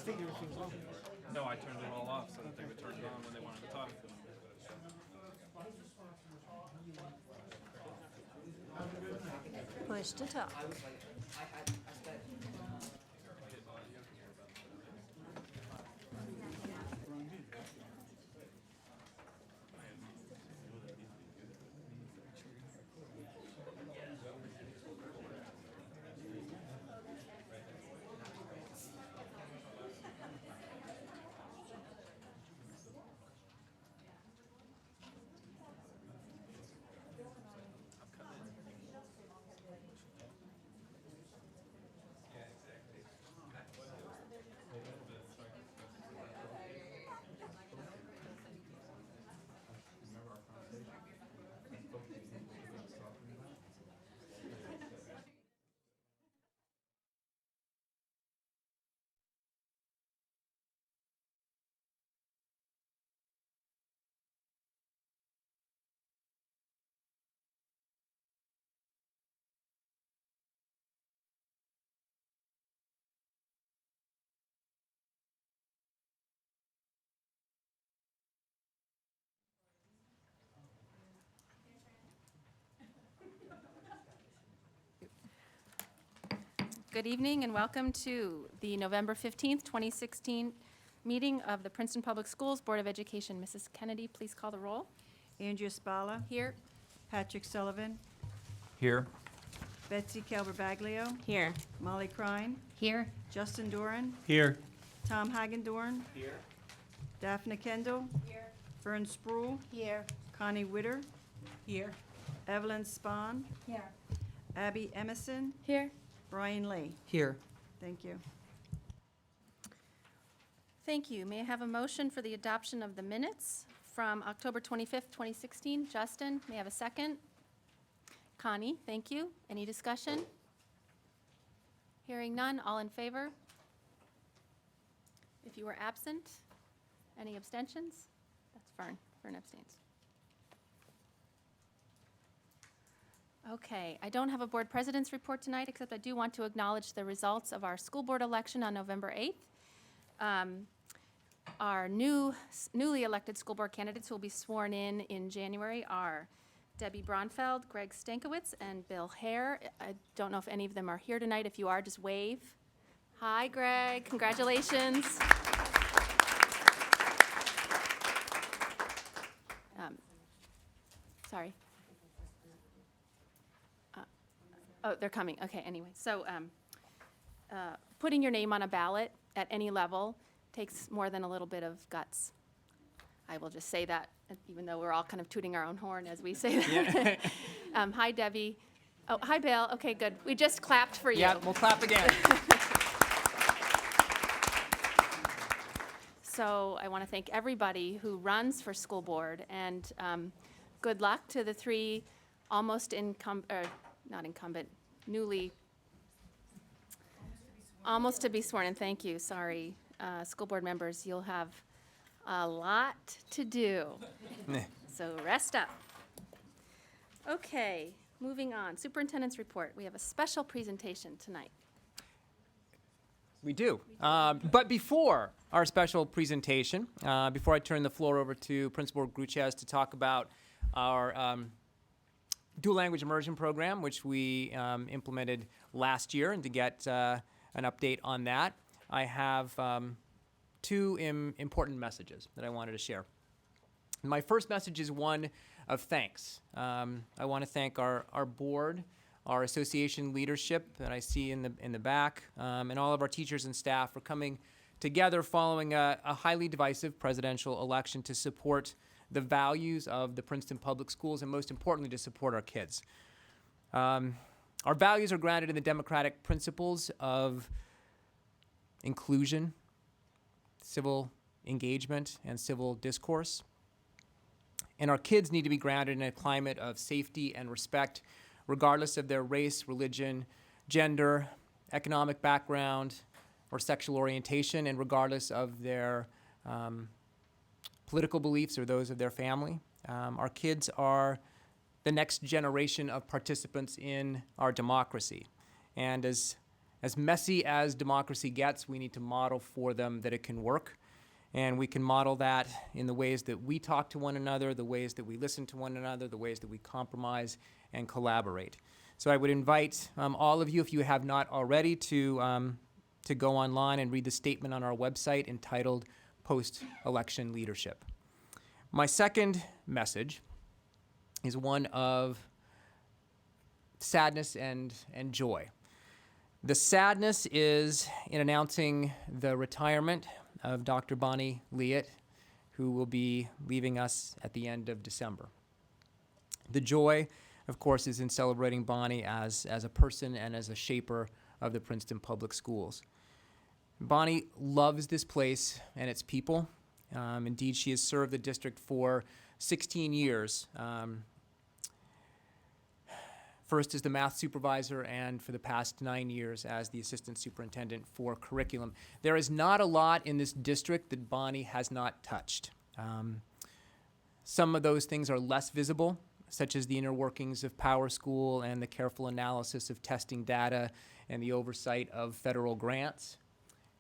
No, I turned it all off so that they would turn it on when they wanted to talk. Push to talk. Good evening and welcome to the November 15th, 2016 meeting of the Princeton Public Schools Board of Education. Mrs. Kennedy, please call the roll. Andrea Spalla. Here. Patrick Sullivan. Here. Betsy Calver-Baglio. Here. Molly Crine. Here. Justin Doran. Here. Tom Hagendorn. Here. Daphne Kendall. Here. Vern Sproul. Here. Connie Witter. Here. Evelyn Spahn. Here. Abby Emerson. Here. Brian Lee. Here. Thank you. Thank you. May I have a motion for the adoption of the minutes from October 25th, 2016? Justin, may I have a second? Connie, thank you. Any discussion? Hearing none, all in favor? If you were absent, any abstentions? That's Fern. Fern abstains. Okay, I don't have a board president's report tonight, except I do want to acknowledge the results of our school board election on November 8th. Our newly elected school board candidates who will be sworn in January are Debbie Bronfeld, Greg Stankiewicz, and Bill Hare. I don't know if any of them are here tonight. If you are, just wave. Hi, Greg. Congratulations. Sorry. Oh, they're coming. Okay, anyway. So putting your name on a ballot at any level takes more than a little bit of guts. I will just say that, even though we're all kind of tooting our own horn as we say that. Yeah. Hi, Debbie. Oh, hi, Bill. Okay, good. We just clapped for you. Yeah, we'll clap again. So I want to thank everybody who runs for school board, and good luck to the three almost not incumbent, almost to be sworn in, thank you, sorry, school board members. You'll have a lot to do, so rest up. Okay, moving on, superintendent's report. We have a special presentation tonight. We do. But before our special presentation, before I turn the floor over to Principal Gruchez to talk about our dual language immersion program, which we implemented last year, and to get an update on that, I have two important messages that I wanted to share. My first message is one of thanks. I want to thank our board, our association leadership that I see in the back, and all of our teachers and staff for coming together following a highly divisive presidential election to support the values of the Princeton Public Schools, and most importantly, to support our kids. Our values are grounded in the democratic principles of inclusion, civil engagement, and civil discourse. And our kids need to be grounded in a climate of safety and respect, regardless of their race, religion, gender, economic background, or sexual orientation, and regardless of their political beliefs or those of their family. Our kids are the next generation of participants in our democracy. And as as messy as democracy gets, we need to model for them that it can work. And we can model that in the ways that we talk to one another, the ways that we listen to one another, the ways that we compromise and collaborate. So I would invite all of you, if you have not already, to go online and read the statement on our website entitled Post-Election Leadership. My second message is one of sadness and joy. The sadness is in announcing the retirement of Dr. Bonnie Leet, who will be leaving us at the end of December. The joy, of course, is in celebrating Bonnie as a person and as a shaper of the Princeton Public Schools. Bonnie loves this place and its people. Indeed, she has served the district for 16 years. First as the math supervisor, and for the past 9 years as the assistant superintendent for curriculum. There is not a lot in this district that Bonnie has not touched. Some of those things are less visible, such as the inner workings of Power School and the careful analysis of testing data and the oversight of federal grants.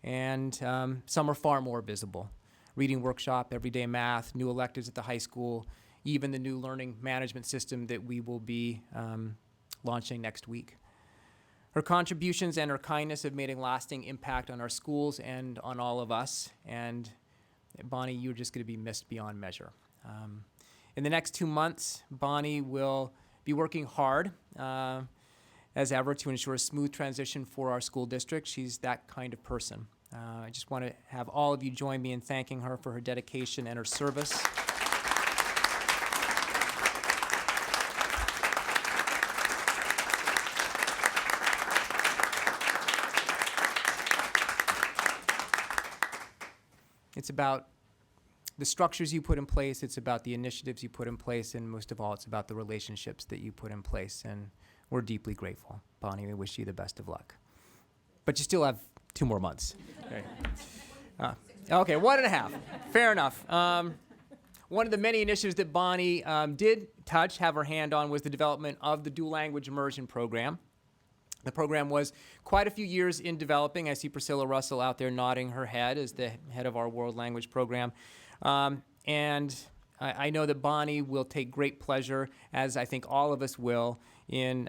And some are far more visible. Reading workshop, everyday math, new electives at the high school, even the new learning management system that we will be launching next week. Her contributions and her kindness have made a lasting impact on our schools and on all of us. And Bonnie, you're just going to be missed beyond measure. In the next 2 months, Bonnie will be working hard as ever to ensure a smooth transition for our school district. She's that kind of person. I just want to have all of you join me in thanking her for her dedication and her service. It's about the structures you put in place, it's about the initiatives you put in place, and most of all, it's about the relationships that you put in place, and we're deeply grateful. Bonnie, we wish you the best of luck. But you still have 2 more months. Okay, 1.5. Fair enough. One of the many initiatives that Bonnie did have her hand on was the development of the dual language immersion program. The program was quite a few years in developing. I see Priscilla Russell out there nodding her head as the head of our world language program. And I know that Bonnie will take great pleasure, as I think all of us will, in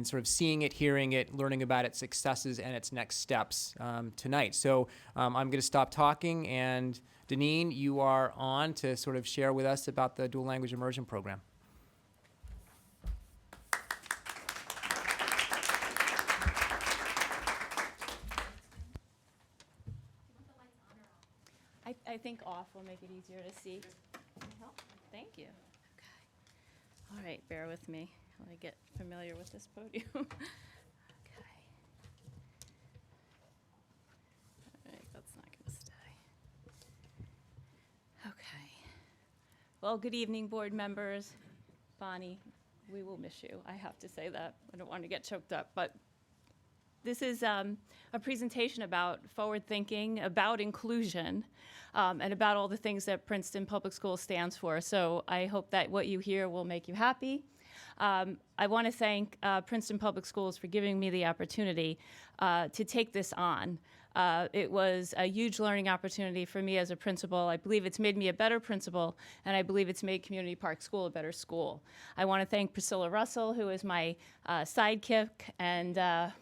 sort of seeing it, hearing it, learning about its successes and its next steps tonight. So I'm going to stop talking, and Deneen, you are on to sort of share with us about the dual language immersion program. I think off will make it easier to see. Thank you. Okay. All right, bear with me while I get familiar with this podium. Okay. All right, that's not going to stay. Okay. Well, good evening, board members. Bonnie, we will miss you. I have to say that. I don't want to get choked up, but this is a presentation about forward thinking, about inclusion, and about all the things that Princeton Public Schools stands for. So I hope that what you hear will make you happy. I want to thank Princeton Public Schools for giving me the opportunity to take this on. It was a huge learning opportunity for me as a principal. I believe it's made me a better principal, and I believe it's made Community Park School a better school. I want to thank Priscilla Russell, who is my sidekick and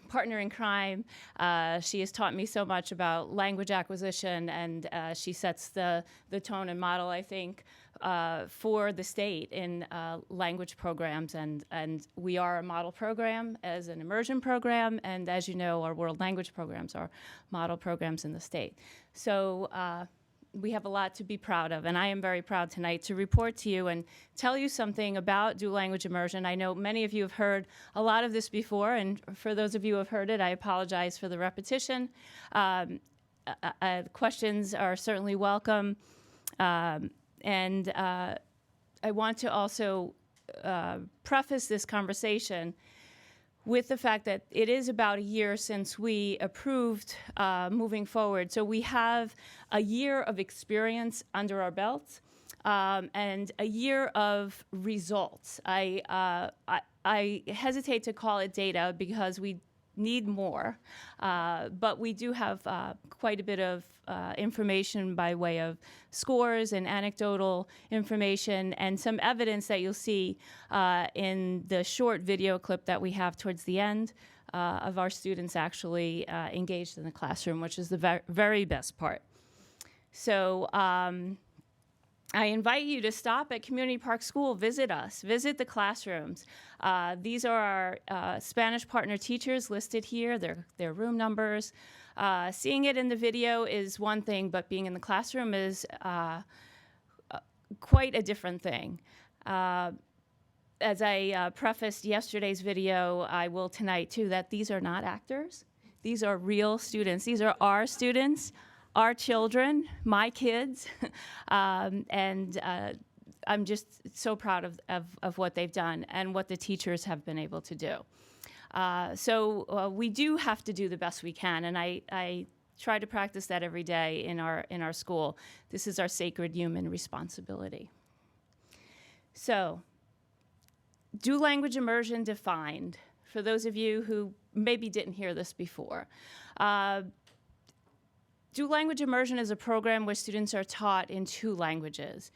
partner in crime. She has taught me so much about language acquisition, and she sets the tone and model, I think, for the state in language programs, and we are a model program as an immersion program, and as you know, our world language programs are model programs in the state. So we have a lot to be proud of, and I am very proud tonight to report to you and tell you something about dual language immersion. I know many of you have heard a lot of this before, and for those of you who have heard it, I apologize for the repetition. Questions are certainly welcome. And I want to also preface this conversation with the fact that it is about a year since we approved moving forward. So we have a year of experience under our belts and a year of results. I hesitate to call it data because we need more, but we do have quite a bit of information by way of scores and anecdotal information and some evidence that you'll see in the short video clip that we have towards the end of our students actually engaged in the classroom, which is the very best part. So I invite you to stop at Community Park School, visit us, visit the classrooms. These are our Spanish partner teachers listed here, their room numbers. Seeing it in the video is one thing, but being in the classroom is quite a different thing. As I prefaced yesterday's video, I will tonight too, that these are not actors. These are real students. These are our students, our children, my kids, and I'm just so proud of what they've done and what the teachers have been able to do. So we do have to do the best we can, and I try to practice that every day in our school. This is our sacred human responsibility. So, dual language immersion defined, for those of you who maybe didn't hear this before. Dual language immersion is a program where students are taught in 2 languages.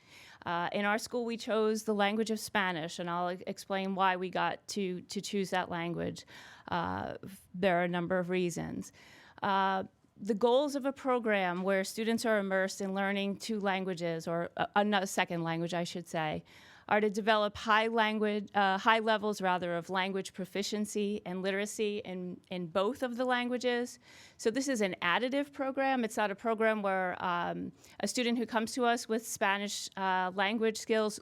In our school, we chose the language of Spanish, and I'll explain why we got to choose that language. There are a number of reasons. The goals of a program where students are immersed in learning 2 languages, or a second language, I should say, are to develop high levels of language proficiency and literacy in both of the languages. So this is an additive program. It's not a program where a student who comes to us with Spanish language skills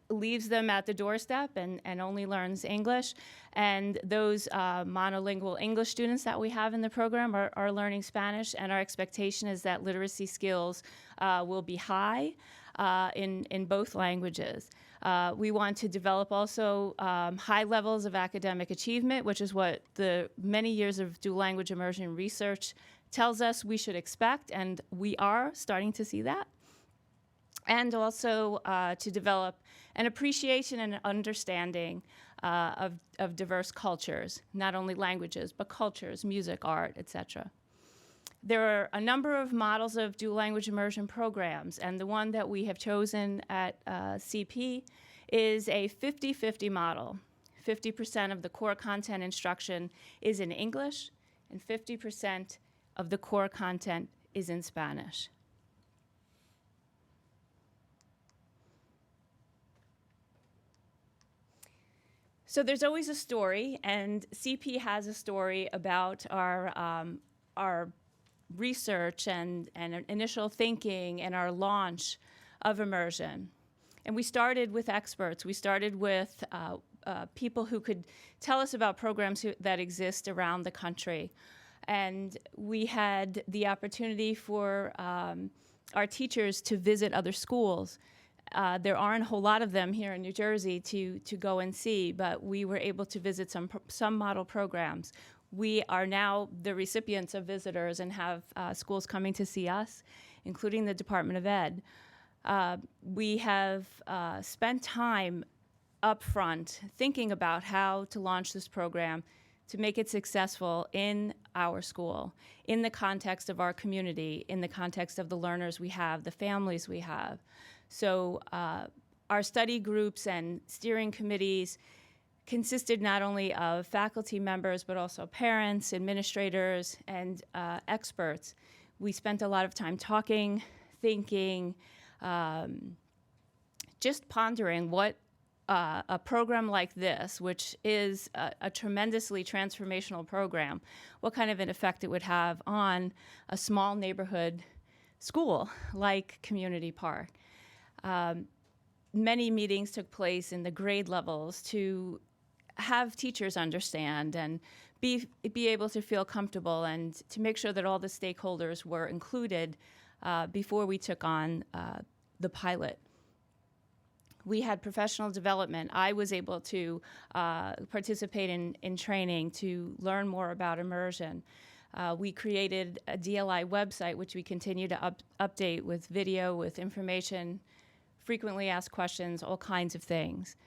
leaves them at the doorstep and only learns English. And those monolingual English students that we have in the program are learning Spanish, and our expectation is that literacy skills will be high in both languages. We want to develop also high levels of academic achievement, which is what the many years of dual language immersion research tells us we should expect, and we are starting to see that. And also to develop an appreciation and an understanding of diverse cultures, not only languages, but cultures, music, art, etc. There are a number of models of dual language immersion programs, and the one that we have chosen at CP is a 50-50 model. 50% of the core content instruction is in English, and 50% of the core content is in Spanish. So there's always a story, and CP has a story about our research and initial thinking and our launch of immersion. And we started with experts. We started with people who could tell us about programs that exist around the country. And we had the opportunity for our teachers to visit other schools. There aren't a whole lot of them here in New Jersey to go and see, but we were able to visit some model programs. We are now the recipients of visitors and have schools coming to see us, including the Department of Ed. We have spent time up front thinking about how to launch this program to make it successful in our school, in the context of our community, in the context of the learners we have, the families we have. So our study groups and steering committees consisted not only of faculty members, but also parents, administrators, and experts. We spent a lot of time talking, thinking, just pondering what a program like this, which is a tremendously transformational program, what kind of an effect it would have on a small neighborhood school like Community Park. Many meetings took place in the grade levels to have teachers understand and be able to feel comfortable and to make sure that all the stakeholders were included before we took on the pilot. We had professional development. I was able to participate in training to learn more about immersion. We created a DLI website, which we continue to update with video, with information, frequently asked questions, all kinds of things.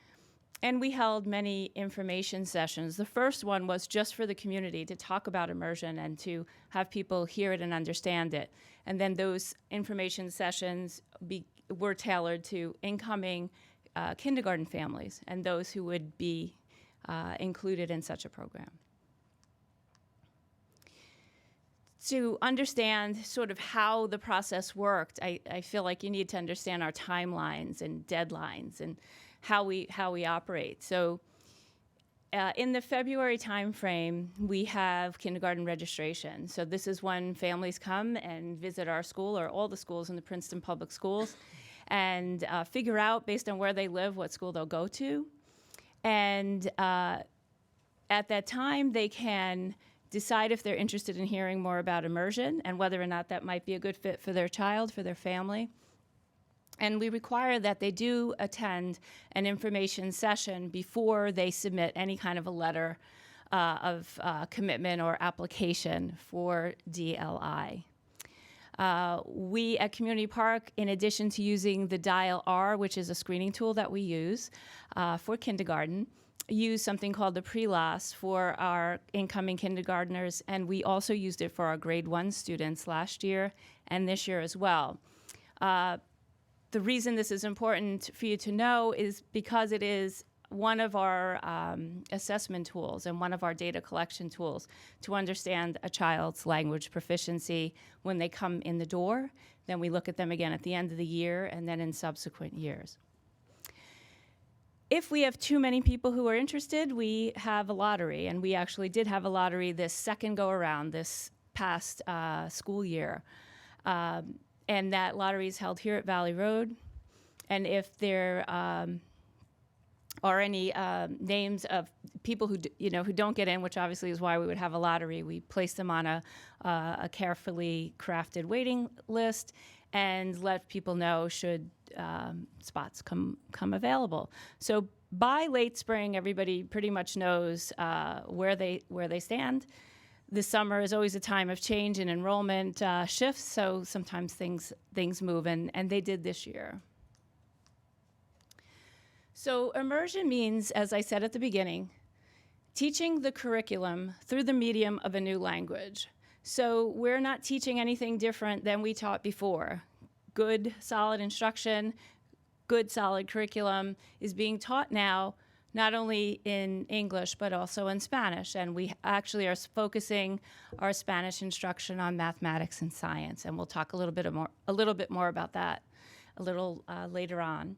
And we held many information sessions. The first one was just for the community to talk about immersion and to have people hear it and understand it. And then those information sessions were tailored to incoming kindergarten families and those who would be included in such a program. To understand sort of how the process worked, I feel like you need to understand our timelines and deadlines and how we operate. So in the February timeframe, we have kindergarten registration. So this is when families come and visit our school or all the schools in the Princeton Public Schools and figure out, based on where they live, what school they'll go to. And at that time, they can decide if they're interested in hearing more about immersion and whether or not that might be a good fit for their child, for their family. And we require that they do attend an information session before they submit any kind of a letter of commitment or application for DLI. We at Community Park, in addition to using the Dial R, which is a screening tool that we use for kindergarten, use something called the Pre-LAS for our incoming kindergartners, and we also used it for our grade 1 students last year and this year as well. The reason this is important for you to know is because it is one of our assessment tools and one of our data collection tools to understand a child's language proficiency when they come in the door. Then we look at them again at the end of the year and then in subsequent years. If we have too many people who are interested, we have a lottery, and we actually did have a lottery this second go-around this past school year. And that lottery is held here at Valley Road. And if there are any names of people who don't get in, which obviously is why we would have a lottery, we place them on a carefully crafted waiting list and let people know should spots come available. So by late spring, everybody pretty much knows where they stand. This summer is always a time of change and enrollment shifts, so sometimes things move, and they did this year. So immersion means, as I said at the beginning, teaching the curriculum through the medium of a new language. So we're not teaching anything different than we taught before. Good, solid instruction, good, solid curriculum is being taught now, not only in English, but also in Spanish. And we actually are focusing our Spanish instruction on mathematics and science. And we'll talk a little bit more about that a little later on.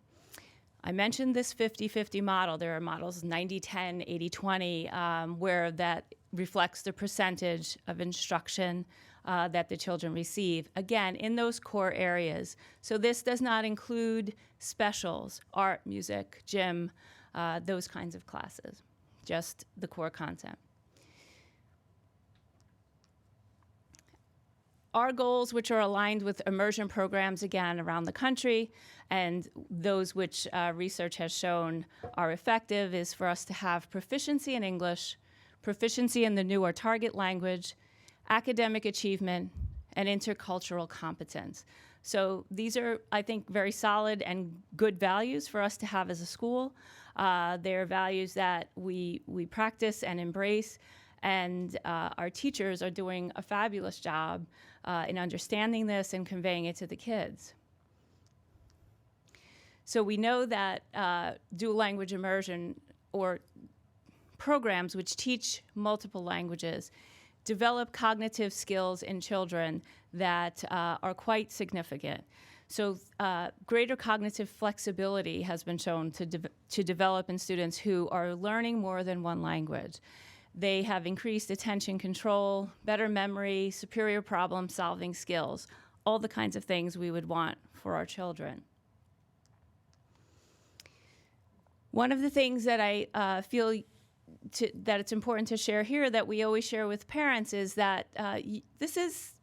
I mentioned this 50-50 model. There are models 90-10, 80-20, where that reflects the percentage of instruction that the children receive, again, in those core areas. So this does not include specials, art, music, gym, those kinds of classes, just the core content. Our goals, which are aligned with immersion programs, again, around the country, and those which research has shown are effective, is for us to have proficiency in English, proficiency in the new or target language, academic achievement, and intercultural competence. So these are, I think, very solid and good values for us to have as a school. They're values that we practice and embrace, and our teachers are doing a fabulous job in understanding this and conveying it to the kids. So we know that dual language immersion, or programs which teach multiple languages, develop cognitive skills in children that are quite significant. So greater cognitive flexibility has been shown to develop in students who are learning more than one language. They have increased attention control, better memory, superior problem-solving skills, all the kinds of things we would want for our children. One of the things that I feel that it's important to share here, that we always share with parents, is that this is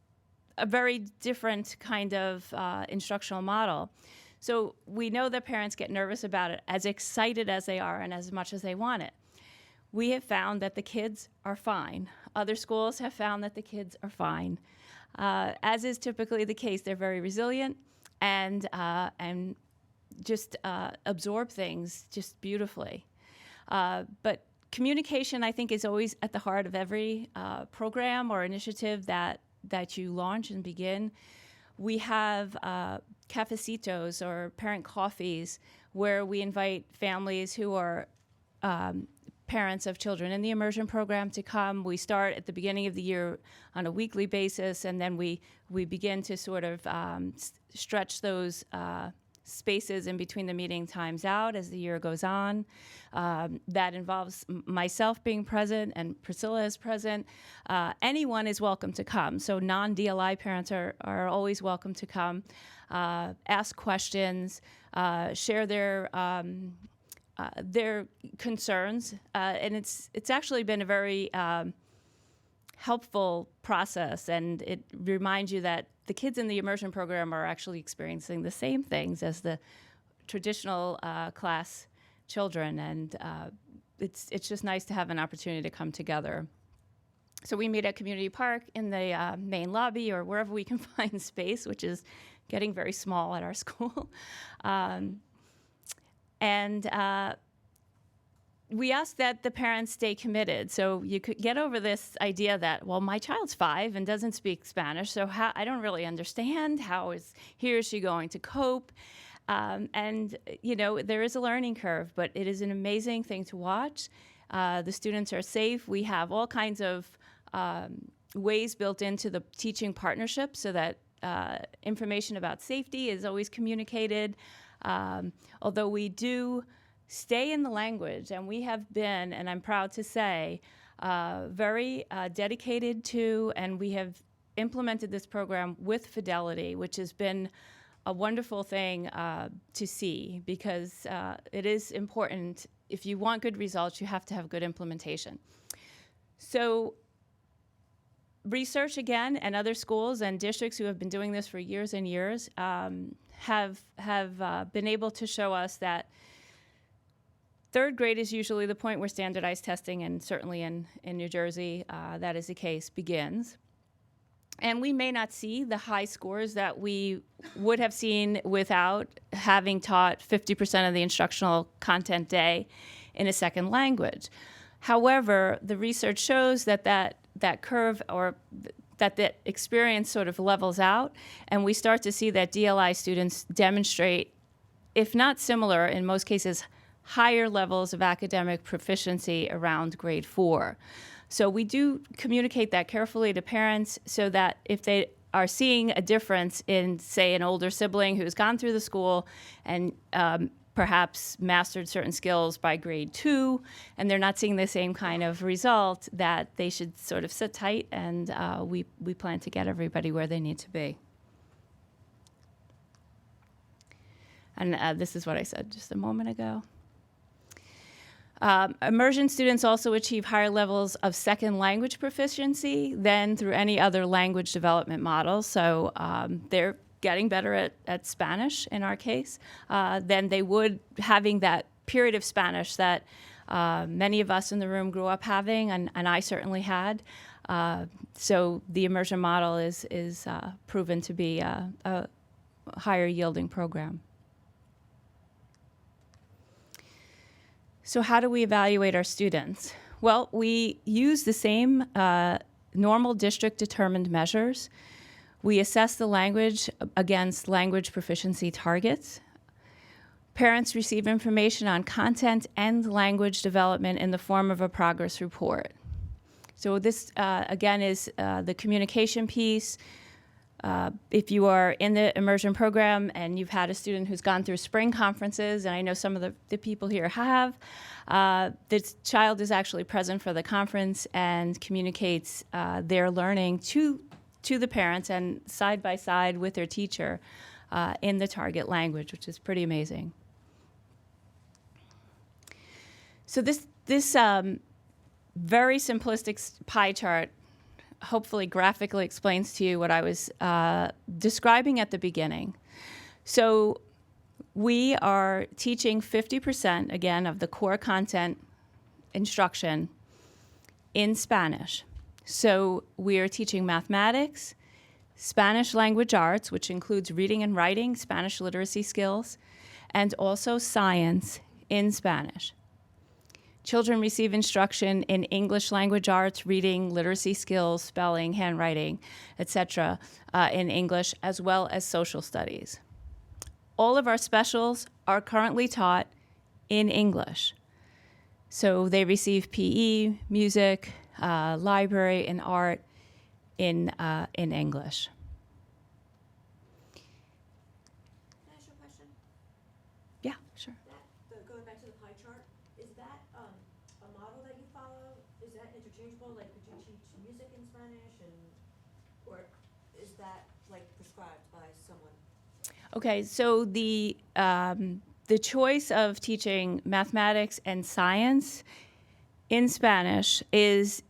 a very different kind of instructional model. So we know that parents get nervous about it, as excited as they are and as much as they want it. We have found that the kids are fine. Other schools have found that the kids are fine. As is typically the case, they're very resilient and just absorb things just beautifully. But communication, I think, is always at the heart of every program or initiative that you launch and begin. We have cafecitos or parent coffees where we invite families who are parents of children in the immersion program to come. We start at the beginning of the year on a weekly basis, and then we begin to sort of stretch those spaces in between the meeting times out as the year goes on. That involves myself being present and Priscilla is present. Anyone is welcome to come. So non-DLI parents are always welcome to come, ask questions, share their concerns. And it's actually been a very helpful process, and it reminds you that the kids in the immersion program are actually experiencing the same things as the traditional class children, and it's just nice to have an opportunity to come together. So we meet at Community Park in the main lobby or wherever we can find space, which is getting very small at our school. We ask that the parents stay committed. So you could get over this idea that, well, my child's 5 and doesn't speak Spanish, so I don't really understand how is he or she going to cope. There is a learning curve, but it is an amazing thing to watch. The students are safe. We have all kinds of ways built into the teaching partnership so that information about safety is always communicated. Although we do stay in the language, and we have been, and I'm proud to say, very dedicated to, and we have implemented this program with fidelity, which has been a wonderful thing to see, because it is important. If you want good results, you have to have good implementation. So research, again, and other schools and districts who have been doing this for years and years have been able to show us that 3rd grade is usually the point where standardized testing, and certainly in New Jersey, that is the case, begins. And we may not see the high scores that we would have seen without having taught 50% of the instructional content day in a second language. However, the research shows that curve, or that experience sort of levels out, and we start to see that DLI students demonstrate, if not similar, in most cases, higher levels of academic proficiency around grade 4. So we do communicate that carefully to parents so that if they are seeing a difference in, say, an older sibling who's gone through the school and perhaps mastered certain skills by grade 2, and they're not seeing the same kind of result, that they should sort of sit tight, and we plan to get everybody where they need to be. And this is what I said just a moment ago. Immersion students also achieve higher levels of second language proficiency than through any other language development model. So they're getting better at Spanish, in our case, than they would having that period of Spanish that many of us in the room grew up having, and I certainly had. So the immersion model is proven to be a higher yielding program. So how do we evaluate our students? Well, we use the same normal district determined measures. We assess the language against language proficiency targets. Parents receive information on content and language development in the form of a progress report. So this, again, is the communication piece. If you are in the immersion program and you've had a student who's gone through spring conferences, and I know some of the people here have, the child is actually present for the conference and communicates their learning to the parents and side by side with their teacher in the target language, which is pretty amazing. So this very simplistic pie chart hopefully graphically explains to you what I was describing at the beginning. So we are teaching 50%, again, of the core content instruction in Spanish. So we are teaching mathematics, Spanish language arts, which includes reading and writing, Spanish literacy skills, and also science in Spanish. Children receive instruction in English language arts, reading, literacy skills, spelling, handwriting, etc. In English, as well as social studies. All of our specials are currently taught in English. So they receive PE, music, library, and art in English. Can I ask you a question? Yeah, sure. Going back to the pie chart, is that a model that you follow? Is that interchangeable? Like, could you teach music in Spanish, or is that like prescribed by someone? Okay, so the choice of teaching mathematics and science in Spanish is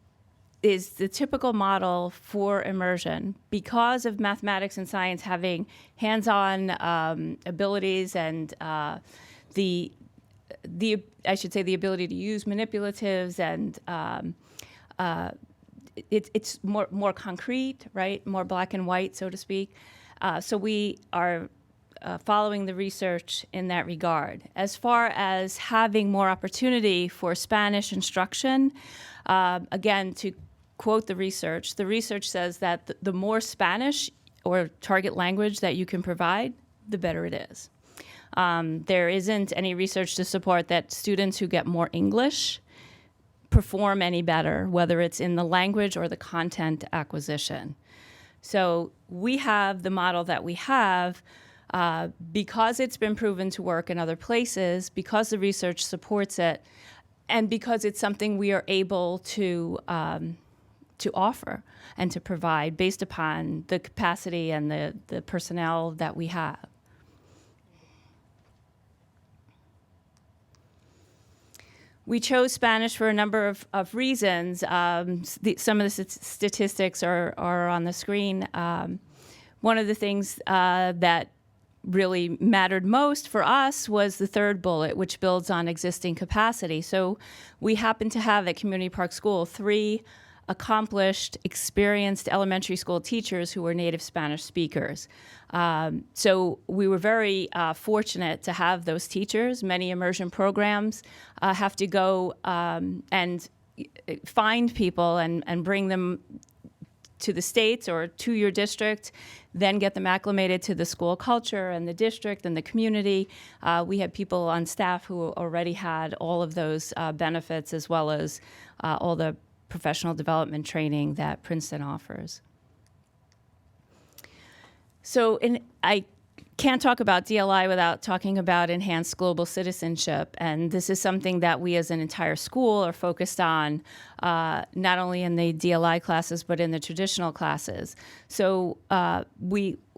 the typical model for immersion because of mathematics and science having hands-on abilities and the ability to use manipulatives, and it's more concrete, right? More black and white, so to speak. So we are following the research in that regard. As far as having more opportunity for Spanish instruction, again, to quote the research says that the more Spanish or target language that you can provide, the better it is. There isn't any research to support that students who get more English perform any better, whether it's in the language or the content acquisition. So we have the model that we have because it's been proven to work in other places, because the research supports it, and because it's something we are able to offer and to provide based upon the capacity and the personnel that we have. We chose Spanish for a number of reasons. Some of the statistics are on the screen. One of the things that really mattered most for us was the third bullet, which builds on existing capacity. So we happen to have at Community Park School 3 accomplished, experienced elementary school teachers who were native Spanish speakers. So we were very fortunate to have those teachers. Many immersion programs have to go and find people and bring them to the States or to your district, then get them acclimated to the school culture and the district and the community. We had people on staff who already had all of those benefits, as well as all the professional development training that Princeton offers. So I can't talk about DLI without talking about enhanced global citizenship. And this is something that we as an entire school are focused on, not only in the DLI classes, but in the traditional classes. So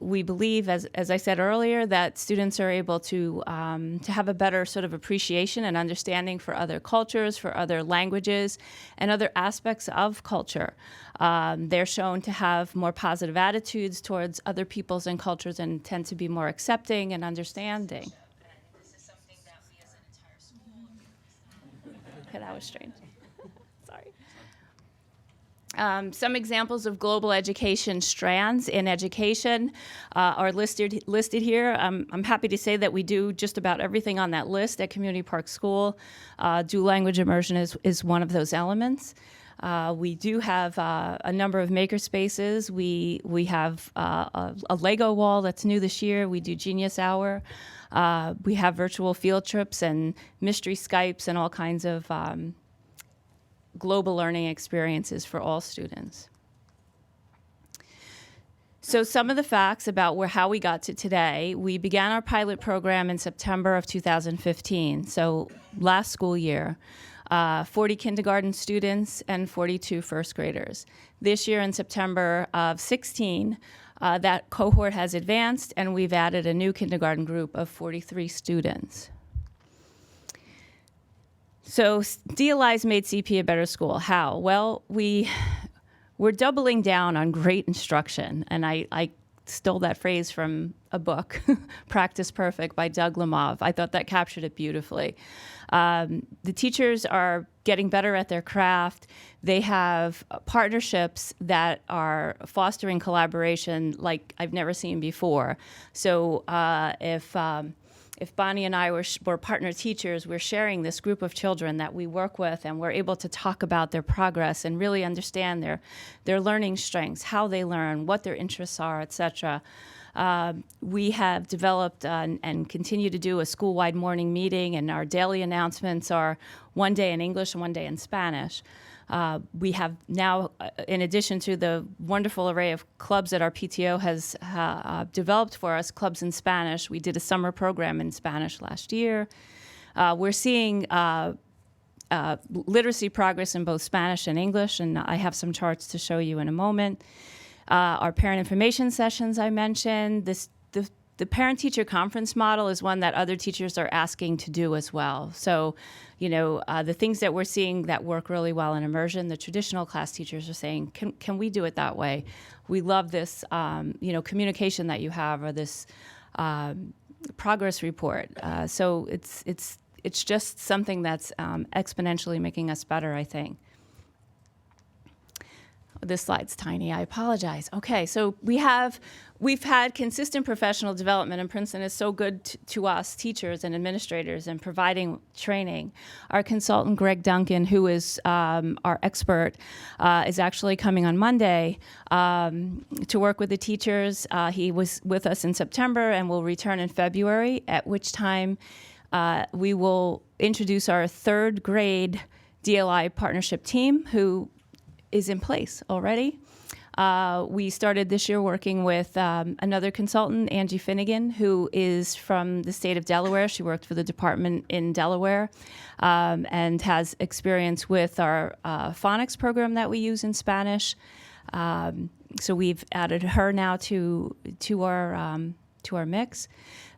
we believe, as I said earlier, that students are able to have a better sort of appreciation and understanding for other cultures, for other languages, and other aspects of culture. They're shown to have more positive attitudes towards other peoples and cultures and tend to be more accepting and understanding. This is something that we as an entire school... Okay, that was strange. Sorry. Some examples of global education strands in education are listed here. I'm happy to say that we do just about everything on that list at Community Park School. Dual language immersion is one of those elements. We do have a number of maker spaces. We have a Lego wall that's new this year. We do Genius Hour. We have virtual field trips and mystery Skypes and all kinds of global learning experiences for all students. So some of the facts about how we got to today: we began our pilot program in September of 2015, so last school year. 40 kindergarten students and 42 first graders. This year in September of 16, that cohort has advanced, and we've added a new kindergarten group of 43 students. So DLI's made CP a better school. How? Well, we're doubling down on great instruction, and I stole that phrase from a book, Practice Perfect by Doug Lemov. I thought that captured it beautifully. The teachers are getting better at their craft. They have partnerships that are fostering collaboration like I've never seen before. So if if Bonnie and I were partner teachers, we're sharing this group of children that we work with, and we're able to talk about their progress and really understand their learning strengths, how they learn, what their interests are, et cetera. We have developed and continue to do a school-wide morning meeting, and our daily announcements are one day in English and one day in Spanish. We have now, in addition to the wonderful array of clubs that our PTO has developed for us, clubs in Spanish. We did a summer program in Spanish last year. We're seeing literacy progress in both Spanish and English, and I have some charts to show you in a moment. Our parent information sessions I mentioned. The parent-teacher conference model is one that other teachers are asking to do as well. So, the things that we're seeing that work really well in immersion, the traditional class teachers are saying, can we do it that way? We love this, communication that you have, or this progress report. So it's just something that's exponentially making us better, I think. This slide's tiny, I apologize. Okay, so we've had consistent professional development, and Princeton is so good to us, teachers and administrators, in providing training. Our consultant, Greg Duncan, who is our expert, is actually coming on Monday to work with the teachers. He was with us in September and will return in February, at which time we will introduce our third grade DLI partnership team, who is in place already. We started this year working with another consultant, Angie Finnegan, who is from the state of Delaware. She worked for the department in Delaware and has experience with our phonics program that we use in Spanish. So we've added her now to our mix.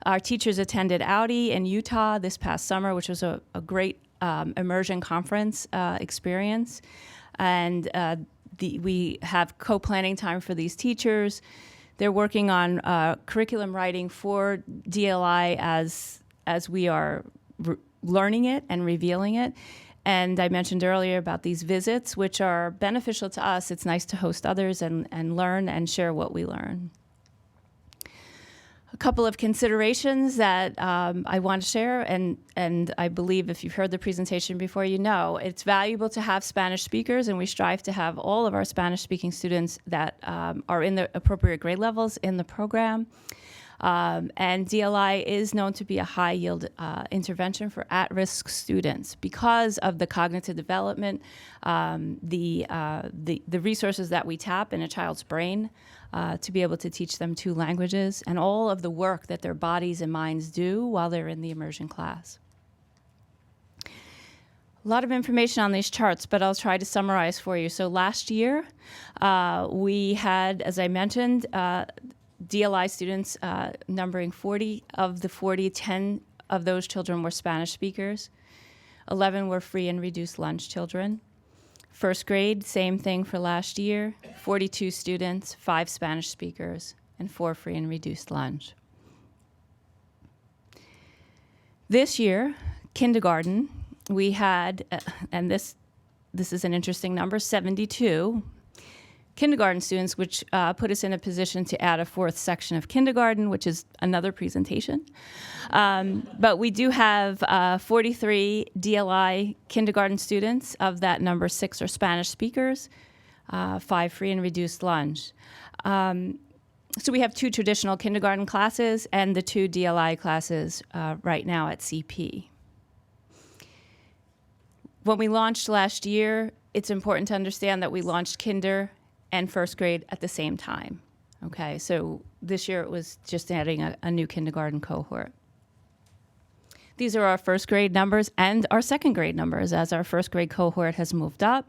Our teachers attended Audi in Utah this past summer, which was a great immersion conference experience. And we have co-planning time for these teachers. They're working on curriculum writing for DLI as we are learning it and revealing it. And I mentioned earlier about these visits, which are beneficial to us. It's nice to host others and learn and share what we learn. A couple of considerations that I want to share, and I believe if you've heard the presentation before, it's valuable to have Spanish speakers, and we strive to have all of our Spanish-speaking students that are in the appropriate grade levels in the program. And DLI is known to be a high-yield intervention for at-risk students because of the cognitive development, the resources that we tap in a child's brain to be able to teach them 2 languages, and all of the work that their bodies and minds do while they're in the immersion class. A lot of information on these charts, but I'll try to summarize for you. So last year, we had, as I mentioned, DLI students numbering 40. Of the 40, 10 of those children were Spanish speakers. 11 were free and reduced lunch children. First grade, same thing for last year. 42 students, 5 Spanish speakers, and 4 free and reduced lunch. This year, kindergarten, we had, and this is an interesting number, 72 kindergarten students, which put us in a position to add a 4th section of kindergarten, which is another presentation. But we do have 43 DLI kindergarten students. Of that number, 6 are Spanish speakers, 5 free and reduced lunch. So we have 2 traditional kindergarten classes and the 2 DLI classes right now at CP. When we launched last year, it's important to understand that we launched kinder and first grade at the same time. Okay, so this year it was just adding a new kindergarten cohort. These are our first grade numbers and our second grade numbers as our first grade cohort has moved up.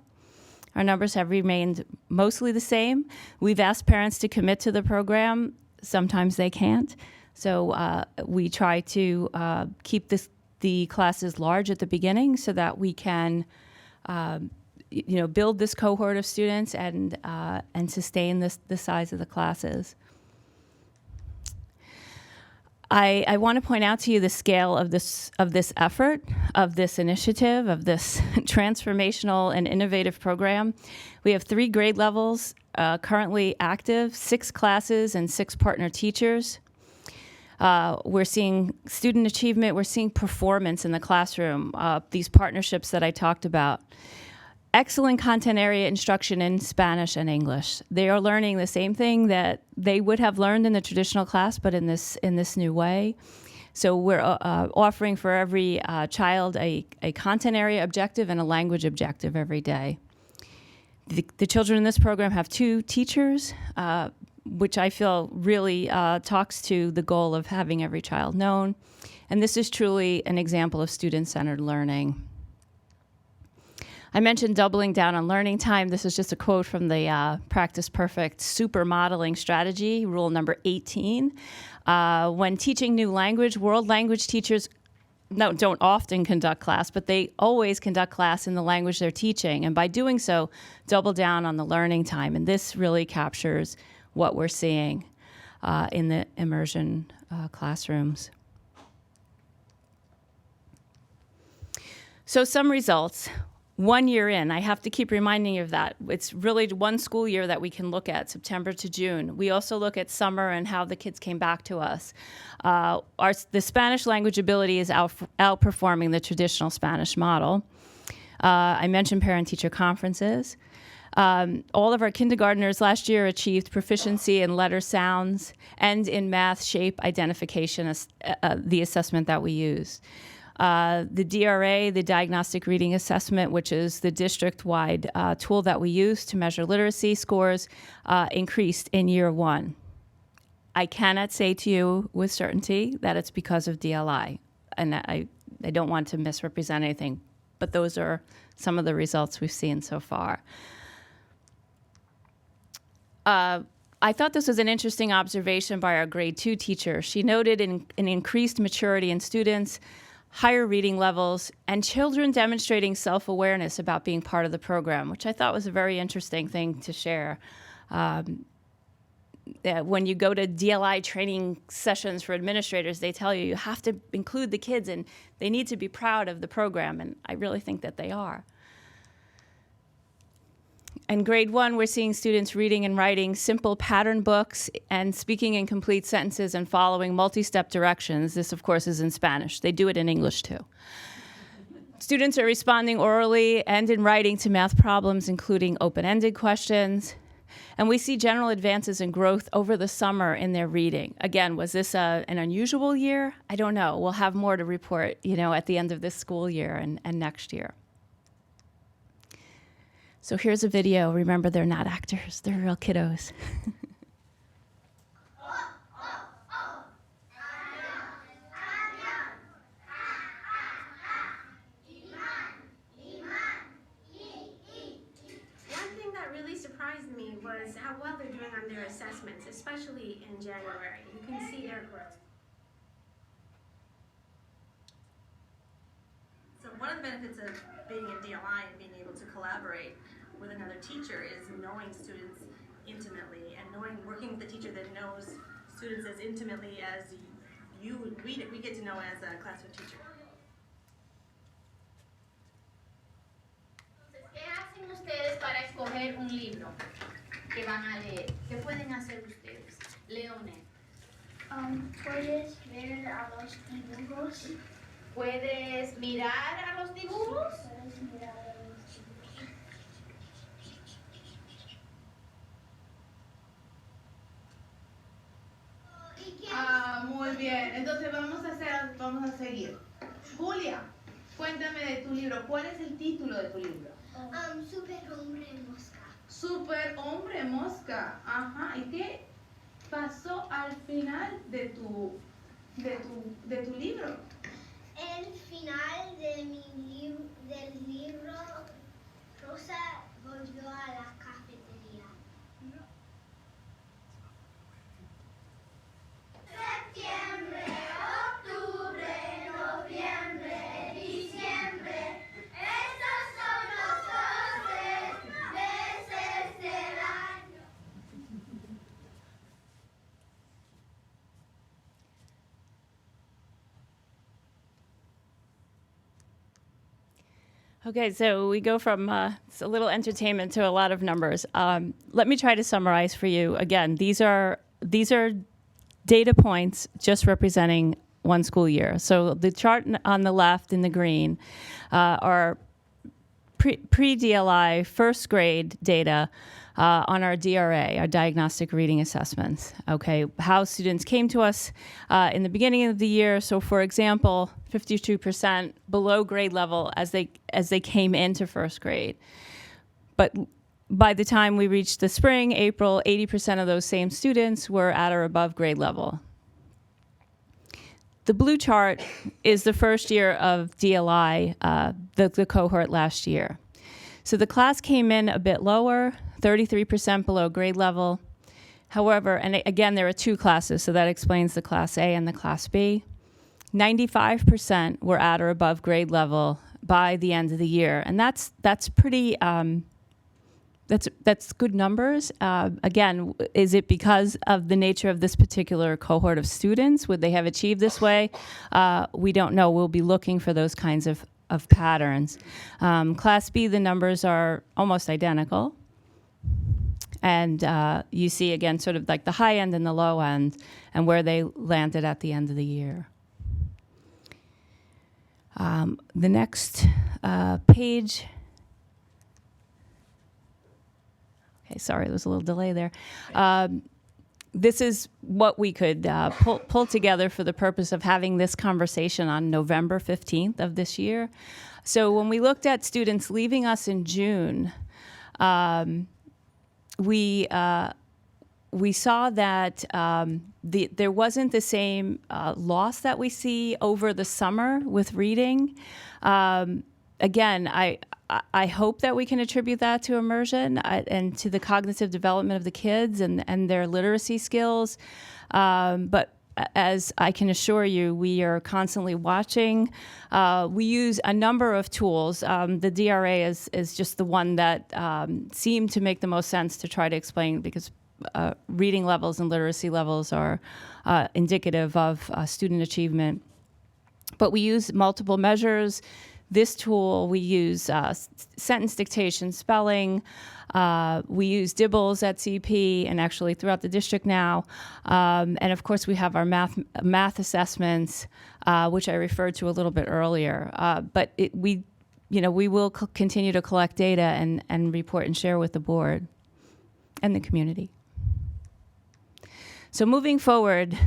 Our numbers have remained mostly the same. We've asked parents to commit to the program. Sometimes they can't. So we try to keep the classes large at the beginning so that we can build this cohort of students and sustain the size of the classes. I want to point out to you the scale of this effort, of this initiative, of this transformational and innovative program. We have 3 grade levels currently active, 6 classes and 6 partner teachers. We're seeing student achievement. We're seeing performance in the classroom, these partnerships that I talked about. Excellent content area instruction in Spanish and English. They are learning the same thing that they would have learned in the traditional class, but in this new way. So we're offering for every child a content area objective and a language objective every day. The children in this program have 2 teachers, which I feel really talks to the goal of having every child known. And this is truly an example of student-centered learning. I mentioned doubling down on learning time. This is just a quote from the Practice Perfect Super Modeling Strategy, rule number 18. When teaching new language, world language teachers don't often conduct class, but they always conduct class in the language they're teaching. And by doing so, double down on the learning time. And this really captures what we're seeing in the immersion classrooms. So some results. 1 year in, I have to keep reminding you of that. It's really 1 school year that we can look at, September to June. We also look at summer and how the kids came back to us. The Spanish language ability is outperforming the traditional Spanish model. I mentioned parent-teacher conferences. All of our kindergartners last year achieved proficiency in letter sounds and in math shape identification, the assessment that we use. The DRA, the Diagnostic Reading Assessment, which is the district-wide tool that we use to measure literacy scores, increased in year 1. I cannot say to you with certainty that it's because of DLI, and I don't want to misrepresent anything, but those are some of the results we've seen so far. I thought this was an interesting observation by our grade 2 teacher. She noted an increased maturity in students, higher reading levels, and children demonstrating self-awareness about being part of the program, which I thought was a very interesting thing to share. When you go to DLI training sessions for administrators, they tell you have to include the kids and they need to be proud of the program, and I really think that they are. In grade 1, we're seeing students reading and writing simple pattern books and speaking in complete sentences and following multi-step directions. This, of course, is in Spanish. They do it in English, too. Students are responding orally and in writing to math problems, including open-ended questions. And we see general advances in growth over the summer in their reading. Again, was this an unusual year? I don't know. We'll have more to report, at the end of this school year and next year. So here's a video. Remember, they're not actors. They're real kiddos. One thing that really surprised me was how well they're doing on their assessments, especially in January. You can see their growth. So one of the benefits of being in DLI and being able to collaborate with another teacher is knowing students intimately and working with a teacher that knows students as intimately as we get to know as a classroom teacher. ¿Qué hacen ustedes para escoger un libro que van a leer? ¿Qué pueden hacer ustedes? Leone. Puedes ver a los dibujos. ¿Puedes mirar a los dibujos? Puedes mirar a los dibujos. Muy bien. Entonces vamos a seguir. Julia, cuéntame de tu libro. ¿Cuál es el título de tu libro? Superhombre mosca. Superhombre mosca. Ajá. ¿Y qué pasó al final de tu libro? El final del libro, Rosa volvió a la cafetería. Septiembre, octubre, noviembre, diciembre. Estos son los 12 meses del año. Okay, so we go from it's a little entertainment to a lot of numbers. Let me try to summarize for you. Again, these are data points just representing one school year. So the chart on the left in the green are pre-DLI first grade data on our DRA, our diagnostic reading assessments. Okay, how students came to us in the beginning of the year. So for example, 52% below grade level as they came into first grade. But by the time we reached the spring, April, 80% of those same students were at or above grade level. The blue chart is the first year of DLI, the cohort last year. So the class came in a bit lower, 33% below grade level. However, and again, there are two classes, so that explains the Class A and the Class B. 95% were at or above grade level by the end of the year, and that's pretty. That's good numbers. Again, is it because of the nature of this particular cohort of students? Would they have achieved this way? We don't know. We'll be looking for those kinds of patterns. Class B, the numbers are almost identical. And you see, again, sort of like the high end and the low end and where they landed at the end of the year. The next page. Okay, sorry, there was a little delay there. This is what we could pull together for the purpose of having this conversation on November 15th of this year. So when we looked at students leaving us in June, we saw that there wasn't the same loss that we see over the summer with reading. Again, I hope that we can attribute that to immersion and to the cognitive development of the kids and their literacy skills. But as I can assure you, we are constantly watching. We use a number of tools. The DRA is just the one that seemed to make the most sense to try to explain, because reading levels and literacy levels are indicative of student achievement. But we use multiple measures. This tool, we use sentence dictation, spelling. We use Dibbles at CP and actually throughout the district now. And of course, we have our math assessments, which I referred to a little bit earlier. But we will continue to collect data and report and share with the board and the community. So moving forward,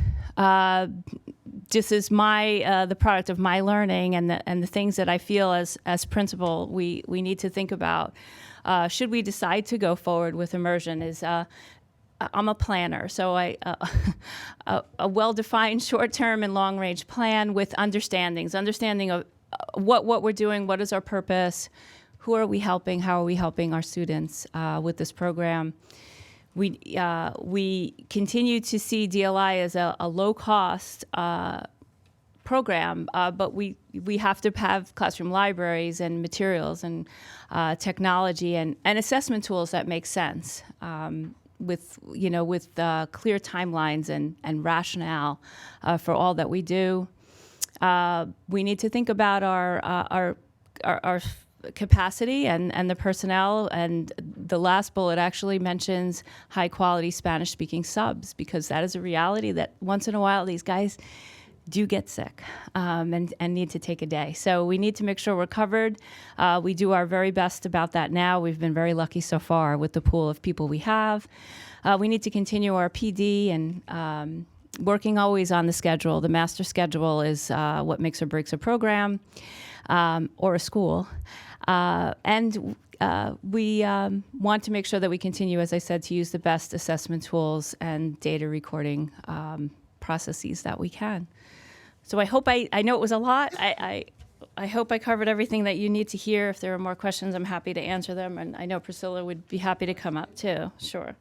this is the product of my learning and the things that I feel as principal we need to think about. Should we decide to go forward with immersion? I'm a planner, so a well-defined short-term and long-range plan with understanding of what we're doing, what is our purpose, who are we helping, how are we helping our students with this program. We continue to see DLI as a low-cost program, but we have to have classroom libraries and materials and technology and assessment tools that make sense with clear timelines and rationale for all that we do. We need to think about our capacity and the personnel, and the last bullet actually mentions high quality Spanish speaking subs, because that is a reality that once in a while these guys do get sick and need to take a day. So we need to make sure we're covered. We do our very best about that now. We've been very lucky so far with the pool of people we have. We need to continue our PD and working always on the schedule. The master schedule is what makes or breaks a program or a school. And we want to make sure that we continue, as I said, to use the best assessment tools and data recording processes that we can. So I hope I know it was a lot. I hope I covered everything that you need to hear. If there are more questions, I'm happy to answer them. And I know Priscilla would be happy to come up too. Sure.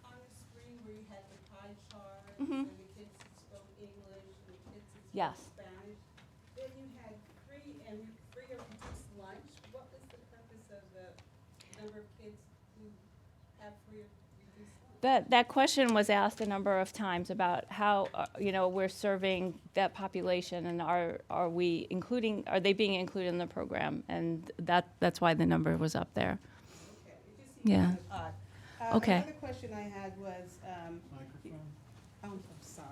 On the screen where you had the pie chart and the kids that spoke English and the kids that spoke Yes. Spanish, then you had free or reduced lunch. What was the purpose of the number of kids who have free or reduced lunch? That question was asked a number of times about how we're serving that population, and are they being included in the program, and that's why the number was up there. Okay, it just seemed Yeah. kind of odd. Okay. Another question I had was, I'm sorry.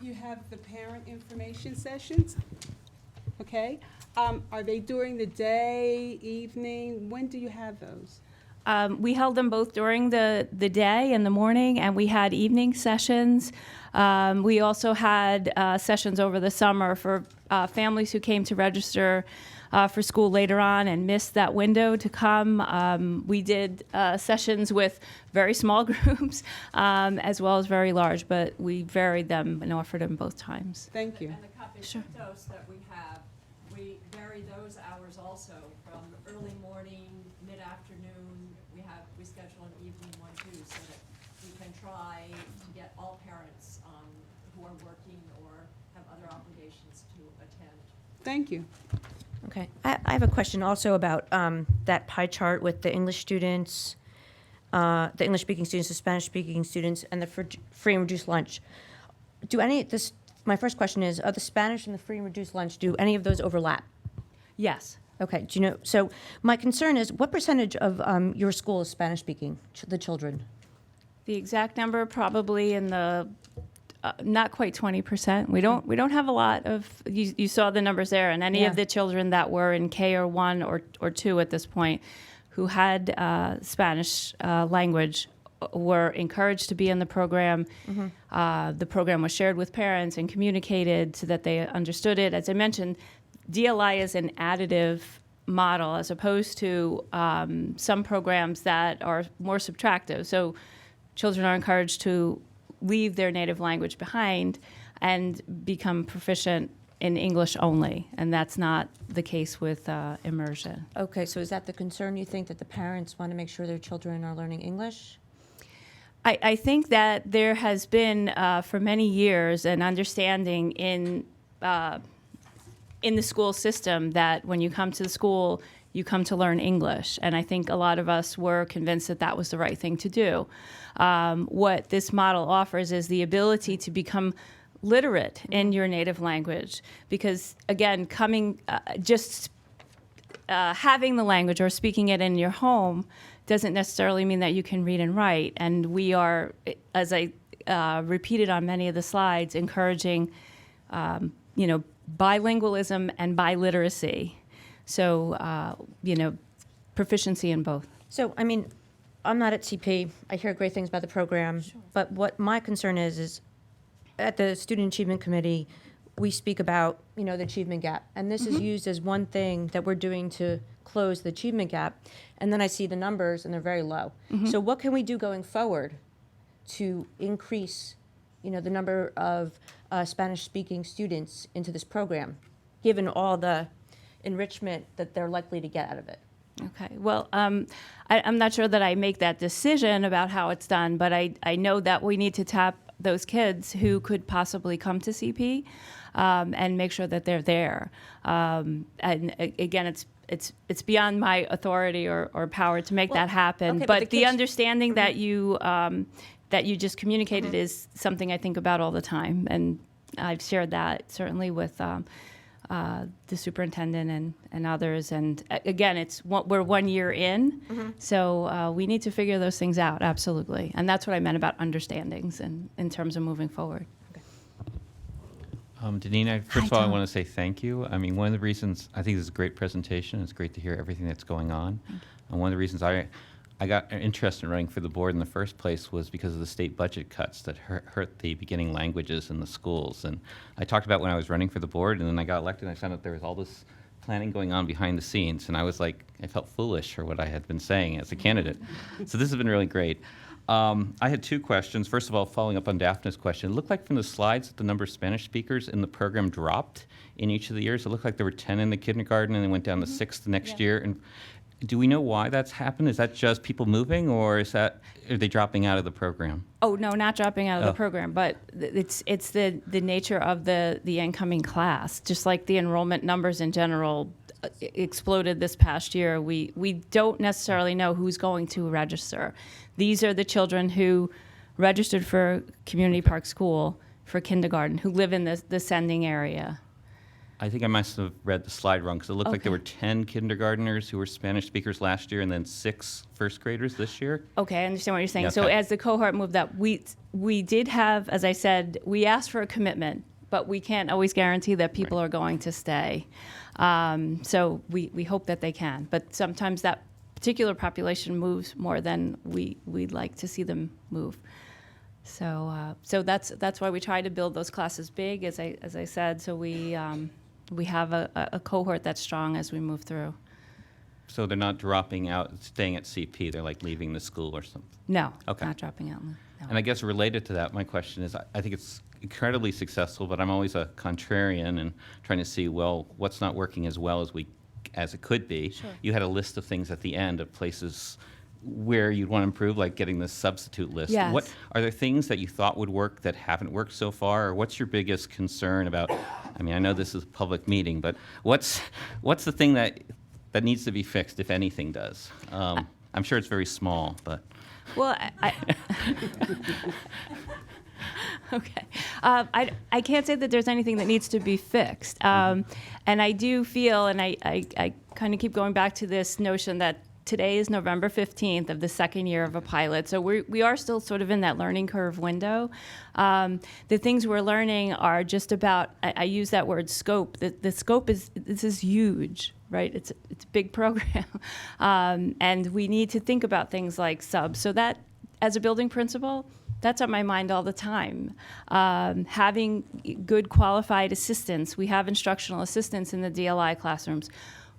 You have the parent information sessions, okay? Are they during the day, evening? When do you have those? We held them both during the day in the morning, and we had evening sessions. We also had sessions over the summer for families who came to register for school later on and missed that window to come. We did sessions with very small groups as well as very large, but we varied them and offered them both times. Thank you. And the copy Sure. dose that we have, we vary those hours also from early morning, mid-afternoon. We schedule an evening one too, so that we can try to get all parents who are working or have other obligations to attend. Thank you. Okay, I have a question also about that pie chart with the English students, the English-speaking students, the Spanish-speaking students, and the free and reduced lunch. My first question is, are the Spanish and the free and reduced lunch, do any of those overlap? Yes. Okay, do you know, so my concern is, what percentage of your school is Spanish-speaking, the children? The exact number probably in the not quite 20%. We don't have a lot of. You saw the numbers there, and any Yeah. of the children that were in K or 1 or 2 at this point, who had Spanish language, were encouraged to be in the program. The program was shared with parents and communicated so that they understood it. As I mentioned, DLI is an additive model as opposed to some programs that are more subtractive. So children are encouraged to leave their native language behind and become proficient in English only, and that's not the case with immersion. Okay, so is that the concern, you think, that the parents want to make sure their children are learning English? I think that there has been for many years an understanding in the school system that when you come to the school, you come to learn English. And I think a lot of us were convinced that that was the right thing to do. What this model offers is the ability to become literate in your native language. Because, again, having the language or speaking it in your home doesn't necessarily mean that you can read and write. And we are, as I repeated on many of the slides, encouraging, bilingualism and biliteracy. So, proficiency in both. So, I mean, I'm not at CP. I hear great things about the program. Sure. But what my concern is at the Student Achievement Committee, we speak about, the achievement gap. And this is used as one thing that we're doing to close the achievement gap. And then I see the numbers, and they're very low. So what can we do going forward to increase, the number of Spanish-speaking students into this program, given all the enrichment that they're likely to get out of it? Okay. Well, I'm not sure that I make that decision about how it's done, but I know that we need to tap those kids who could possibly come to CP and make sure that they're there. And again, it's beyond my authority or power to make that happen. Okay, but the understanding that you just communicated is something I think about all the time, and I've shared that certainly with the superintendent and others. And again, we're 1 year in, so we need to figure those things out, absolutely. And that's what I meant about understandings and in terms of moving forward. Danina, first of all, I Tom. want to say thank you. I mean, one of the reasons, I think this is a great presentation. It's great to hear everything that's going on. And one of the reasons I got interested in running for the board in the first place was because of the state budget cuts that hurt the beginning languages in the schools. And I talked about when I was running for the board, and then I got elected, and I found out there was all this planning going on behind the scenes. And I was like, I felt foolish for what I had been saying as a candidate. So this has been really great. I had two questions. First of all, following up on Daphne's question, it looked like from the slides that the number of Spanish speakers in the program dropped in each of the years. It looked like there were 10 in the kindergarten, and they went down to 6 the next year. And do we know why that's happened? Is that just people moving, or are they dropping out of the program? Oh, no, not dropping out of the program, but it's the nature of the incoming class. Just like the enrollment numbers in general exploded this past year, we don't necessarily know who's going to register. These are the children who registered for Community Park School for kindergarten, who live in the sending area. I think I must have read the slide wrong, because it looked like there were 10 kindergartners who were Spanish speakers last year, and then 6 first graders this year. Okay, I understand what you're saying. Yeah, So okay. as the cohort moved up, we did have, as I said, we asked for a commitment, but we can't always guarantee that people are going to stay. So we hope that they can, but sometimes that particular population moves more than we'd like to see them move. So that's why we try to build those classes big, as I said, so we have a cohort that's strong as we move through. So they're not dropping out, staying at CP, they're like leaving the school or something? No, Okay. not dropping out. No. And I guess related to that, my question is, I think it's incredibly successful, but I'm always a contrarian and trying to see, well, what's not working as well as it could be. Sure. You had a list of things at the end of places where you'd want to improve, like getting the substitute list. Yes. What are there things that you thought would work that haven't worked so far, or what's your biggest concern about? I mean, I know this is a public meeting, but what's the thing that needs to be fixed, if anything does? I'm sure it's very small, but. Well, okay. I can't say that there's anything that needs to be fixed. And I do feel, and I kind of keep going back to this notion that today is November 15th of the second year of a pilot. So we are still sort of in that learning curve window. The things we're learning are just about, I use that word scope. The scope this is huge, right? It's a big program. And we need to think about things like subs. So that, as a building principal, that's on my mind all the time. Having good qualified assistants. We have instructional assistants in the DLI classrooms.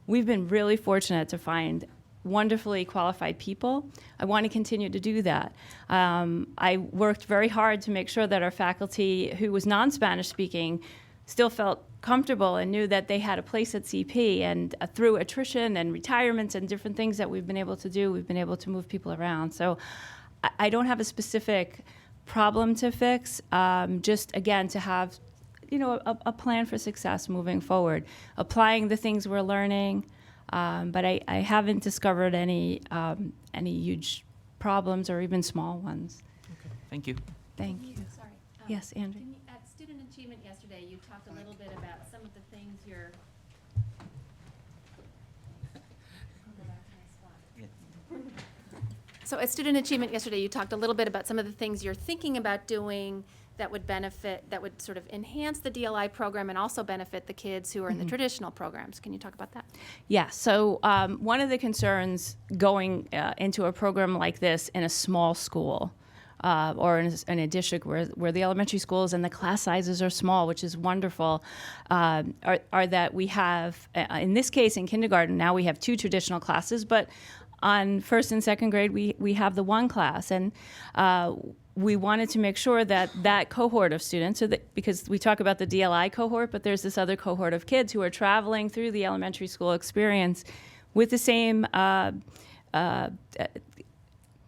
We've been really fortunate to find wonderfully qualified people. I want to continue to do that. I worked very hard to make sure that our faculty who was non-Spanish speaking still felt comfortable and knew that they had a place at CP, and through attrition and retirements and different things that we've been able to do, we've been able to move people around. So I don't have a specific problem to fix, just again to have a plan for success moving forward, applying the things we're learning. But I haven't discovered any huge problems or even small ones. Okay. Thank you. Thank you. Sorry. Yes, Andrew. At Student Achievement yesterday, you talked a little bit about some of the things you're. So at Student Achievement yesterday, you talked a little bit about some of the things you're thinking about doing that would benefit, that would sort of enhance the DLI program and also benefit the kids who are in the traditional programs. Can you talk about that? Yeah, so one of the concerns going into a program like this in a small school or in a district where the elementary schools and the class sizes are small, which is wonderful, are that we have, in this case in kindergarten, now we have 2 traditional classes, but on first and second grade we have the 1 class. And we wanted to make sure that cohort of students, because we talk about the DLI cohort, but there's this other cohort of kids who are traveling through the elementary school experience with the same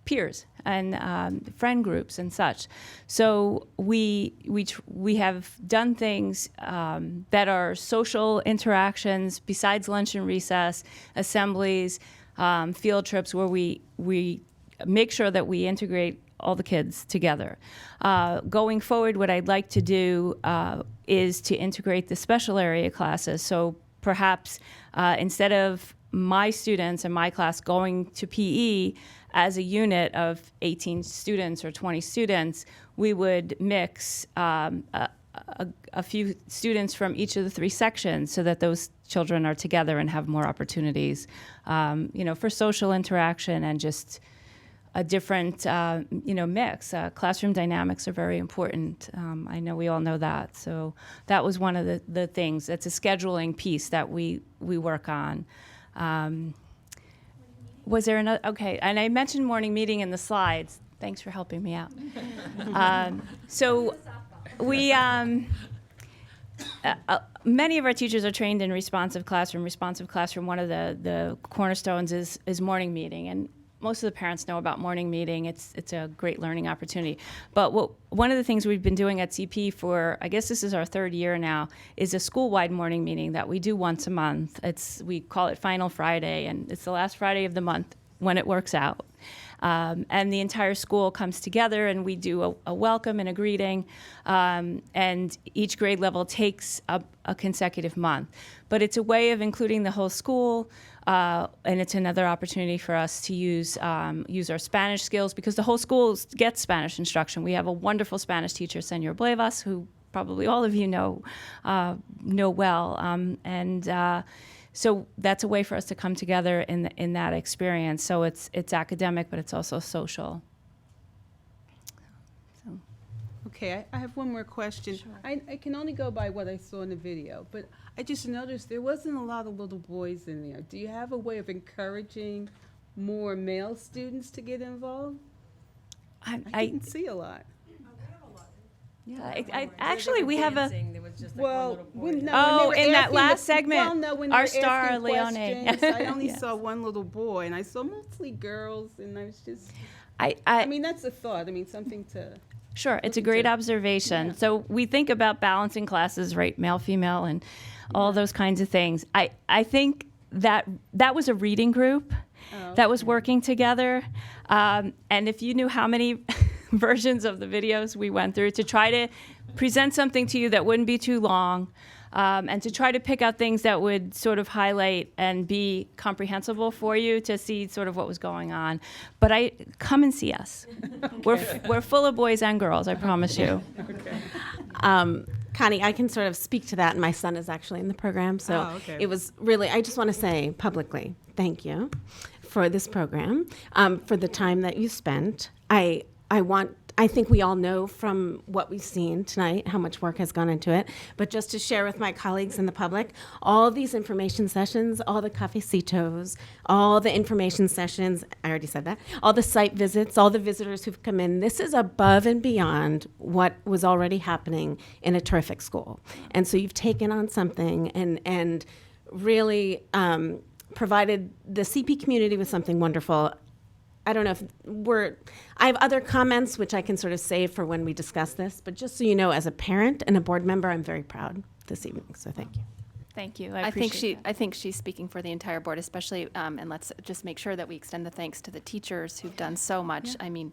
peers and friend groups and such. So we have done things that are social interactions besides lunch and recess, assemblies, field trips, where we make sure that we integrate all the kids together. Going forward, what I'd like to do is to integrate the special area classes. So perhaps instead of my students and my class going to PE as a unit of 18 students or 20 students, we would mix a few students from each of the 3 sections so that those children are together and have more opportunities, for social interaction and just a different, mix. Classroom dynamics are very important. I know we all know that. So that was one of the things. It's a scheduling piece that we work on. Was there another? Okay, and I mentioned morning meeting in the slides. Thanks for helping me out. So we, many of our teachers are trained in responsive classroom. Responsive classroom, one of the cornerstones is morning meeting. And most of the parents know about morning meeting. It's a great learning opportunity. But one of the things we've been doing at CP for, I guess this is our 3rd year now, is a school-wide morning meeting that we do once a month. We call it Final Friday, and it's the last Friday of the month when it works out. And the entire school comes together and we do a welcome and a greeting. And each grade level takes a consecutive month. But it's a way of including the whole school. And it's another opportunity for us to use our Spanish skills, because the whole school gets Spanish instruction. We have a wonderful Spanish teacher, Senor Blevas, who probably all of you know well. So that's a way for us to come together in that experience. So it's academic, but it's also social. So. Okay, I have one more question. Sure. I can only go by what I saw in the video, but I just noticed there wasn't a lot of little boys in there. Do you have a way of encouraging more male students to get involved? I didn't see a lot. Yeah, actually, we have a. Well, when that last segment, when our they were star, asking Leone. questions, I only Yes. saw one little boy, and I saw mostly girls, and I was just. I mean, that's a thought. I mean, something to. Sure, it's a Look great into. observation. Yeah. So we think about balancing classes, right, male, female, and all those kinds of things. I think that was a reading group that was working together. And if you knew how many versions of the videos we went through to try to present something to you that wouldn't be too long, and to try to pick out things that would sort of highlight and be comprehensible for you to see sort of what was going on. But come and see us. We're full of boys and girls, I promise you. Connie, I can sort of speak to that. My son is actually in the program, so it was really, I just want to say publicly, thank you for this program, for the time that you spent. I think we all know from what we've seen tonight how much work has gone into it, but just to share with my colleagues and the public, all of these information sessions, all the cafecitos, all the information sessions, I already said that, all the site visits, all the visitors who've come in, this is above and beyond what was already happening in a terrific school. And so you've taken on something and really provided the CP community with something wonderful. I don't know if I have other comments which I can sort of save for when we discuss this, but just so you know, as a parent and a board member, I'm very proud this evening, so thank you. Thank you. I appreciate that. I think she's speaking for the entire board, especially, and let's just make sure that we extend the thanks to the teachers who've done so much. Yeah. I mean,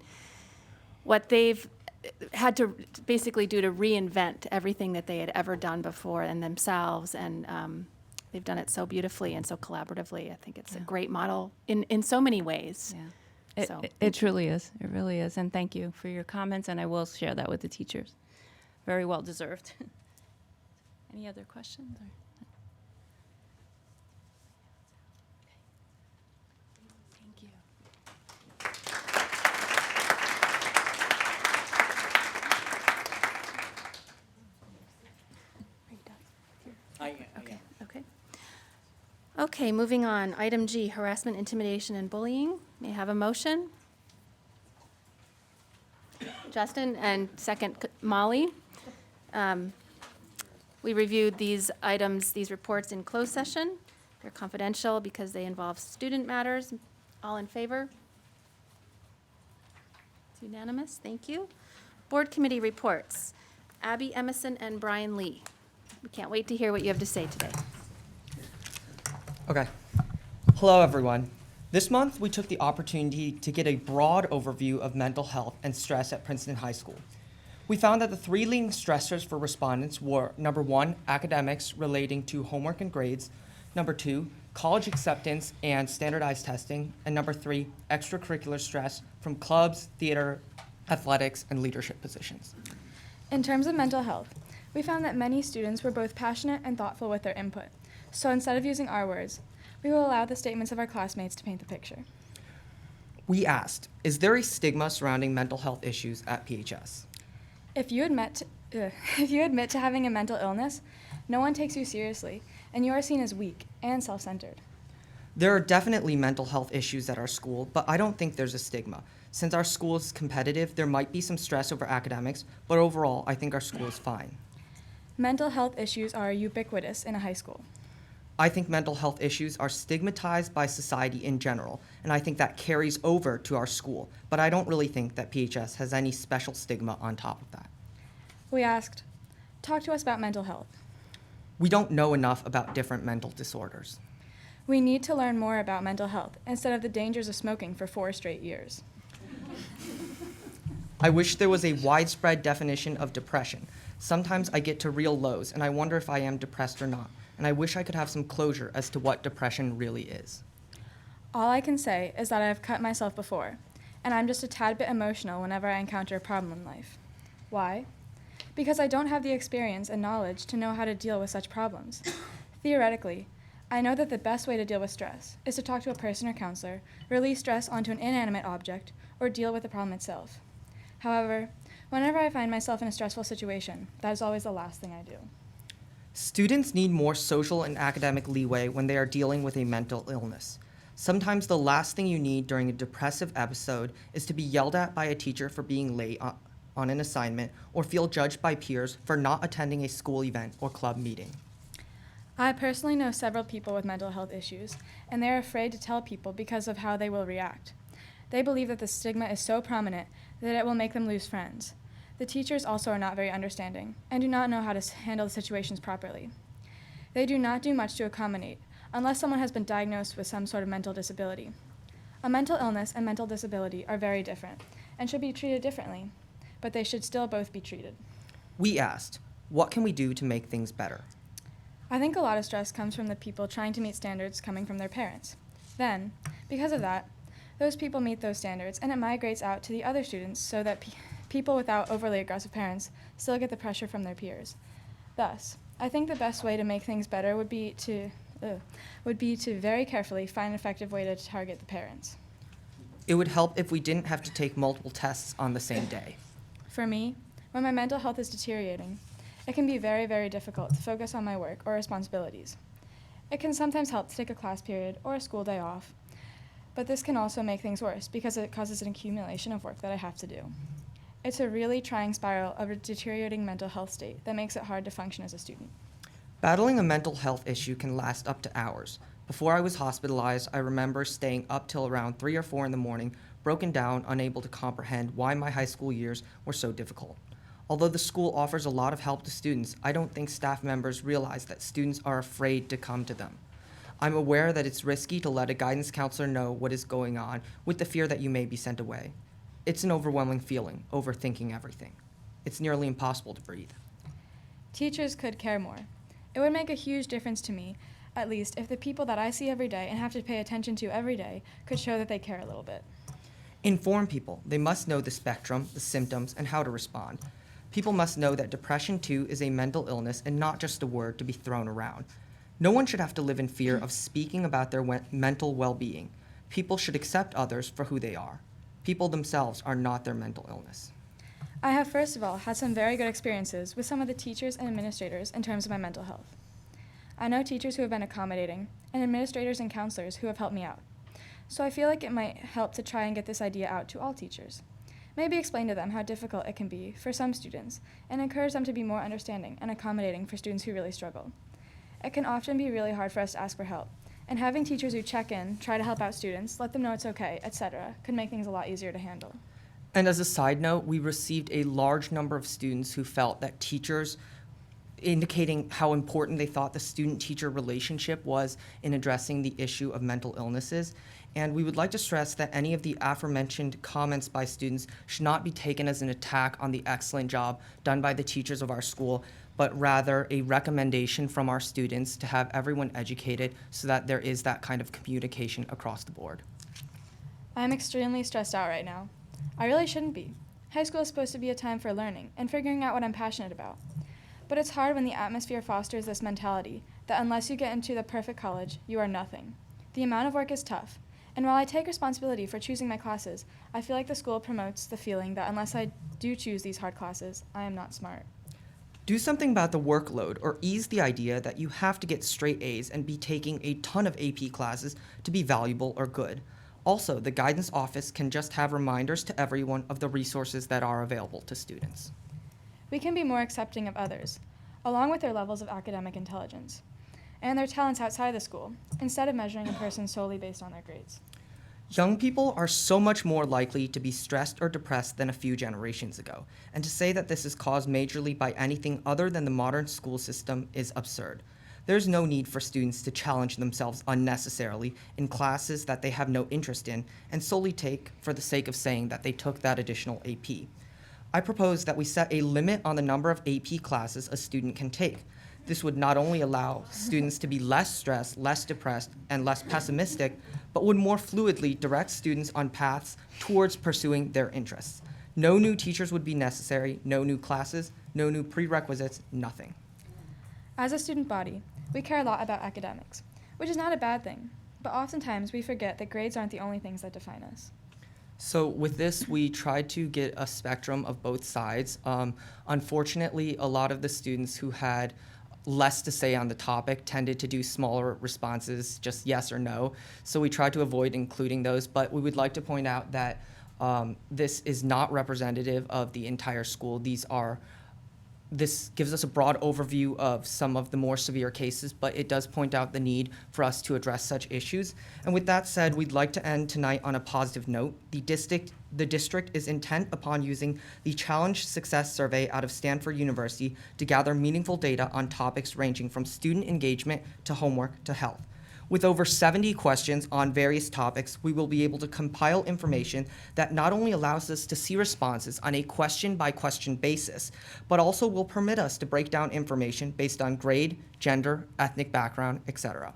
what they've had to basically do to reinvent everything that they had ever done before and themselves, and they've done it so beautifully and so collaboratively. I think it's a great model in so many ways. Yeah. So, It truly is. It really is. And thank you for your comments, and I will share that with the teachers. Very well deserved. Any other questions? Thank you. Okay. Okay, moving on. Item G, harassment, intimidation, and bullying. May I have a motion? Justin, and second, Molly. We reviewed these items, these reports in closed session. They're confidential because they involve student matters. All in favor? It's unanimous. Thank you. Board committee reports. Abby Emerson and Brian Lee. We can't wait to hear what you have to say today. Okay. Hello, everyone. This month, we took the opportunity to get a broad overview of mental health and stress at Princeton High School. We found that the three leading stressors for respondents were, number one, academics relating to homework and grades, number two, college acceptance and standardized testing, and number three, extracurricular stress from clubs, theater, athletics, and leadership positions. In terms of mental health, we found that many students were both passionate and thoughtful with their input. So instead of using our words, we will allow the statements of our classmates to paint the picture. We asked, is there a stigma surrounding mental health issues at PHS? If you admit to having a mental illness, no one takes you seriously, and you are seen as weak and self-centered. There are definitely mental health issues at our school, but I don't think there's a stigma. Since our school is competitive, there might be some stress over academics, but overall, I think our school is fine. Mental health issues are ubiquitous in a high school. I think mental health issues are stigmatized by society in general, and I think that carries over to our school, but I don't really think that PHS has any special stigma on top of that. We asked, talk to us about mental health. We don't know enough about different mental disorders. We need to learn more about mental health instead of the dangers of smoking for 4 straight years. I wish there was a widespread definition of depression. Sometimes I get to real lows, and I wonder if I am depressed or not. And I wish I could have some closure as to what depression really is. All I can say is that I have cut myself before, and I'm just a tad bit emotional whenever I encounter a problem in life. Why? Because I don't have the experience and knowledge to know how to deal with such problems. Theoretically, I know that the best way to deal with stress is to talk to a person or counselor, release stress onto an inanimate object, or deal with the problem itself. However, whenever I find myself in a stressful situation, that is always the last thing I do. Students need more social and academic leeway when they are dealing with a mental illness. Sometimes the last thing you need during a depressive episode is to be yelled at by a teacher for being late on an assignment or feel judged by peers for not attending a school event or club meeting. I personally know several people with mental health issues, and they are afraid to tell people because of how they will react. They believe that the stigma is so prominent that it will make them lose friends. The teachers also are not very understanding and do not know how to handle the situations properly. They do not do much to accommodate unless someone has been diagnosed with some sort of mental disability. A mental illness and mental disability are very different and should be treated differently, but they should still both be treated. We asked, what can we do to make things better? I think a lot of stress comes from the people trying to meet standards coming from their parents. Then, because of that, those people meet those standards and it migrates out to the other students so that people without overly aggressive parents still get the pressure from their peers. Thus, I think the best way to make things better would be to very carefully find an effective way to target the parents. It would help if we didn't have to take multiple tests on the same day. For me, when my mental health is deteriorating, it can be very, very difficult to focus on my work or responsibilities. It can sometimes help to take a class period or a school day off, but this can also make things worse because it causes an accumulation of work that I have to do. It's a really trying spiral of a deteriorating mental health state that makes it hard to function as a student. Battling a mental health issue can last up to hours. Before I was hospitalized, I remember staying up till around 3 or 4 in the morning, broken down, unable to comprehend why my high school years were so difficult. Although the school offers a lot of help to students, I don't think staff members realize that students are afraid to come to them. I'm aware that it's risky to let a guidance counselor know what is going on with the fear that you may be sent away. It's an overwhelming feeling, overthinking everything. It's nearly impossible to breathe. Teachers could care more. It would make a huge difference to me, at least, if the people that I see every day and have to pay attention to every day could show that they care a little bit. Inform people. They must know the spectrum, the symptoms, and how to respond. People must know that depression too is a mental illness and not just a word to be thrown around. No one should have to live in fear of speaking about their mental well-being. People should accept others for who they are. People themselves are not their mental illness. I have, first of all, had some very good experiences with some of the teachers and administrators in terms of my mental health. I know teachers who have been accommodating, and administrators and counselors who have helped me out. So I feel like it might help to try and get this idea out to all teachers. Maybe explain to them how difficult it can be for some students, and encourage them to be more understanding and accommodating for students who really struggle. It can often be really hard for us to ask for help, and having teachers who check in, try to help out students, let them know it's okay, etc., could make things a lot easier to handle. And as a side note, we received a large number of students who felt that teachers, indicating how important they thought the student-teacher relationship was in addressing the issue of mental illnesses. And we would like to stress that any of the aforementioned comments by students should not be taken as an attack on the excellent job done by the teachers of our school, but rather a recommendation from our students to have everyone educated so that there is that kind of communication across the board. I'm extremely stressed out right now. I really shouldn't be. High school is supposed to be a time for learning and figuring out what I'm passionate about. But it's hard when the atmosphere fosters this mentality that unless you get into the perfect college, you are nothing. The amount of work is tough, and while I take responsibility for choosing my classes, I feel like the school promotes the feeling that unless I do choose these hard classes, I am not smart. Do something about the workload or ease the idea that you have to get straight A's and be taking a ton of AP classes to be valuable or good. Also, the guidance office can just have reminders to everyone of the resources that are available to students. We can be more accepting of others, along with their levels of academic intelligence, and their talents outside the school, instead of measuring a person solely based on their grades. Young people are so much more likely to be stressed or depressed than a few generations ago, and to say that this is caused majorly by anything other than the modern school system is absurd. There's no need for students to challenge themselves unnecessarily in classes that they have no interest in and solely take for the sake of saying that they took that additional AP. I propose that we set a limit on the number of AP classes a student can take. This would not only allow students to be less stressed, less depressed, and less pessimistic, but would more fluidly direct students on paths towards pursuing their interests. No new teachers would be necessary, no new classes, no new prerequisites, nothing. As a student body, we care a lot about academics, which is not a bad thing, but oftentimes we forget that grades aren't the only things that define us. So with this, we tried to get a spectrum of both sides. Unfortunately, a lot of the students who had less to say on the topic tended to do smaller responses, just yes or no. So we tried to avoid including those, but we would like to point out that this is not representative of the entire school. This gives us a broad overview of some of the more severe cases, but it does point out the need for us to address such issues. And with that said, we'd like to end tonight on a positive note. The district is intent upon using the Challenge Success Survey out of Stanford University to gather meaningful data on topics ranging from student engagement to homework to health. With over 70 questions on various topics, we will be able to compile information that not only allows us to see responses on a question-by-question basis, but also will permit us to break down information based on grade, gender, ethnic background, etc.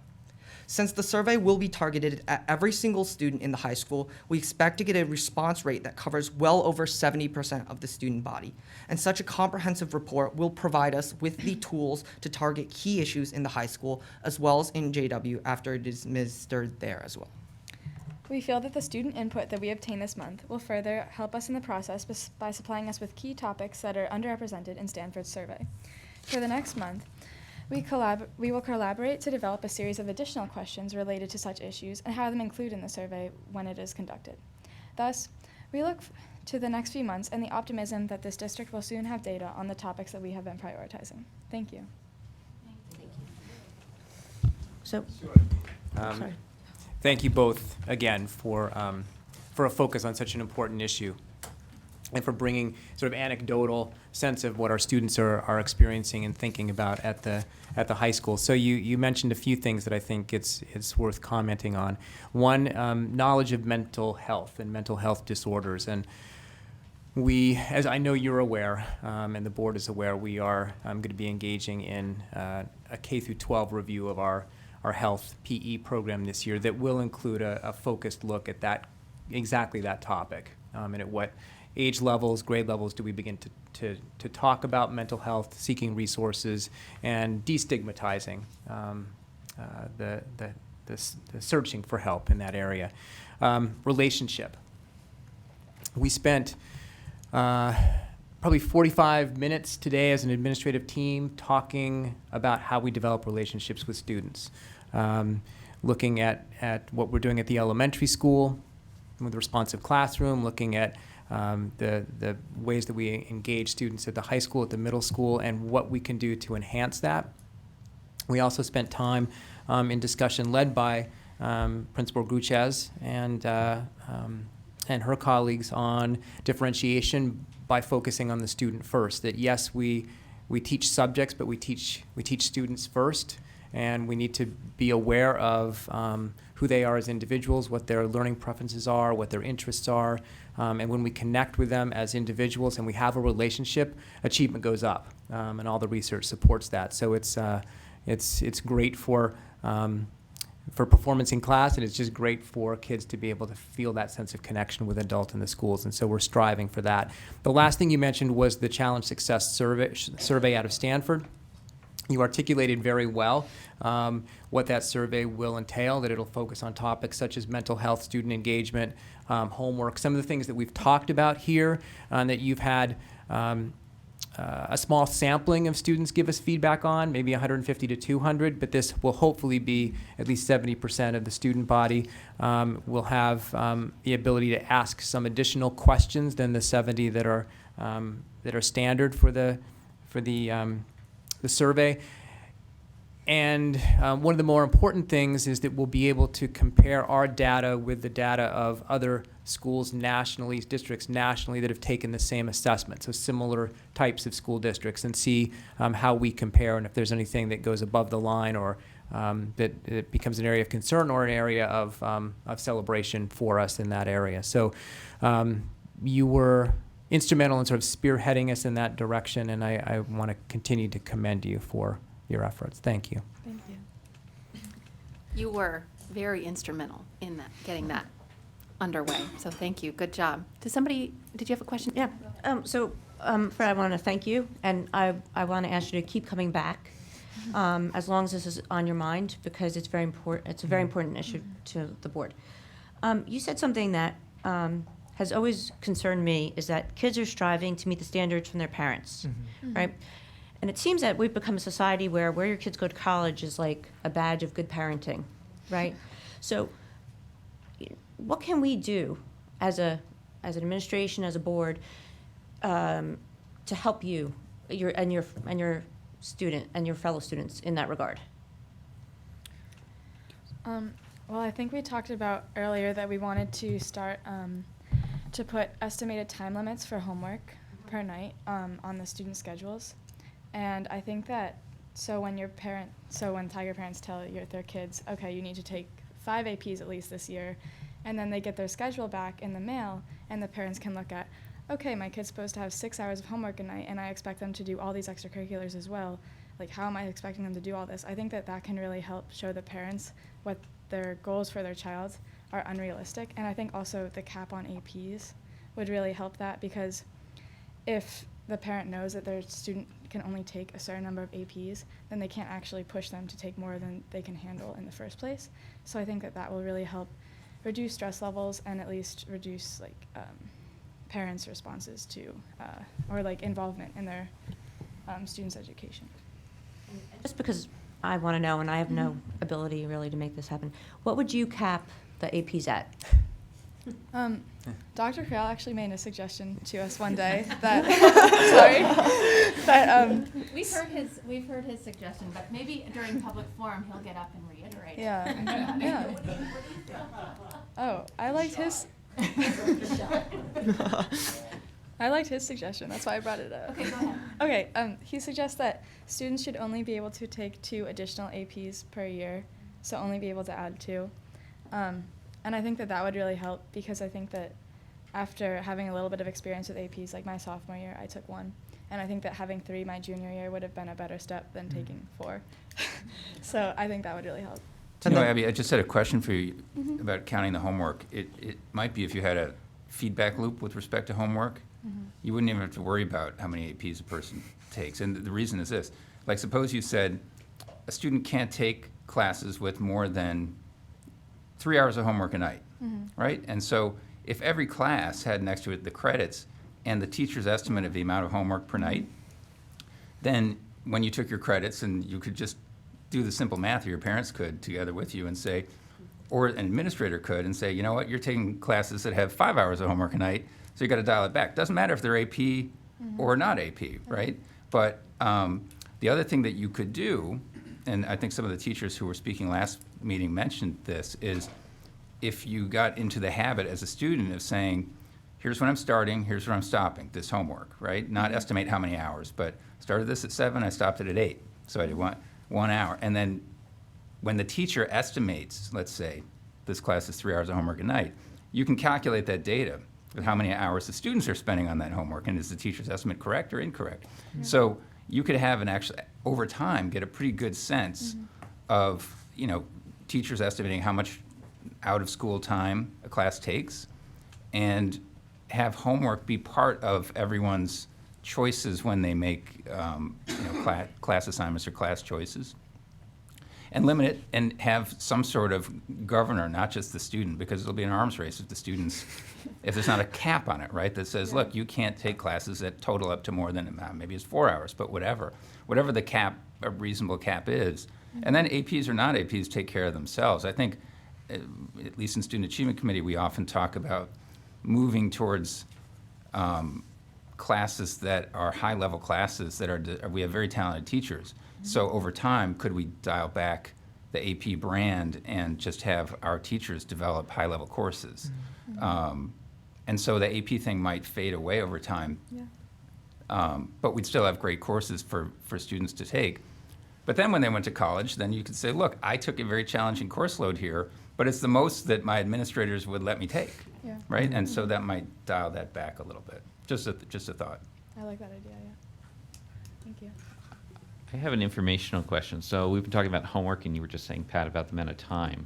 Since the survey will be targeted at every single student in the high school, we expect to get a response rate that covers well over 70% of the student body. And such a comprehensive report will provide us with the tools to target key issues in the high school, as well as in JW after it is administered there as well. We feel that the student input that we obtain this month will further help us in the process by supplying us with key topics that are underrepresented in Stanford's survey. For the next month, we will collaborate to develop a series of additional questions related to such issues and have them included in the survey when it is conducted. Thus, we look to the next few months and the optimism that this district will soon have data on the topics that we have been prioritizing. Thank you. So, sorry. Thank you both again for a focus on such an important issue and for bringing sort of anecdotal sense of what our students are experiencing and thinking about at the high school. So you mentioned a few things that I think it's worth commenting on. One, knowledge of mental health and mental health disorders. And we, as I know you're aware, and the board is aware, we are going to be engaging in a K through 12 review of our health PE program this year that will include a focused look at exactly that topic, and at what age levels, grade levels do we begin to talk about mental health, seeking resources, and destigmatizing the searching for help in that area. Relationship. We spent probably 45 minutes today as an administrative team talking about how we develop relationships with students, looking at what we're doing at the elementary school with the responsive classroom, looking at the ways that we engage students at the high school, at the middle school, and what we can do to enhance that. We also spent time in discussion led by Principal Gruchez and her colleagues on differentiation by focusing on the student first. That yes, we teach subjects, but we teach students first, and we need to be aware of who they are as individuals, what their learning preferences are, what their interests are, and when we connect with them as individuals and we have a relationship, achievement goes up, and all the research supports that. So it's great for performance in class, and it's just great for kids to be able to feel that sense of connection with adults in the schools, and so we're striving for that. The last thing you mentioned was the Challenge Success survey out of Stanford. You articulated very well what that survey will entail, that it'll focus on topics such as mental health, student engagement, homework, some of the things that we've talked about here, that you've had a small sampling of students give us feedback on, maybe 150 to 200, but this will hopefully be at least 70% of the student body. Will have the ability to ask some additional questions than the 70 that are standard for the survey. And one of the more important things is that we'll be able to compare our data with the data of other schools nationally, districts nationally that have taken the same assessment, so similar types of school districts, and see how we compare and if there's anything that goes above the line or that it becomes an area of concern or an area of celebration for us in that area. So you were instrumental in sort of spearheading us in that direction, and I want to continue to commend you for your efforts. Thank you. Thank you. You were very instrumental in that, getting that underway. So thank you. Good job. Did you have a question? Yeah. Fred, I want to thank you, and I want to ask you to keep coming back as long as this is on your mind, because it's very important. It's a very important issue to the board. You said something that has always concerned me, is that kids are striving to meet the standards from their parents, right? And it seems that we've become a society where your kids go to college is like a badge of good parenting, right? So what can we do as an administration, as a board, to help you and your student and your fellow students in that regard? Well, I think we talked about earlier that we wanted to start to put estimated time limits for homework per night on the student schedules. And I think that when Tiger parents tell their kids, okay, you need to take 5 APs at least this year, and then they get their schedule back in the mail, and the parents can look at, okay, my kid's supposed to have 6 hours of homework a night, and I expect them to do all these extracurriculars as well. Like, how am I expecting them to do all this? I think that can really help show the parents what their goals for their child are unrealistic. And I think also the cap on APs would really help that, because if the parent knows that their student can only take a certain number of APs, then they can't actually push them to take more than they can handle in the first place. So I think that will really help reduce stress levels and at least reduce parents' responses to or involvement in their students' education. Just because I want to know, and I have no ability really to make this happen, what would you cap the APs at? Dr. Creel actually made a suggestion to us one day that we've heard his suggestion, but maybe during public forum he'll get up and reiterate. Yeah. Oh, I liked his. I liked his suggestion. That's why I brought it up. Okay, go ahead. Okay. He suggests that students should only be able to take 2 additional APs per year, so only be able to add 2. And I think that would really help, because I think that after having a little bit of experience with APs, like my sophomore year, I took 1. And I think that having 3 my junior year would have been a better step than taking 4. So I think that would really help. You know, Abby, I just had a question for you about counting the homework. It might be if you had a feedback loop with respect to homework, you wouldn't even have to worry about how many APs a person takes. And the reason is this. Like, suppose you said a student can't take classes with more than 3 hours of homework a night, right? And so if every class had next to it the credits and the teacher's estimate of the amount of homework per night, then when you took your credits, and you could just do the simple math, or your parents could together with you and say, or an administrator could and say, you know what, you're taking classes that have 5 hours of homework a night, so you got to dial it back. Doesn't matter if they're AP or not AP, right? But the other thing that you could do, and I think some of the teachers who were speaking last meeting mentioned this, is if you got into the habit as a student of saying, here's when I'm starting, here's where I'm stopping, this homework, right? Not estimate how many hours, but started this at 7, I stopped it at 8, so I did 1 hour. And then when the teacher estimates, let's say, this class is 3 hours of homework a night, you can calculate that data with how many hours the students are spending on that homework, and is the teacher's estimate correct or incorrect? So you could have over time, get a pretty good sense of, teachers estimating how much out of school time a class takes, and have homework be part of everyone's choices when they make class assignments or class choices. And limit it and have some sort of governor, not just the student, because it'll be an arms race if the students, if there's not a cap on it, right, that says, look, you can't take classes that total up to more than, maybe it's 4 hours, but whatever the cap, a reasonable cap is. And then APs or not APs take care of themselves. I think, at least in Student Achievement Committee, we often talk about moving towards classes that are high-level classes that we have very talented teachers. So over time, could we dial back the AP brand and just have our teachers develop high-level courses? And so the AP thing might fade away over time. But we'd still have great courses for students to take. But then when they went to college, then you could say, look, I took a very challenging course load here, but it's the most that my administrators would let me take, right? And so that might dial that back a little bit. Just a thought. I like that idea, yeah. Thank you. I have an informational question. So we've been talking about homework, and you were just saying, Pat, about the amount of time.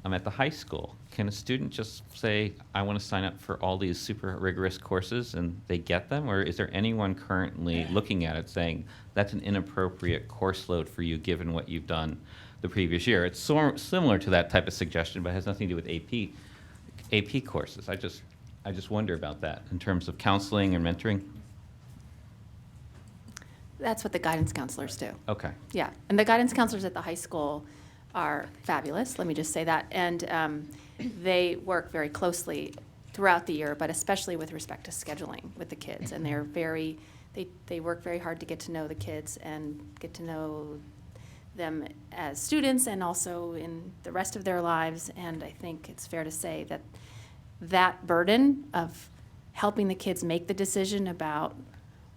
At the high school, can a student just say, I want to sign up for all these super rigorous courses, and they get them? Or is there anyone currently looking at it saying, that's an inappropriate course load for you given what you've done the previous year? It's similar to that type of suggestion, but it has nothing to do with AP courses. I just wonder about that in terms of counseling and mentoring. That's what the guidance counselors do. Okay. Yeah, and the guidance counselors at the high school are fabulous, let me just say that. And they work very closely throughout the year, but especially with respect to scheduling with the kids. And they work very hard to get to know the kids and get to know them as students and also in the rest of their lives. And I think it's fair to say that that burden of helping the kids make the decision about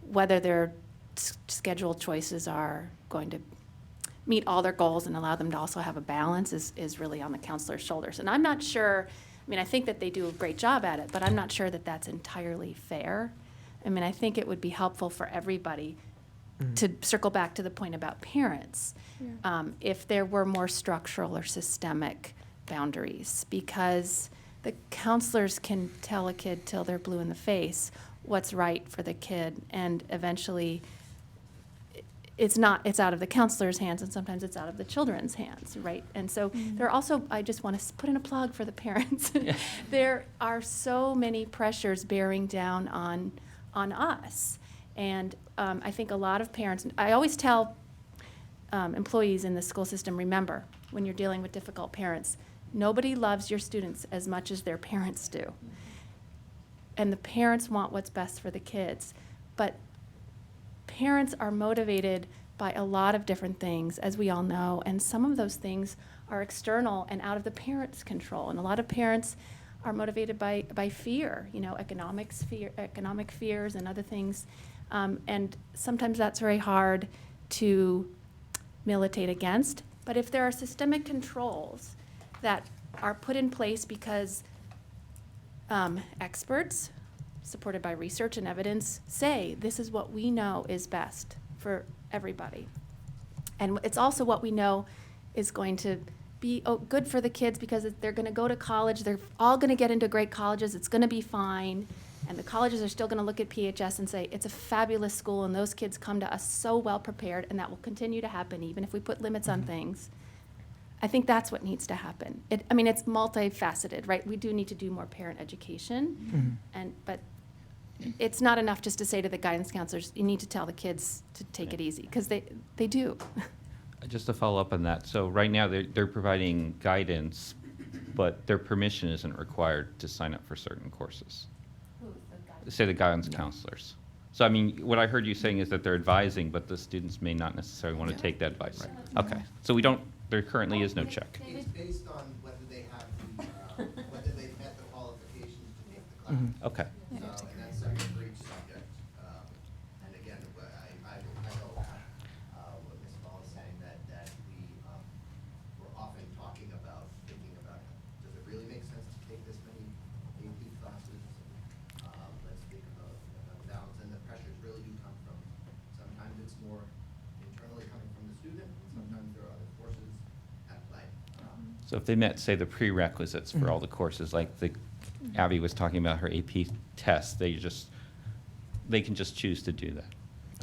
whether their schedule choices are going to meet all their goals and allow them to also have a balance is really on the counselor's shoulders. And I'm not sure, I mean, I think that they do a great job at it, but I'm not sure that that's entirely fair. I mean, I think it would be helpful for everybody to circle back to the point about parents, if there were more structural or systemic boundaries, because the counselors can tell a kid till they're blue in the face what's right for the kid, and eventually it's out of the counselor's hands, and sometimes it's out of the children's hands, right? And so there are also, I just want to put in a plug for the parents. There are so many pressures bearing down on us. And I think a lot of parents, I always tell employees in the school system, remember, when you're dealing with difficult parents, nobody loves your students as much as their parents do. And the parents want what's best for the kids. But parents are motivated by a lot of different things, as we all know, and some of those things are external and out of the parents' control. And a lot of parents are motivated by fear, economic fears and other things. And sometimes that's very hard to militate against. But if there are systemic controls that are put in place because experts, supported by research and evidence, say this is what we know is best for everybody. And it's also what we know is going to be good for the kids, because they're going to go to college, they're all going to get into great colleges, it's going to be fine, and the colleges are still going to look at PHS and say it's a fabulous school, and those kids come to us so well prepared, and that will continue to happen even if we put limits on things. I think that's what needs to happen. It's multifaceted, right? We do need to do more parent education, but it's not enough just to say to the guidance counselors, you need to tell the kids to take it easy, because they do. Just to follow up on that, so right now they're providing guidance, but their permission isn't required to sign up for certain courses. Say the guidance counselors. So what I heard you saying is that they're advising, but the students may not necessarily want to take that advice. Right. Okay, so there currently is no check. It's based on whether they have whether they've met the qualifications to take the class. Okay. And that's such a great subject. And again, I know what Ms. Ball is saying, that we're often thinking about, does it really make sense to take this many AP classes? Let's think about the balance, and the pressures really do come from, sometimes it's more internally coming from the student, and sometimes there are other forces at play. So if they met, say, the prerequisites for all the courses, like Abby was talking about her AP test, they can just choose to do that.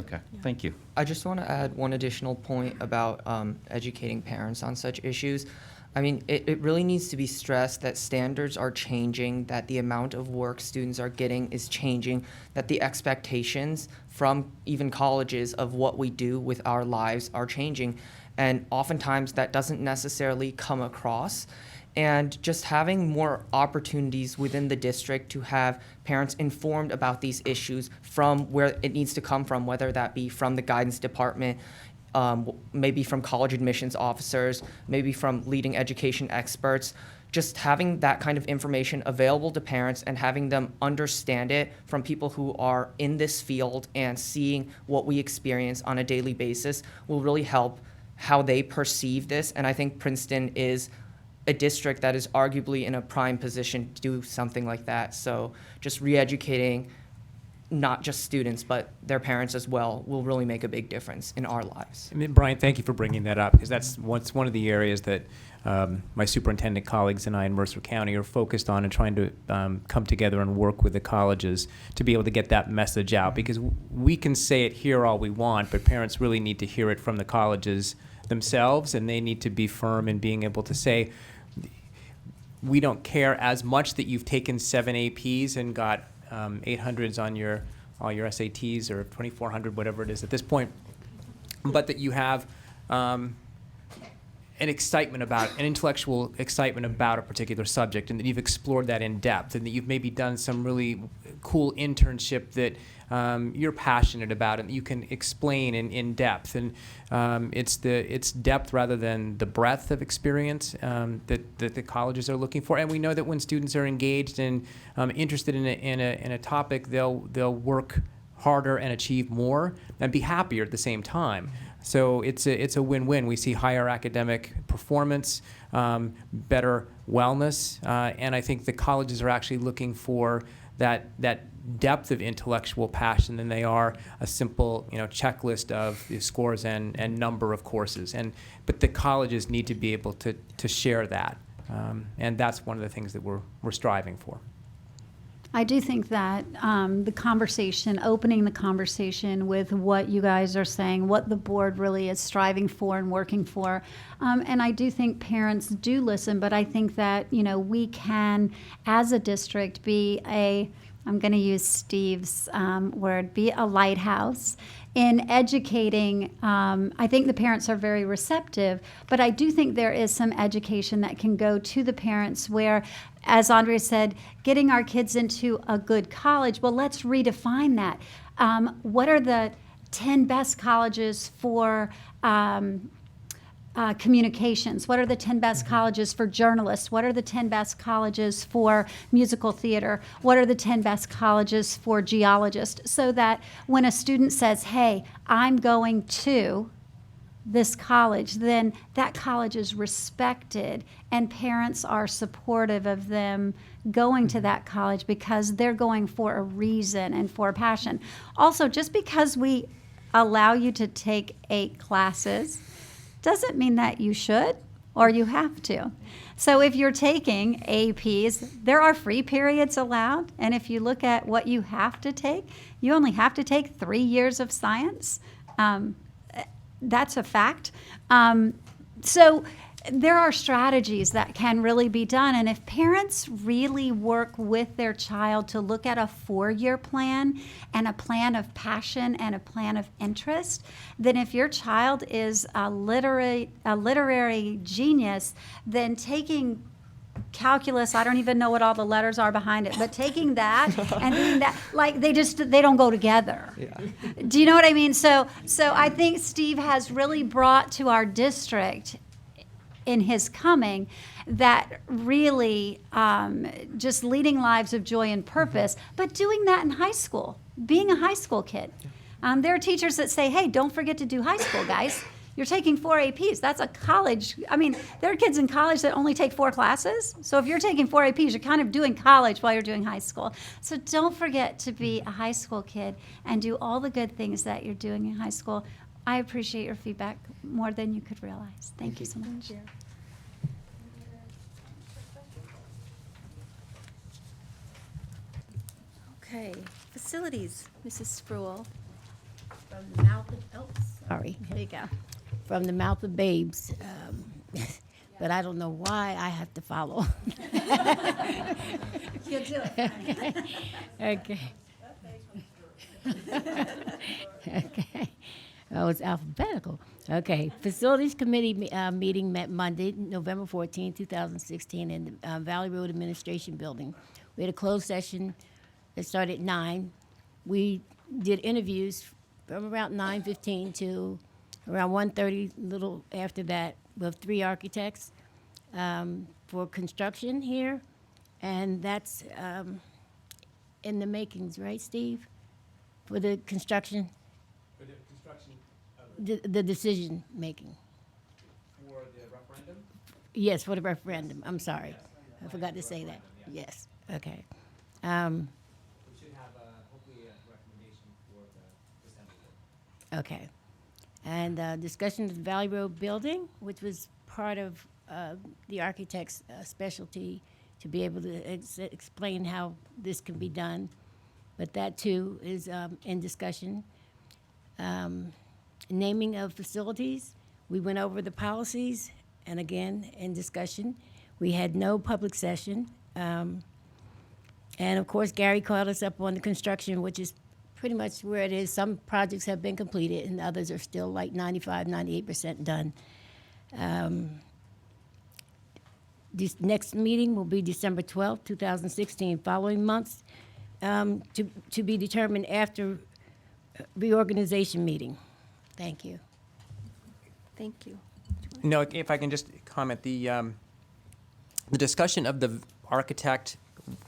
Okay, thank you. I just want to add one additional point about educating parents on such issues. It really needs to be stressed that standards are changing, that the amount of work students are getting is changing, that the expectations from even colleges of what we do with our lives are changing. And oftentimes that doesn't necessarily come across and just having more opportunities within the district to have parents informed about these issues from where it needs to come from, whether that be from the guidance department, maybe from college admissions officers, maybe from leading education experts. Just having that kind of information available to parents and having them understand it from people who are in this field and seeing what we experience on a daily basis will really help how they perceive this. And I think Princeton is a district that is arguably in a prime position to do something like that. So just re-educating not just students, but their parents as well, will really make a big difference in our lives. I mean, Brian, thank you for bringing that up, because that's one of the areas that my superintendent colleagues and I in Mercer County are focused on, and trying to come together and work with the colleges to be able to get that message out, because we can say it here all we want, but parents really need to hear it from the colleges themselves, and they need to be firm in being able to say, we don't care as much that you've taken 7 APs and got 800s on all your SATs, or 2,400, whatever it is at this point, but that you have an excitement about, an intellectual excitement about a particular subject, and that you've explored that in depth, and that you've maybe done some really cool internship that you're passionate about and you can explain in depth. And it's depth rather than the breadth of experience that the colleges are looking for. And we know that when students are engaged and interested in a topic, they'll work harder and achieve more and be happier at the same time. So it's a win-win. We see higher academic performance, better wellness, and I think the colleges are actually looking for that depth of intellectual passion than they are a simple, checklist of scores and number of courses. But the colleges need to be able to share that, and that's one of the things that we're striving for. I do think that the conversation, opening the conversation with what you guys are saying, what the board really is striving for and working for, and I do think parents do listen, but I think that, we can, as a district, be I'm going to use Steve's word, be a lighthouse in educating. I think the parents are very receptive, but I do think there is some education that can go to the parents where, as Andrea said, getting our kids into a good college, well, let's redefine that. What are the 10 best colleges for communications? What are the 10 best colleges for journalists? What are the 10 best colleges for musical theater? What are the 10 best colleges for geologists? So that when a student says, hey, I'm going to this college, then that college is respected and parents are supportive of them going to that college because they're going for a reason and for a passion. Also, just because we allow you to take 8 classes doesn't mean that you should or you have to. So if you're taking APs, there are free periods allowed. And if you look at what you have to take, you only have to take 3 years of science. That's a fact. So there are strategies that can really be done. And if parents really work with their child to look at a 4-year plan and a plan of passion and a plan of interest, then if your child is a literary genius, then taking calculus, I don't even know what all the letters are behind it, but taking that and doing that, like they don't go together. Yeah. Do you know what I mean? So I think Steve has really brought to our district in his coming that really just leading lives of joy and purpose, but doing that in high school, being a high school kid. There are teachers that say, hey, don't forget to do high school, guys. You're taking 4 APs. That's a college. I mean, there are kids in college that only take 4 classes. So if you're taking 4 APs, you're kind of doing college while you're doing high school. So don't forget to be a high school kid and do all the good things that you're doing in high school. I appreciate your feedback more than you could realize. Thank you so much. Okay, facilities, Mrs. Spruill. From the mouth of, sorry. There you go. From the mouth of babes. But I don't know why I have to follow. You'll do it. Okay. Okay. Oh, it's alphabetical. Okay. Facilities Committee meeting met Monday, November 14, 2016, in the Valley Road Administration Building. We had a closed session that started at 9. We did interviews from around 9:15 to around 1:30, a little after that, with 3 architects for construction here. And that's in the makings, right, Steve? For the construction? For the construction The decision making. for the referendum? Yes, for the referendum. I'm sorry. I forgot to say that. Yes. Okay. We should have hopefully a recommendation for the December board. Okay. And discussion of the Valley Road building, which was part of the architect's specialty to be able to explain how this can be done. But that too is in discussion. Naming of facilities, we went over the policies, and again, in discussion. We had no public session. And of course, Gary caught us up on the construction, which is pretty much where it is. Some projects have been completed, and others are still like 95, 98% done. This next meeting will be December 12th, 2016, following months to be determined after reorganization meeting. Thank you. Thank you. No, if I can just comment, the discussion of the architect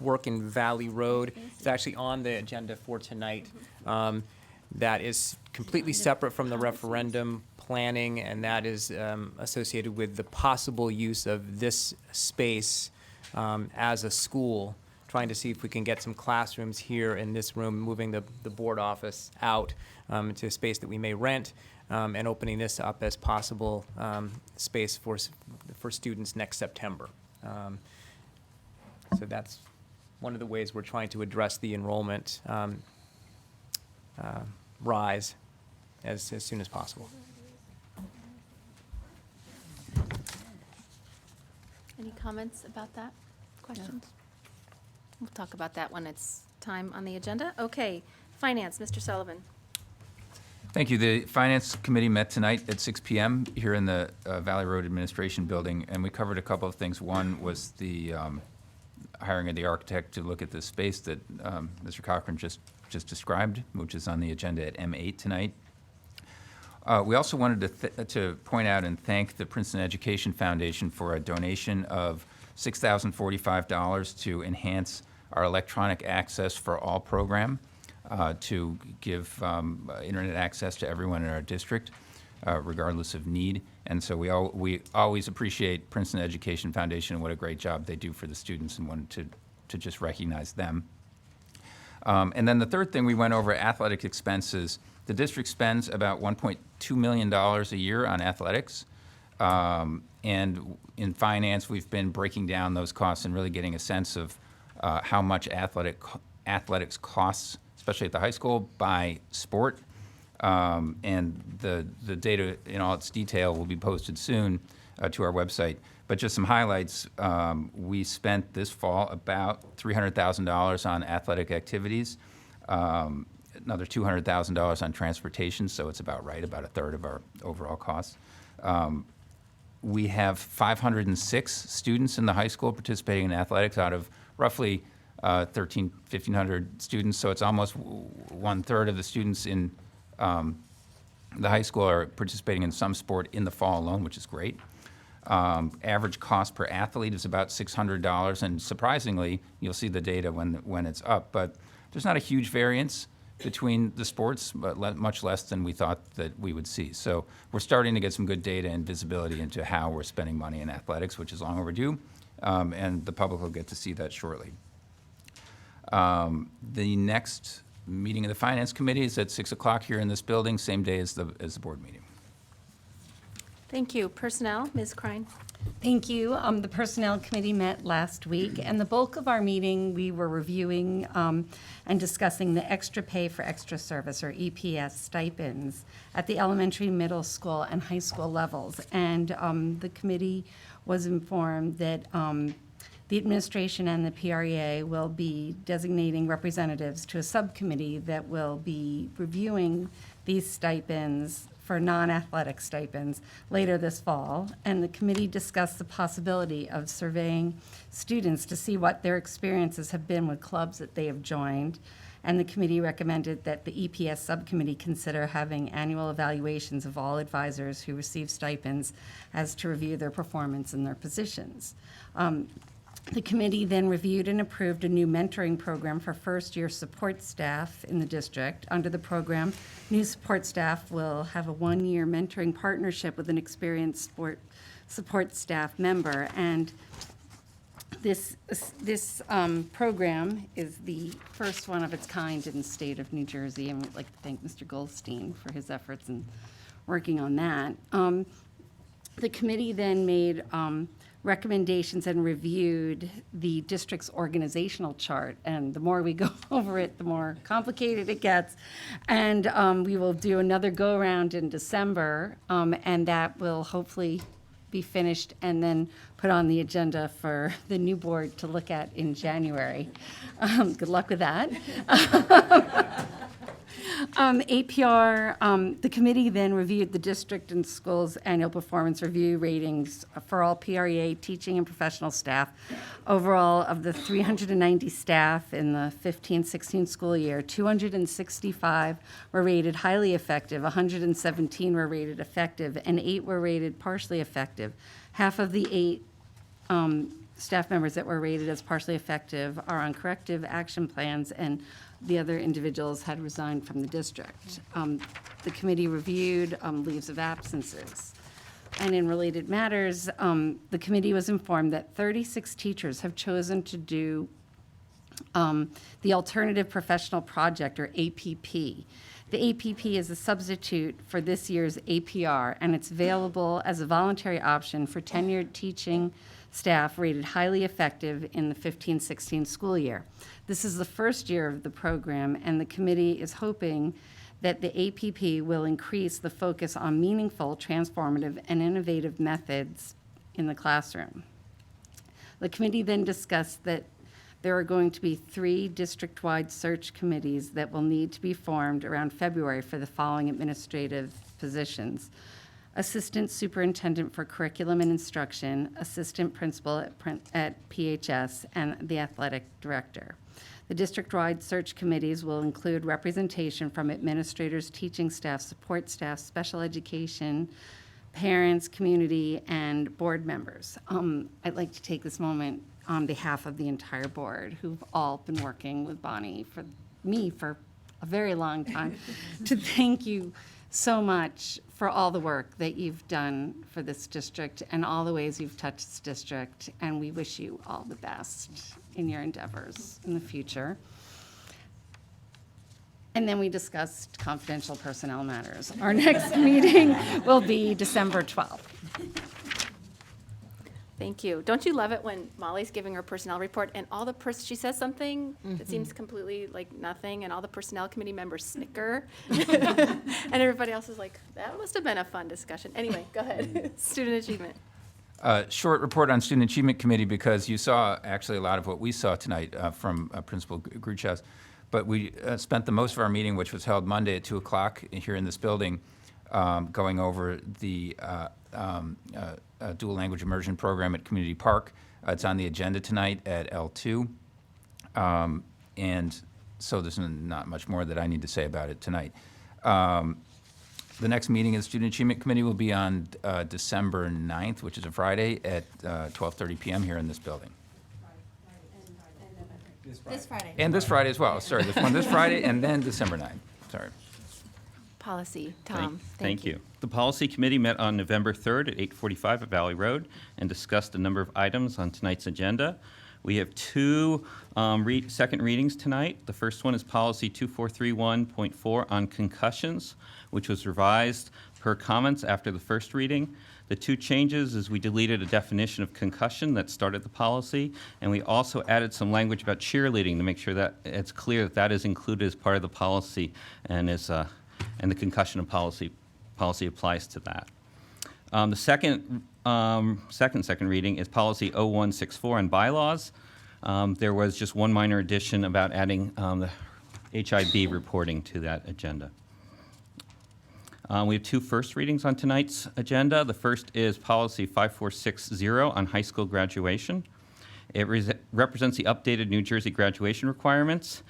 work in Valley Road is actually on the agenda for tonight. That is completely separate from the referendum planning, and that is associated with the possible use of this space as a school, trying to see if we can get some classrooms here in this room, moving the board office out to a space that we may rent, and opening this up as possible space for students next September. So that's one of the ways we're trying to address the enrollment rise as soon as possible. Any comments about that? Questions? We'll talk about that when it's time on the agenda. Okay, Finance, Mr. Sullivan. Thank you. The Finance Committee met tonight at 6 p.m. here in the Valley Road Administration Building, and we covered a couple of things. One was the hiring of the architect to look at the space that Mr. Cochran just described, which is on the agenda at M8 tonight. We also wanted to point out and thank the Princeton Education Foundation for a donation of $6,045 to enhance our electronic access for all program, to give internet access to everyone in our district, regardless of need. And so we always appreciate Princeton Education Foundation and what a great job they do for the students, and wanted to just recognize them. And then the third thing, we went over athletic expenses. The district spends about $1.2 million a year on athletics. And in finance, we've been breaking down those costs and really getting a sense of how much athletics costs, especially at the high school, by sport. And the data in all its detail will be posted soon to our website. But just some highlights, we spent this fall about $300,000 on athletic activities, another $200,000 on transportation, so it's about right, about a third of our overall costs. We have 506 students in the high school participating in athletics out of roughly 1,500 students, so it's almost one-third of the students in the high school are participating in some sport in the fall alone, which is great. Average cost per athlete is about $600, and surprisingly, you'll see the data when it's up, but there's not a huge variance between the sports, but much less than we thought that we would see. So we're starting to get some good data and visibility into how we're spending money in athletics, which is long overdue, and the public will get to see that shortly. The next meeting of the Finance Committee is at 6 o'clock here in this building, same day as the board meeting. Thank you. Personnel, Ms. Krein. Thank you. The Personnel Committee met last week, and the bulk of our meeting, we were reviewing and discussing the extra pay for extra service, or EPS stipends, at the elementary, middle school, and high school levels. And the committee was informed that the administration and the PREA will be designating representatives to a subcommittee that will be reviewing these stipends for non-athletic stipends later this fall, and the committee discussed the possibility of surveying students to see what their experiences have been with clubs that they have joined. And the committee recommended that the EPS subcommittee consider having annual evaluations of all advisors who receive stipends as to review their performance in their positions. The committee then reviewed and approved a new mentoring program for first-year support staff in the district. Under the program, new support staff will have a one-year mentoring partnership with an experienced support staff member. And this program is the first one of its kind in the state of New Jersey, and we'd like to thank Mr. Goldstein for his efforts in working on that. The committee then made recommendations and reviewed the district's organizational chart. And the more we go over it, the more complicated it gets. And we will do another go-around in December, and that will hopefully be finished and then put on the agenda for the new board to look at in January. Good luck with that. APR, the committee then reviewed the district and schools' annual performance review ratings for all PREA teaching and professional staff. Overall, of the 390 staff in the 15-16 school year, 265 were rated highly effective, 117 were rated effective, and 8 were rated partially effective. Half of the 8 staff members that were rated as partially effective are on corrective action plans, and the other individuals had resigned from the district. The committee reviewed leaves of absences. And in related matters, the committee was informed that 36 teachers have chosen to do the Alternative Professional Project, or APP. The APP is a substitute for this year's APR, and it's available as a voluntary option for tenured teaching staff rated highly effective in the 15-16 school year. This is the first year of the program, and the committee is hoping that the APP will increase the focus on meaningful, transformative, and innovative methods in the classroom. The committee then discussed that there are going to be 3 district-wide search committees that will need to be formed around February for the following administrative positions: Assistant Superintendent for Curriculum and Instruction, Assistant Principal at PHS, and the Athletic Director. The district-wide search committees will include representation from administrators, teaching staff, support staff, special education, parents, community, and board members. I'd like to take this moment on behalf of the entire board, who've all been working with Bonnie for a very long time, to thank you so much for all the work that you've done for this district and all the ways you've touched this district, and we wish you all the best in your endeavors in the future. And then we discussed confidential personnel matters. Our next meeting will be December 12th. Thank you. Don't you love it when Molly's giving her personnel report and all the she says something that seems completely like nothing, and all the personnel committee members snicker, and everybody else is like, that must have been a fun discussion. Anyway, go ahead. Student achievement. Short report on Student Achievement Committee, because you saw actually a lot of what we saw tonight from Principal Gruchas. But we spent the most of our meeting, which was held Monday at 2 o'clock here in this building, going over the dual language immersion program at Community Park. It's on the agenda tonight at L2. And so there's not much more that I need to say about it tonight. The next meeting of the Student Achievement Committee will be on December 9th, which is a Friday, at 12:30 p.m. here in this building. This Friday. And this Friday as well. Sorry, this one this Friday, and then December 9th. Sorry. Policy, Tom. Thank you. The Policy Committee met on November 3rd at 8:45 at Valley Road and discussed a number of items on tonight's agenda. We have 2 second readings tonight. The first one is Policy 2431.4 on concussions, which was revised per comments after the first reading. The 2 changes is we deleted a definition of concussion that started the policy, and we also added some language about cheerleading to make sure that it's clear that that is included as part of the policy, and the concussion policy applies to that. The second reading is Policy 0164 on bylaws. There was just one minor addition about adding the HIB reporting to that agenda. We have two first readings on tonight's agenda. The first is Policy 5460 on high school graduation. It represents the updated New Jersey graduation requirements,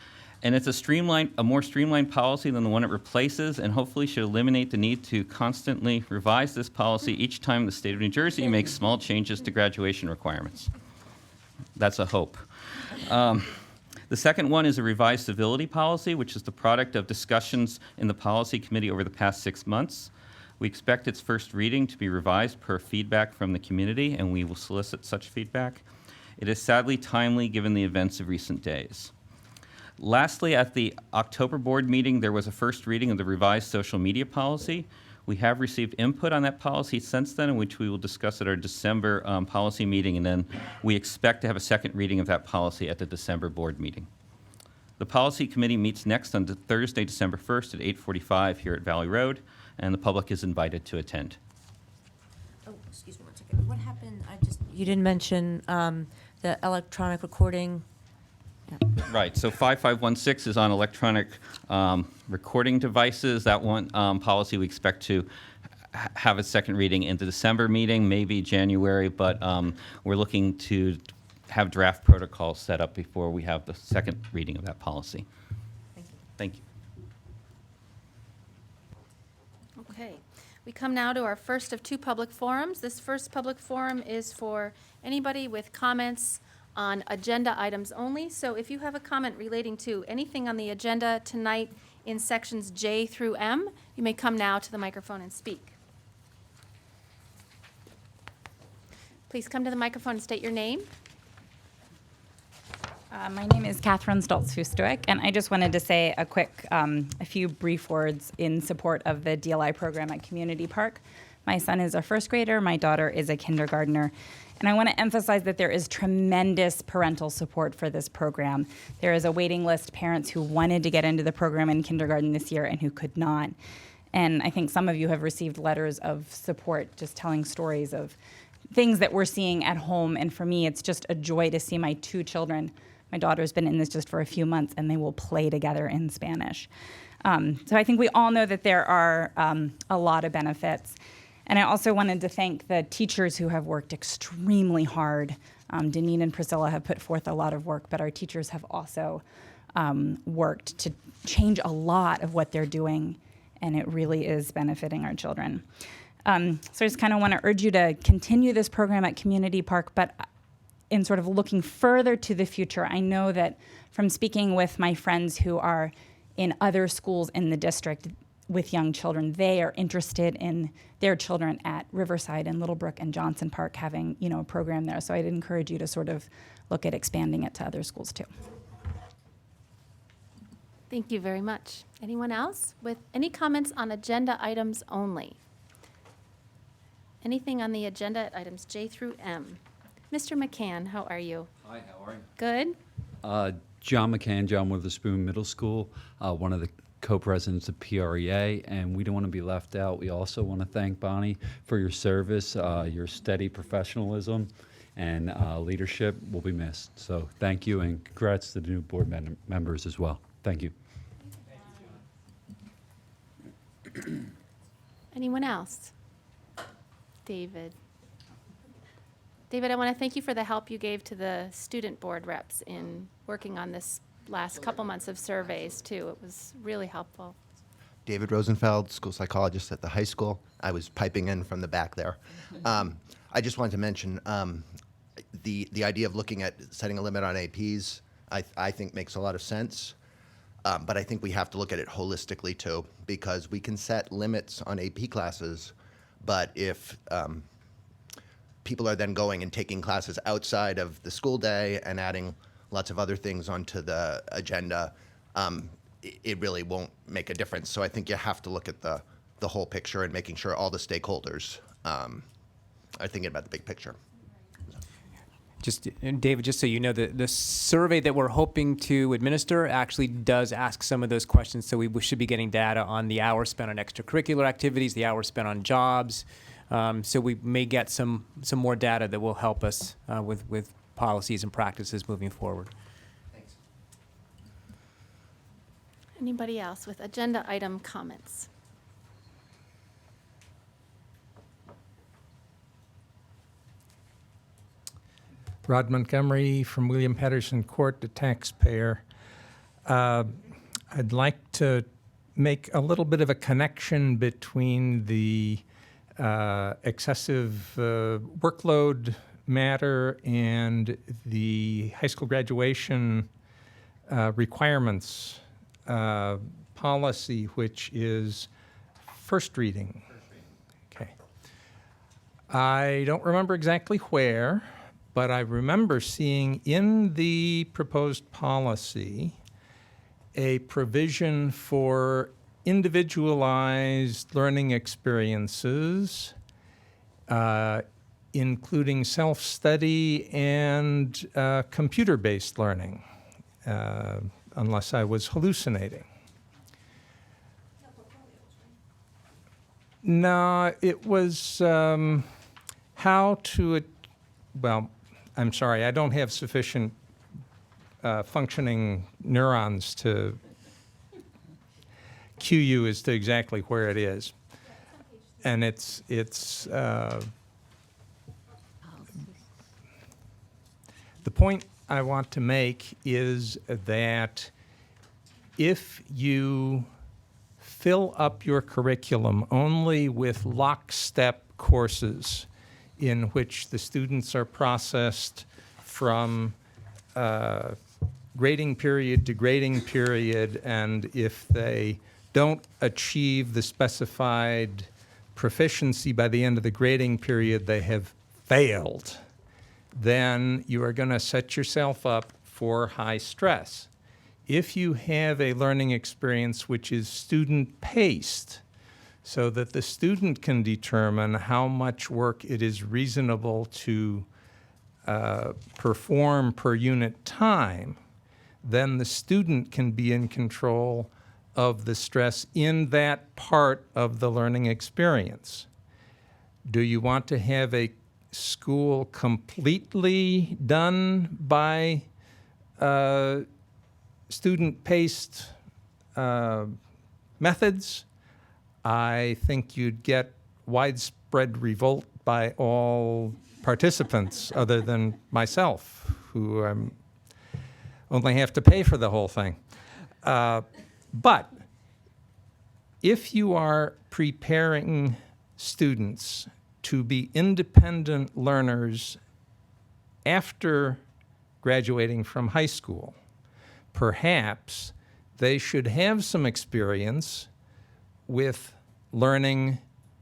and it's a more streamlined policy than the one it replaces, and hopefully should eliminate the need to constantly revise this policy each time the state of New Jersey makes small changes to graduation requirements. That's a hope. The second one is a revised civility policy, which is the product of discussions in the policy committee over the past 6 months. We expect its first reading to be revised per feedback from the community, and we will solicit such feedback. It is sadly timely given the events of recent days. Lastly, at the October board meeting, there was a first reading of the revised social media policy. We have received input on that policy since then, in which we will discuss at our December policy meeting, and then we expect to have a second reading of that policy at the December board meeting. The policy committee meets next on Thursday, December 1st at 8:45 here at Valley Road, and the public is invited to attend. Oh, excuse me one second. What happened? You didn't mention the electronic recording. Right, so 5516 is on electronic recording devices. That one policy we expect to have a second reading in the December meeting, maybe January, but we're looking to have draft protocols set up before we have the second reading of that policy. Thank you. Okay. We come now to our first of two public forums. This first public forum is for anybody with comments on agenda items only. So if you have a comment relating to anything on the agenda tonight in sections J through M, you may come now to the microphone and speak. Please come to the microphone and state your name. My name is Catherine Stoltz-Hustowick, and I just wanted to say a few brief words in support of the DLI program at Community Park. My son is a first grader, my daughter is a kindergartner, and I want to emphasize that there is tremendous parental support for this program. There is a waiting list, parents who wanted to get into the program in kindergarten this year and who could not. And I think some of you have received letters of support just telling stories of things that we're seeing at home, and for me, it's just a joy to see my two children. My daughter's been in this just for a few months, and they will play together in Spanish. So I think we all know that there are a lot of benefits. And I also wanted to thank the teachers who have worked extremely hard. Deneen and Priscilla have put forth a lot of work, but our teachers have also worked to change a lot of what they're doing, and it really is benefiting our children. So I just kind of want to urge you to continue this program at Community Park, but in sort of looking further to the future, I know that from speaking with my friends who are in other schools in the district with young children, they are interested in their children at Riverside and Littlebrook and Johnson Park having, a program there. So I'd encourage you to sort of look at expanding it to other schools too. Thank you very much. Anyone else with any comments on agenda items only? Anything on the agenda items J through M? Mr. McCann, how are you? Hi, how are you? Good. John McCann, John Witherspoon Middle School, one of the co-presidents of PREA, and we don't want to be left out. We also want to thank Bonnie for your service, your steady professionalism, and leadership will be missed. So thank you, and congrats to the new board members as well. Thank you. Anyone else? David. David, I want to thank you for the help you gave to the student board reps in working on this last couple months of surveys, too. It was really helpful. David Rosenfeld, school psychologist at the high school. I was piping in from the back there. I just wanted to mention the idea of looking at setting a limit on APs, I think makes a lot of sense. But I think we have to look at it holistically, too, because we can set limits on AP classes, but if people are then going and taking classes outside of the school day and adding lots of other things onto the agenda, it really won't make a difference. So I think you have to look at the whole picture and making sure all the stakeholders are thinking about the big picture. David, just so you know, the survey that we're hoping to administer actually does ask some of those questions. So we should be getting data on the hours spent on extracurricular activities, the hours spent on jobs. So we may get some more data that will help us with policies and practices moving forward. Thanks. Anybody else with agenda item comments? Rod Montgomery from William Patterson Court, the taxpayer. I'd like to make a little bit of a connection between the excessive workload matter and the high school graduation requirements policy, which is first reading. Okay. I don't remember exactly where, but I remember seeing in the proposed policy a provision for individualized learning experiences, including self-study and computer-based learning, unless I was hallucinating. No, it was how to, well, I'm sorry, I don't have sufficient functioning neurons to cue you as to exactly where it is. And it's the point I want to make is that if you fill up your curriculum only with lockstep courses in which the students are processed from grading period to grading period, and if they don't achieve the specified proficiency by the end of the grading period, they have failed, then you are going to set yourself up for high stress. If you have a learning experience which is student-paced, so that the student can determine how much work it is reasonable to perform per unit time, then the student can be in control of the stress in that part of the learning experience. Do you want to have a school completely done by student-paced methods? I think you'd get widespread revolt by all participants other than myself, who only have to pay for the whole thing. But if you are preparing students to be independent learners after graduating from high school, perhaps they should have some experience with learning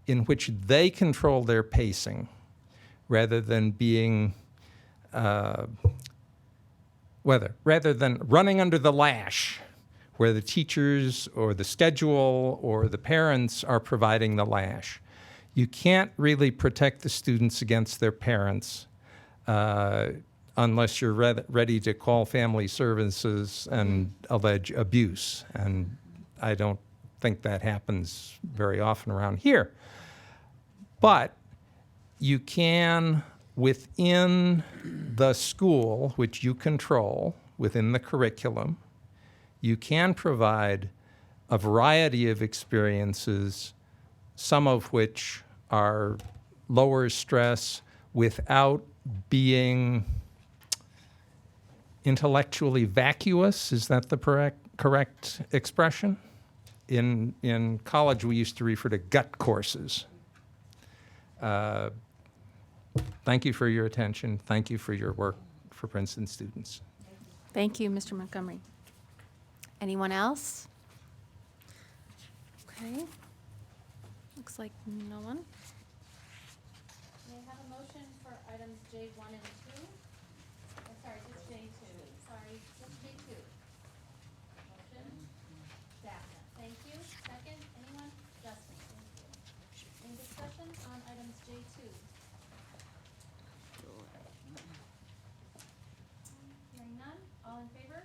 in which they control their pacing rather than being, rather than running under the lash where the teachers or the schedule or the parents are providing the lash. You can't really protect the students against their parents unless you're ready to call family services and allege abuse. And I don't think that happens very often around here. But you can, within the school, which you control, within the curriculum, you can provide a variety of experiences, some of which are lower stress without being intellectually vacuous. Is that the correct expression? In college, we used to refer to gut courses. Thank you for your attention. Thank you for your work for Princeton students. Thank you, Mr. Montgomery. Anyone else? Okay. Looks like no one. May I have a motion for items J1 and 2? Oh, sorry, just J2. Sorry, just J2. Motion? Daphne, thank you. Second, anyone? Justin, thank you. Any discussion on items J2? Hearing none, all in favor?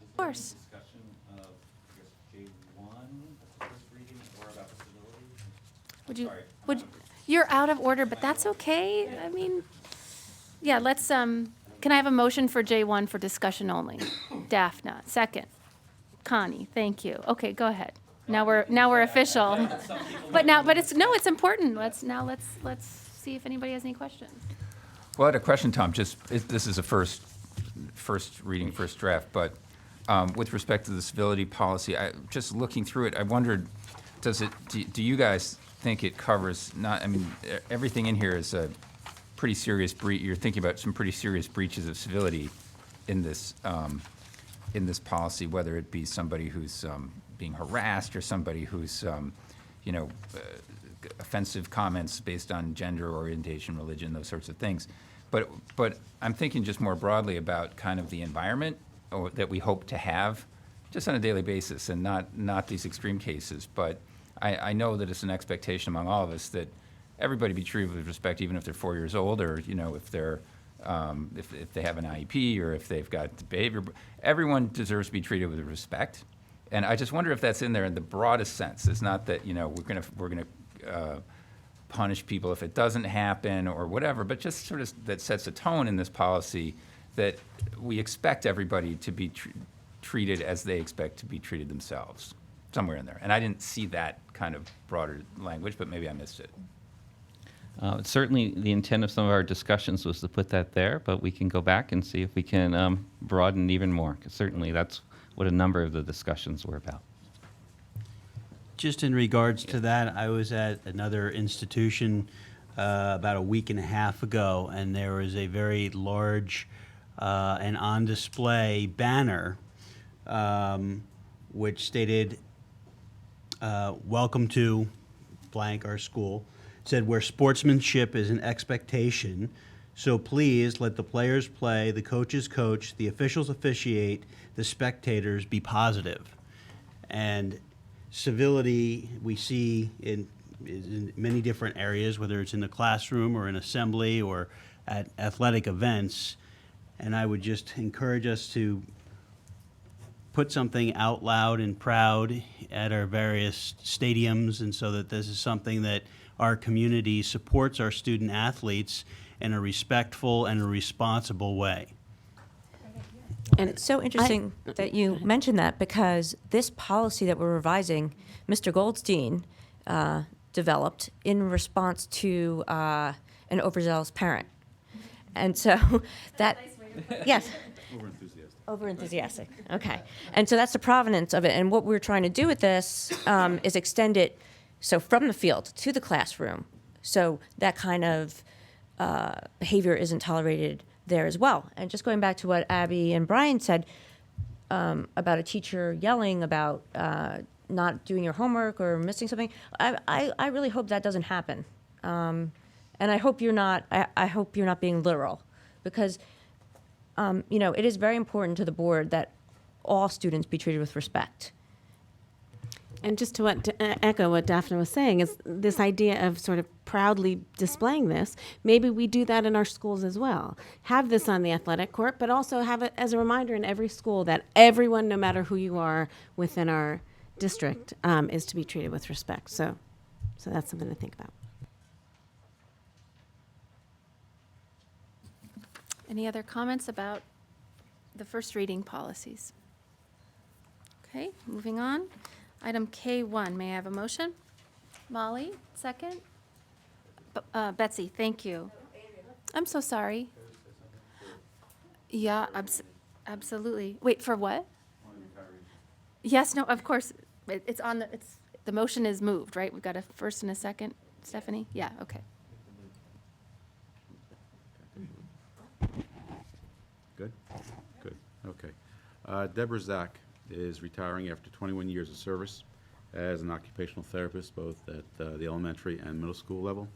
Of course. Discussion of, I guess, J1, that's the first reading, or about facilities? Would you, Sorry. you're out of order, but that's okay. I mean, yeah, let's, can I have a motion for J1 for discussion only? Daphne, second. Connie, thank you. Okay, go ahead. Now we're official. But it's important. Let's see if anybody has any questions. Well, I had a question, Tom. This is a first reading, first draft, but with respect to the civility policy, just looking through it, I wondered, do you guys think it covers everything in here is a pretty serious breach. You're thinking about some pretty serious breaches of civility in this policy, whether it be somebody who's being harassed or somebody who's offensive comments based on gender, orientation, religion, those sorts of things. But I'm thinking just more broadly about kind of the environment that we hope to have just on a daily basis, and not these extreme cases. But I know that it's an expectation among all of us that everybody be treated with respect, even if they're 4 years old, or if they're if they have an IEP, or if they've got behavior. Everyone deserves to be treated with respect, and I just wonder if that's in there in the broadest sense. It's not that we're gonna punish people if it doesn't happen or whatever, but just sort of that sets a tone in this policy that we expect everybody to be treated as they expect to be treated themselves, somewhere in there. And I didn't see that kind of broader language, but maybe I missed it. Certainly, the intent of some of our discussions was to put that there, but we can go back and see if we can broaden it even more, because certainly that's what a number of the discussions were about. Just in regards to that, I was at another institution about a week and a half ago, and there was a very large and on display banner which stated, "Welcome to blank, our school." It said, "Where sportsmanship is an expectation, so please let the players play, the coaches coach, the officials officiate, the spectators be positive." And civility we see in many different areas, whether it's in the classroom or in assembly or at athletic events. And I would just encourage us to put something out loud and proud at our various stadiums, and so that this is something that our community supports our student athletes in a respectful and a responsible way. And it's so interesting that you mentioned that, because this policy that we're revising, Mr. Goldstein developed in response to an overzealous parent. And so that, yes. Over-enthusiastic, okay. And so that's the provenance of it. And what we're trying to do with this is extend it, so from the field to the classroom. So that kind of behavior isn't tolerated there as well. And just going back to what Abby and Brian said about a teacher yelling about not doing your homework or missing something, I really hope that doesn't happen. And I hope you're not. I hope you're not being literal, because it is very important to the board that all students be treated with respect. And just to echo what Daphne was saying, is this idea of sort of proudly displaying this. Maybe we do that in our schools as well. Have this on the athletic court, but also have it as a reminder in every school that everyone, no matter who you are within our district, is to be treated with respect. So that's something to think about. Any other comments about the first reading policies? Okay, moving on. Item K1, may I have a motion? Molly, second? Betsy, thank you. I'm so sorry. Yeah, absolutely. Wait, for what? Yes, no, of course. It's on the motion is moved, right? We've got a first and a second. Stephanie? Yeah, okay. Good? Good, okay. Deborah Zach is retiring after 21 years of service as an occupational therapist, both at the elementary and middle school level.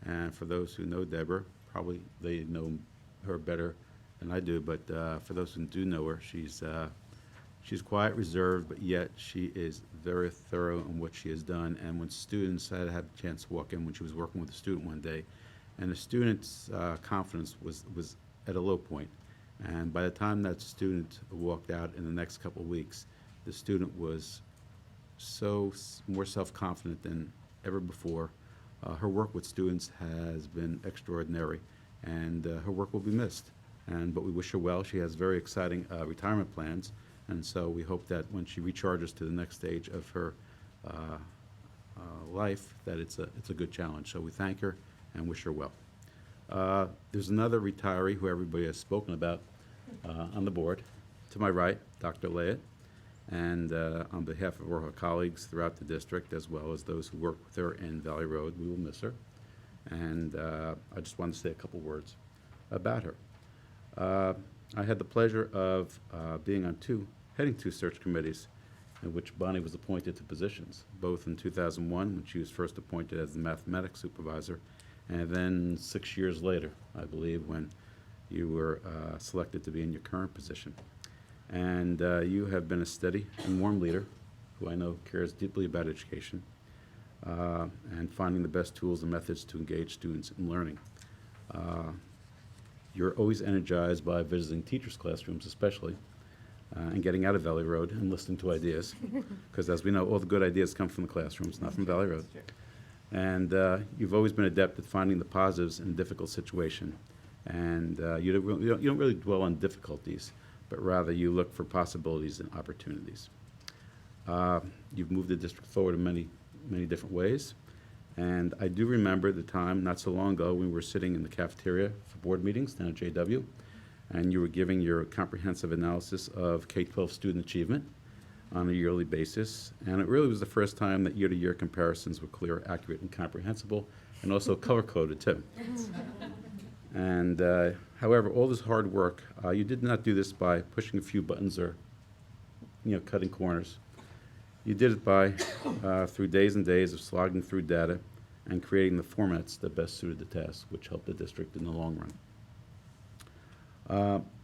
And for those who know Deborah, probably they know her better than I do, but for those who do know her, she's quiet, reserved, but yet she is very thorough in what she has done. And when students, I had a chance to walk in when she was working with a student one day, and the student's confidence was at a low point. And by the time that student walked out in the next couple of weeks, the student was so more self-confident than ever before. Her work with students has been extraordinary, and her work will be missed. But we wish her well. She has very exciting retirement plans, and so we hope that when she recharges to the next stage of her life, that it's a good challenge. So we thank her and wish her well. There's another retiree who everybody has spoken about on the board. To my right, Dr. Leet, and on behalf of her colleagues throughout the district, as well as those who work with her in Valley Road, we will miss her. And I just wanted to say a couple words about her. I had the pleasure of heading two search committees in which Bonnie was appointed to positions, both in 2001, when she was first appointed as the mathematics supervisor, and then 6 years later, I believe, when you were selected to be in your current position. And you have been a steady and warm leader who I know cares deeply about education and finding the best tools and methods to engage students in learning. You're always energized by visiting teachers' classrooms, especially, and getting out of Valley Road and listening to ideas, because as we know, all the good ideas come from the classrooms, not from Valley Road. And you've always been adept at finding the positives in a difficult situation. And you don't really dwell on difficulties, but rather you look for possibilities and opportunities. You've moved the district forward in many different ways. And I do remember the time, not so long ago, when we were sitting in the cafeteria for board meetings down at JW, and you were giving your comprehensive analysis of K-12 student achievement on a yearly basis. And it really was the first time that year-to-year comparisons were clear, accurate, and comprehensible, and also color-coded, too. And however, all this hard work, you did not do this by pushing a few buttons or, cutting corners. You did it by through days and days of slogging through data and creating the formats that best suited the task, which helped the district in the long run.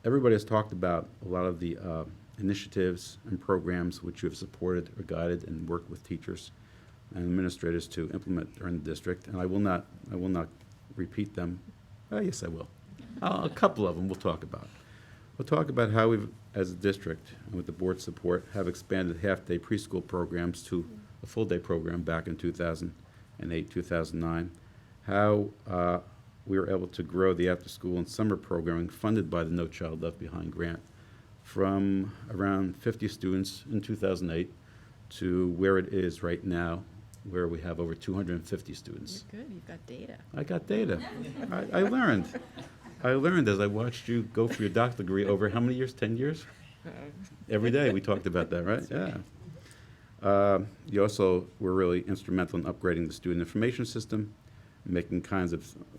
Everybody has talked about a lot of the initiatives and programs which you have supported or guided and worked with teachers and administrators to implement during the district, and I will not repeat them. Yes, I will. A couple of them we'll talk about. We'll talk about how we've, as a district, and with the board's support, have expanded half-day preschool programs to a full-day program back in 2008, 2009. How we were able to grow the after-school and summer programming funded by the No Child Left Behind grant from around 50 students in 2008 to where it is right now, where we have over 250 students. You're good. You've got data. I got data. I learned. I learned as I watched you go for your doctorate degree over how many years? 10 years? Every day we talked about that, right? Yeah. You also were really instrumental in upgrading the student information system, making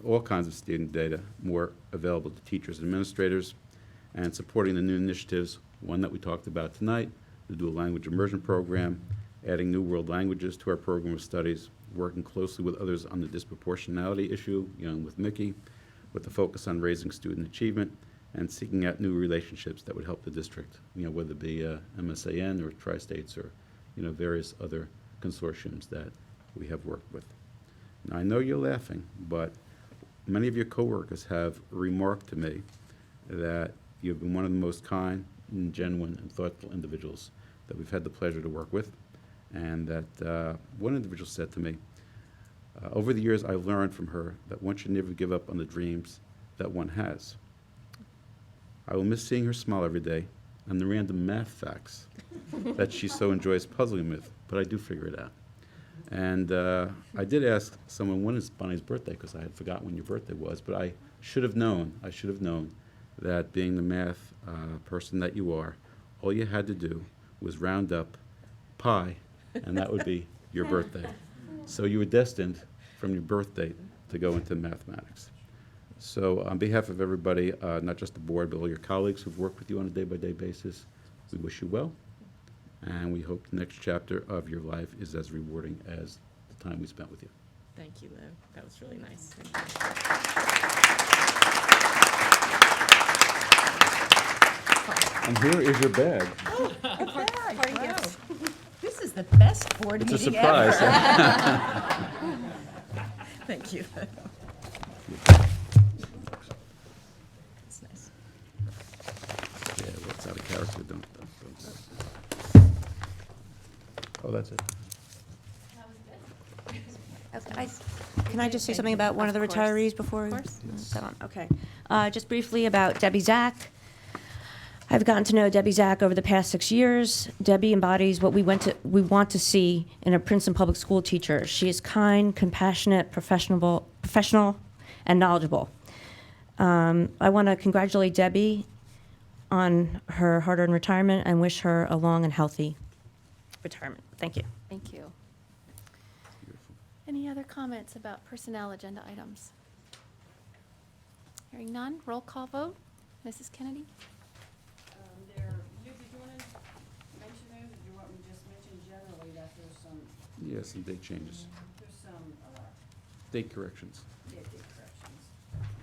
all kinds of student data more available to teachers and administrators, and supporting the new initiatives, one that we talked about tonight, the dual language immersion program, adding new world languages to our program of studies, working closely with others on the disproportionality issue, with Mickey, with the focus on raising student achievement, and seeking out new relationships that would help the district, whether it be MSAN or Tri-States or, various other consortiums that we have worked with. Now, I know you're laughing, but many of your coworkers have remarked to me that you've been one of the most kind and genuine and thoughtful individuals that we've had the pleasure to work with, and that one individual said to me, over the years, I've learned from her that one should never give up on the dreams that one has. I will miss seeing her smile every day and the random math facts that she so enjoys puzzling with, but I do figure it out. And I did ask someone, when is Bonnie's birthday, because I had forgotten when your birthday was, but I should have known that being the math person that you are, all you had to do was round up pi, and that would be your birthday. So you were destined from your birth date to go into mathematics. So on behalf of everybody, not just the board, but all your colleagues who've worked with you on a day-by-day basis, we wish you well, and we hope the next chapter of your life is as rewarding as the time we spent with you. Thank you, Lou. That was really nice. And here is your bag. Oh, a bag. Wow. This is the best board It's a meeting surprise. ever. Thank you. That's nice. Yeah, what's out of character, don't. Oh, that's it. Can I just say something about one of the Of course. retirees before? Of course. Okay. Just briefly about Debbie Zach. I've gotten to know Debbie Zach over the past 6 years. Debbie embodies what we want to see in a Princeton public school teacher. She is kind, compassionate, professional, and knowledgeable. I want to congratulate Debbie on her hard-earned retirement and wish her a long and healthy retirement. Thank you. Thank you. Any other comments about personnel agenda items? Hearing none, roll call vote. Mrs. Kennedy? Did you want to mention those, or do you want me to just mention generally that there's some, Yeah, some date changes, there's some, date corrections. date corrections?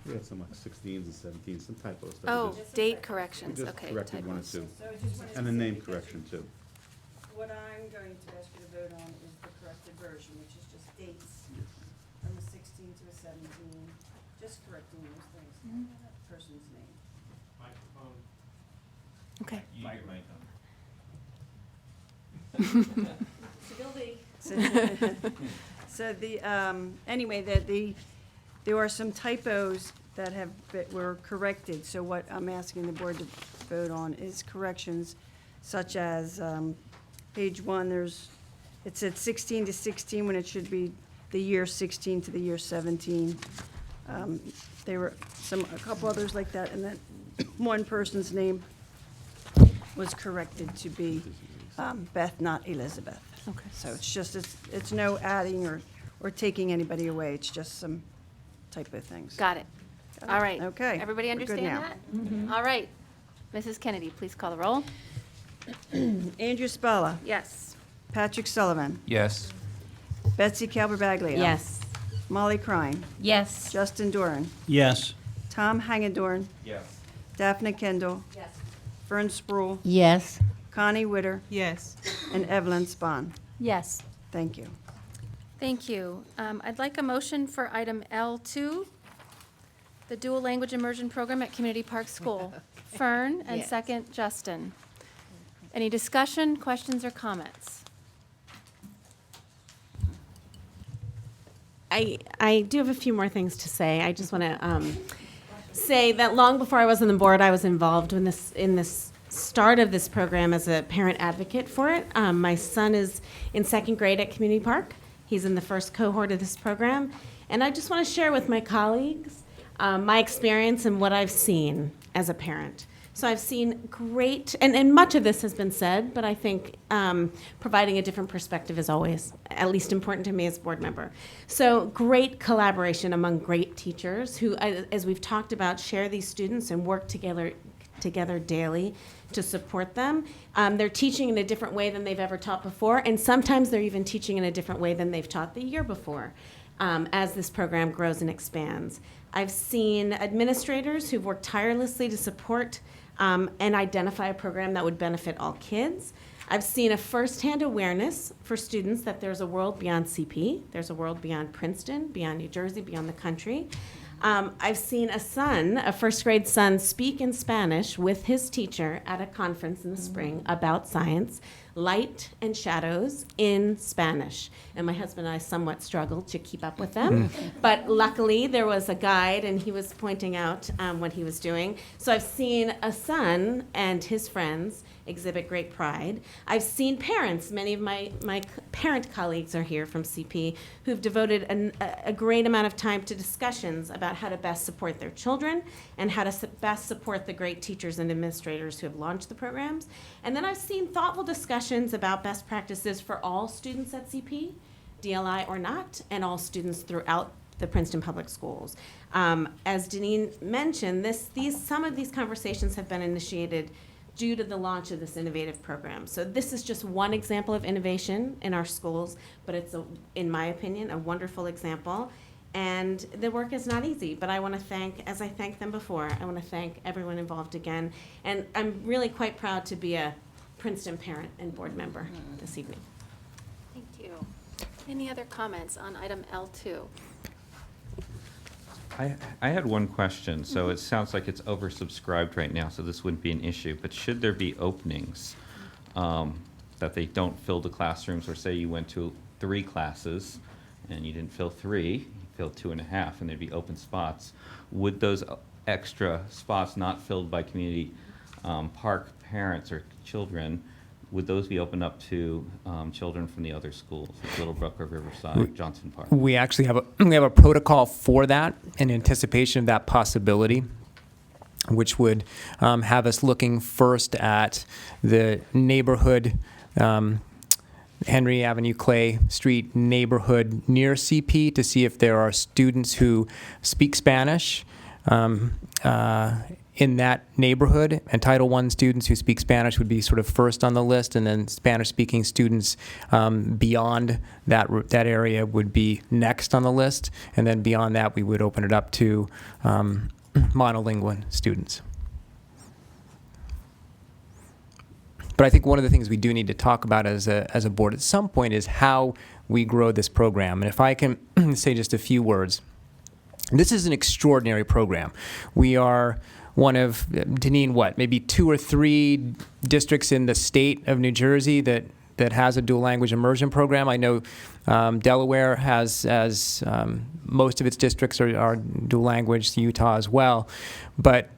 We had some like 16s and 17s, some typos. that we Oh, just- date corrections, we just okay. corrected one or typos. two. So I just wanted And a to say name because correction too. What I'm going to ask you to vote on is the corrected version, which is just dates from a 16 to a 17, just correcting those things, that person's name. Okay. So the, anyway, there are some typos that were corrected. So what I'm asking the board to vote on is corrections such as, page 1, it said 16 to 16 when it should be the year 16 to the year 17. There were a couple others like that, and then one person's name was corrected to be Beth, not Elizabeth. Okay. So it's no adding or taking anybody away, it's just some typo things. Got it. All right. Okay. Everybody we're good understand now. that? All right. Mrs. Kennedy, please call the roll. Andrew Spalla, Yes. Patrick Sullivan, Yes. Betsy Calver-Baglio. Yes. Molly Crine, Yes. Justin Doran, Yes. Tom Hangadorn, Yes. Daphne Kendall. Yes. Fern Sproul, Yes. Connie Witter, Yes. and Evelyn Spahn. Yes. Thank you. Thank you. I'd like a motion for item L2, the dual language immersion program at Community Park School. Fern, and Yes. second, Justin. Any discussion, questions, or comments? I do have a few more things to say. I just want to say that long before I was on the board, I was involved in this start of this program as a parent advocate for it. My son is in second grade at Community Park. He's in the first cohort of this program. And I just want to share with my colleagues my experience and what I've seen as a parent. So I've seen great, and much of this has been said, but I think providing a different perspective is always at least important to me as a board member. So great collaboration among great teachers who, as we've talked about, share these students and work together daily to support them. They're teaching in a different way than they've ever taught before, and sometimes they're even teaching in a different way than they've taught the year before as this program grows and expands. I've seen administrators who've worked tirelessly to support and identify a program that would benefit all kids. I've seen a firsthand awareness for students that there's a world beyond CP, there's a world beyond Princeton, beyond New Jersey, beyond the country. I've seen a first grade son, speak in Spanish with his teacher at a conference in the spring about science, light and shadows in Spanish. And my husband and I somewhat struggled to keep up with them. But luckily, there was a guide, and he was pointing out what he was doing. So I've seen a son and his friends exhibit great pride. I've seen parents, many of my parent colleagues are here from CP, who've devoted a great amount of time to discussions about how to best support their children and how to best support the great teachers and administrators who have launched the programs. And then I've seen thoughtful discussions about best practices for all students at CP, DLI or not, and all students throughout the Princeton Public Schools. As Deneen mentioned, some of these conversations have been initiated due to the launch of this innovative program. So this is just one example of innovation in our schools, but it's, in my opinion, a wonderful example. And the work is not easy, but I want to thank, as I thanked them before, I want to thank everyone involved again. And I'm really quite proud to be a Princeton parent and board member this evening. Thank you. Any other comments on item L2? I had one question. So it sounds like it's oversubscribed right now, so this wouldn't be an issue. But should there be openings that they don't fill the classrooms, or say you went to 3 classes and you didn't fill 3, you filled 2.5, and there'd be open spots, would those extra spots not filled by community park parents or children, would those be opened up to children from the other schools, like Littlebrook or Riverside, Johnson Park? We actually have a protocol for that in anticipation of that possibility, which would have us looking first at the neighborhood, Henry Avenue, Clay Street neighborhood near CP to see if there are students who speak Spanish in that neighborhood, and Title I students who speak Spanish would be sort of first on the list, and then Spanish-speaking students beyond that area would be next on the list, and then beyond that we would open it up to monolingual students. But I think one of the things we do need to talk about as a board at some point is how we grow this program. And if I can say just a few words, this is an extraordinary program. We are one of, Deneen, maybe 2 or 3 districts in the state of New Jersey that has a dual language immersion program. I know Delaware has, most of its districts are dual language, Utah as well. But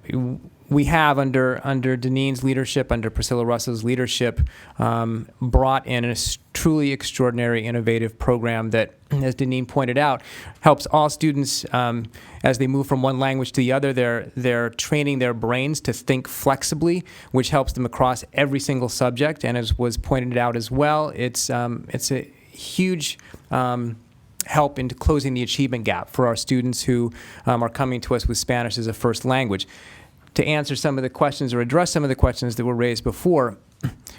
we have, under Deneen's leadership, under Priscilla Russell's leadership, brought in a truly extraordinary, innovative program that, as Deneen pointed out, helps all students as they move from one language to the other. They're training their brains to think flexibly, which helps them across every single subject. And as was pointed out as well, it's a huge help into closing the achievement gap for our students who are coming to us with Spanish as a first language. To answer some of the questions or address some of the questions that were raised before,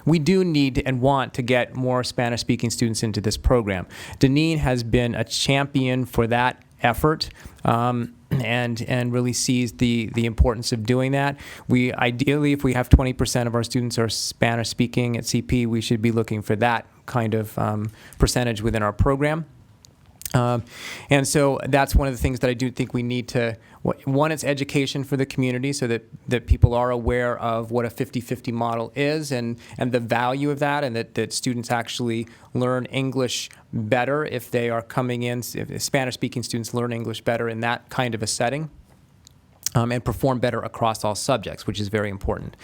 we do need and want to get more Spanish-speaking students into this program. Deneen has been a champion for that effort and really sees the importance of doing that. We ideally, if we have 20% of our students are Spanish-speaking at CP, we should be looking for that kind of percentage within our program. And so that's one of the things that I do think we need to, one, it's education for the community so that people are aware of what a 50-50 model is and the value of that, and that students actually learn English better if they are coming in, if Spanish-speaking students learn English better in that kind of a setting. And perform better across all subjects, which is very important.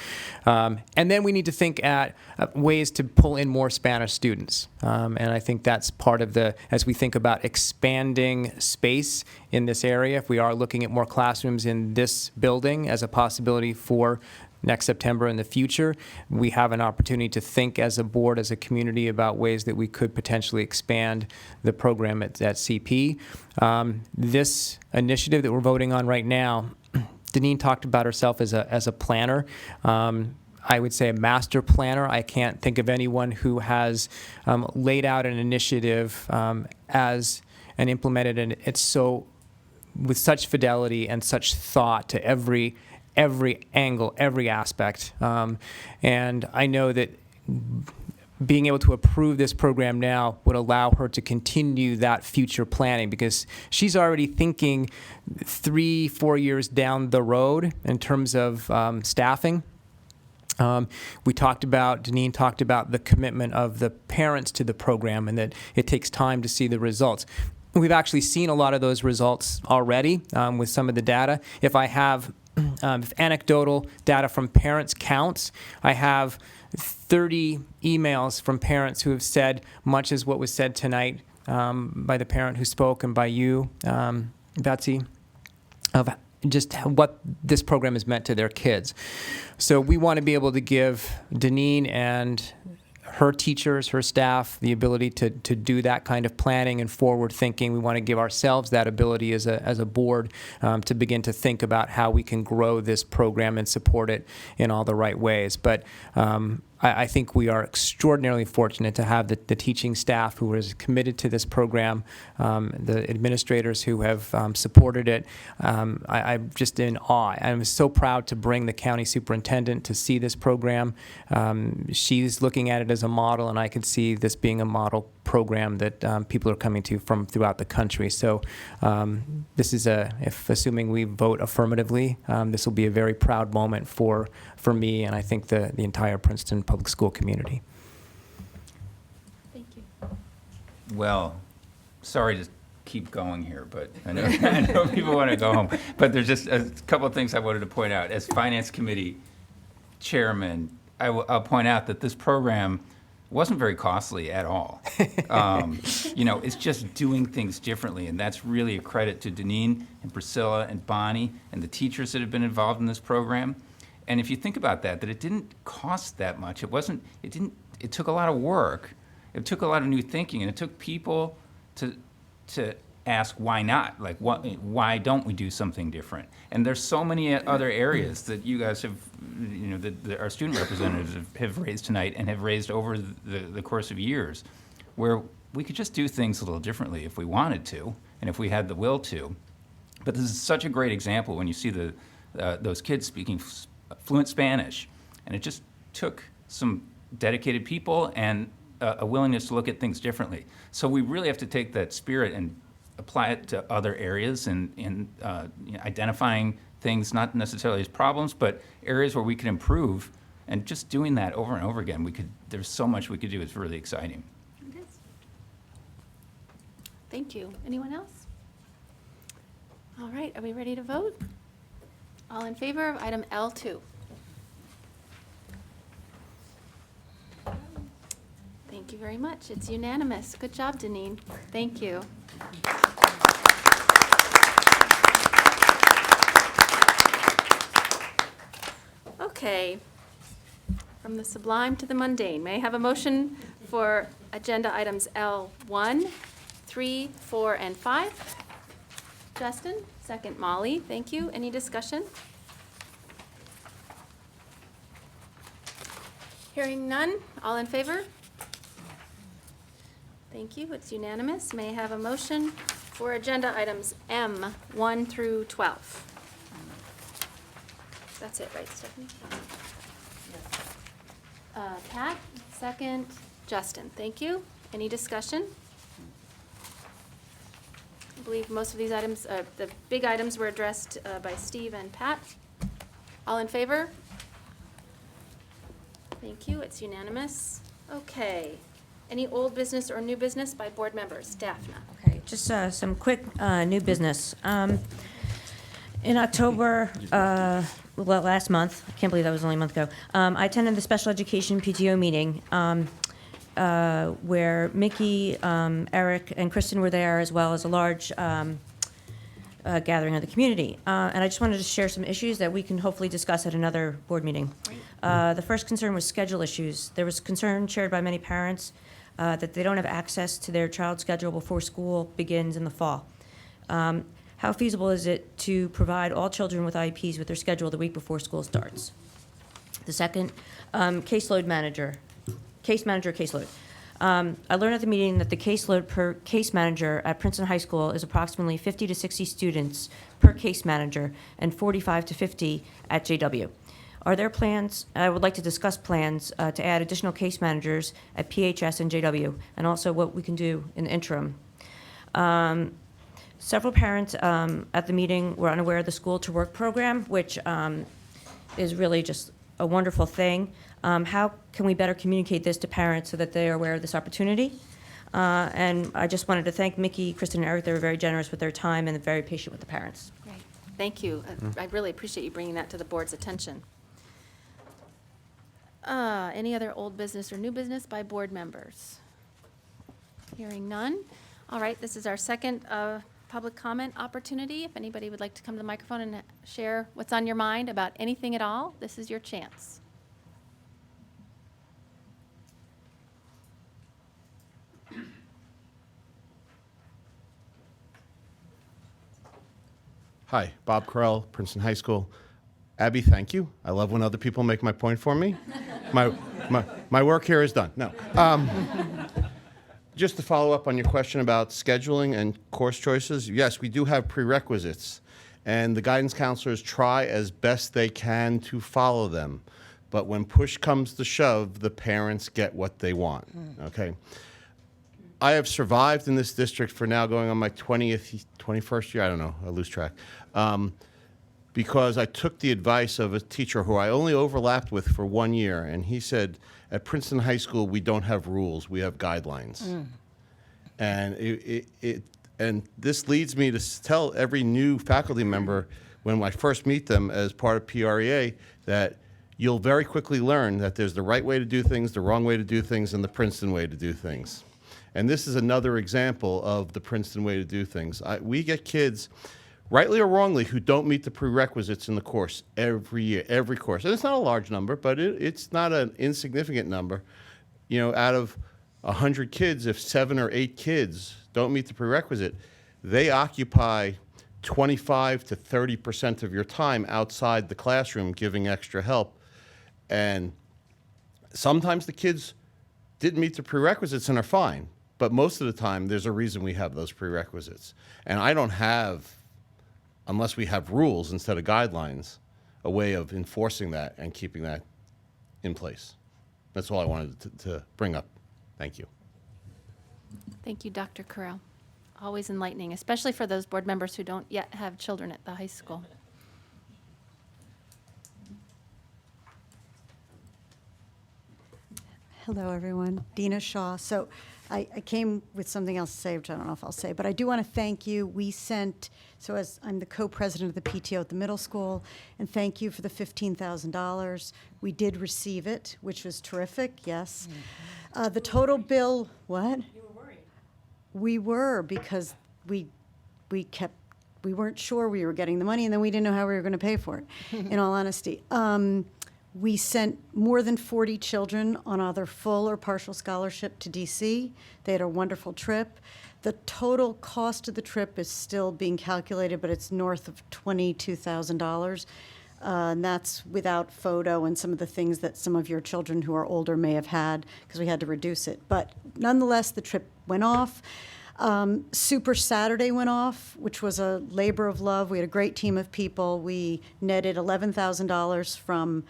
And then we need to think at ways to pull in more Spanish students. And I think that's part of as we think about expanding space in this area, if we are looking at more classrooms in this building as a possibility for next September in the future, we have an opportunity to think as a board, as a community, about ways that we could potentially expand the program at CP. This initiative that we're voting on right now, Deneen talked about herself as a planner. I would say a master planner. I can't think of anyone who has laid out an initiative and implemented it. It's so with such fidelity and such thought to every angle, every aspect. And I know that being able to approve this program now would allow her to continue that future planning, because she's already thinking 3-4 years down the road in terms of staffing. Deneen talked about the commitment of the parents to the program and that it takes time to see the results. We've actually seen a lot of those results already with some of the data. If I have if anecdotal data from parents counts, I have 30 emails from parents who have said much as what was said tonight by the parent who spoke and by you, Betsy, of just what this program has meant to their kids. So we want to be able to give Deneen and her teachers, her staff, the ability to do that kind of planning and forward thinking. We want to give ourselves that ability as a board to begin to think about how we can grow this program and support it in all the right ways. But I think we are extraordinarily fortunate to have the teaching staff who is committed to this program, the administrators who have supported it. I'm just in awe. I'm so proud to bring the county superintendent to see this program. She's looking at it as a model, and I can see this being a model program that people are coming to from throughout the country. So this is if assuming we vote affirmatively, this will be a very proud moment for me, and I think the entire Princeton public school community. Thank you. Well, sorry to keep going here, but I know people want to go home. But there's just a couple of things I wanted to point out. As Finance Committee, chairman, I'll point out that this program wasn't very costly at all. It's just doing things differently, and that's really a credit to Deneen and Priscilla and Bonnie and the teachers that have been involved in this program. And if you think about that it didn't cost that much. It took a lot of work. It took a lot of new thinking, and it took people to ask why not? Like, why don't we do something different? And there's so many other areas that you guys have, that our student representatives have raised tonight and have raised over the course of years, where we could just do things a little differently if we wanted to, and if we had the will to. But this is such a great example when you see those kids speaking fluent Spanish, and it just took some dedicated people and a willingness to look at things differently. So we really have to take that spirit and apply it to other areas and identifying things not necessarily as problems, but areas where we can improve. And just doing that over and over again, there's so much we could do. It's really exciting. It is. Thank you. Anyone else? All right, are we ready to vote? All in favor of item L2? Thank you very much. It's unanimous. Good job, Deneen. Thank you. Okay. From the sublime to the mundane, may I have a motion for agenda items L1, 3, 4, and 5? Justin? Second, Molly. Thank you. Any discussion? Hearing none. All in favor? Thank you. It's unanimous. May I have a motion for agenda items M, 1 through 12? That's it, right, Stephanie? Pat, second. Justin, thank you. Any discussion? I believe most of these items, the big items were addressed by Steve and Pat. All in favor? Thank you. It's unanimous. Okay. Any old business or new business by board members? Daphne. Okay, just some quick new business. In October, last month, I can't believe that was only a month ago, I attended the special education PTO meeting where Mickey, Eric, and Kristen were there, as well as a large gathering of the community. And I just wanted to share some issues that we can hopefully discuss at another board meeting. The first concern was schedule issues. There was concern shared by many parents that they don't have access to their child's schedule before school begins in the fall. How feasible is it to provide all children with IEPs with their schedule the week before school starts? The second, case manager caseload. I learned at the meeting that the caseload per case manager at Princeton High School is approximately 50 to 60 students per case manager and 45 to 50 at JW. Are there plans, I would like to discuss plans to add additional case managers at PHS and JW, and also what we can do in the interim. Several parents at the meeting were unaware of the School to Work program, which is really just a wonderful thing. How can we better communicate this to parents so that they are aware of this opportunity? And I just wanted to thank Mickey, Kristen, and Eric. They were very generous with their time and very patient with the parents. Great. Thank you. I really appreciate you bringing that to the board's attention. Any other old business or new business by board members? Hearing none. All right, this is our second public comment opportunity. If anybody would like to come to the microphone and share what's on your mind about anything at all, this is your chance. Hi, Bob Carell, Princeton High School. Abby, thank you. I love when other people make my point for me. My work here is done. No. Just to follow up on your question about scheduling and course choices, yes, we do have prerequisites, and the guidance counselors try as best they can to follow them. But when push comes to shove, the parents get what they want, okay? I have survived in this district for now going on my 21st year, I don't know, I lose track, because I took the advice of a teacher who I only overlapped with for 1 year, and he said, at Princeton High School, we don't have rules, we have guidelines. And and this leads me to tell every new faculty member when I first meet them as part of PREA that you'll very quickly learn that there's the right way to do things, the wrong way to do things, and the Princeton way to do things. And this is another example of the Princeton way to do things. We get kids, rightly or wrongly, who don't meet the prerequisites in the course every year, every course. And it's not a large number, but it's not an insignificant number. You know, out of 100 kids, if 7 or 8 kids don't meet the prerequisite, they occupy 25 to 30% of your time outside the classroom giving extra help. And sometimes the kids didn't meet the prerequisites and are fine, but most of the time there's a reason we have those prerequisites. And I don't have, unless we have rules instead of guidelines, a way of enforcing that and keeping that in place. That's all I wanted to bring up. Thank you. Thank you, Dr. Carell. Always enlightening, especially for those board members who don't yet have children at the high school. Hello, everyone. Dina Shaw. So I came with something else to say, which I don't know if I'll say, but I do want to thank you. We sent, so as I'm the co-president of the PTO at the middle school, and thank you for the $15,000. We did receive it, which was terrific, yes. The total bill, what? You were worried. We were, because we weren't sure we were getting the money, and then we didn't know how we were going to pay for it, in all honesty. We sent more than 40 children on either full or partial scholarship to DC. They had a wonderful trip. The total cost of the trip is still being calculated, but it's north of $22,000. And that's without photo and some of the things that some of your children who are older may have had, because we had to reduce it. But nonetheless, the trip went off. Super Saturday went off, which was a labor of love. We had a great team of people. We netted $11,000 from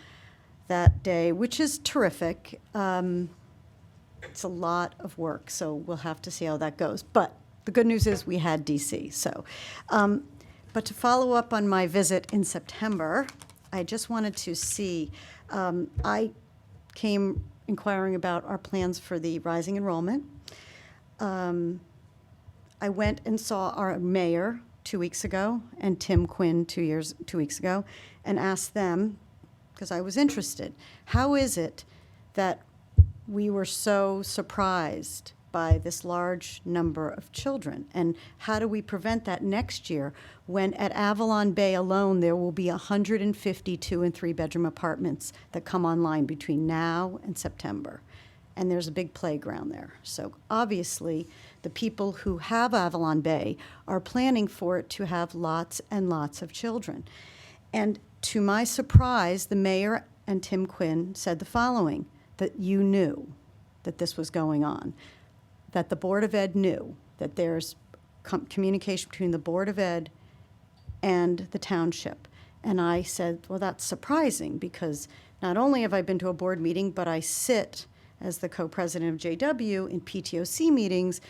that day, which is terrific. It's a lot of work, so we'll have to see how that goes. But the good news is we had DC. So, but to follow up on my visit in September, I just wanted to see, I came inquiring about our plans for the rising enrollment. I went and saw our mayor 2 weeks ago and Tim Quinn 2 weeks ago and asked them, because I was interested, how is it that we were so surprised by this large number of children? And how do we prevent that next year when at Avalon Bay alone there will be 150 2- and 3-bedroom apartments that come online between now and September? And there's a big playground there. So obviously, the people who have Avalon Bay are planning for it to have lots and lots of children. And to my surprise, the mayor and Tim Quinn said the following, that you knew that this was going on, that the Board of Ed knew that there's communication between the Board of Ed and the township. And I said, well, that's surprising, because not only have I been to a board meeting, but I sit as the co-president of JW in PTOC meetings,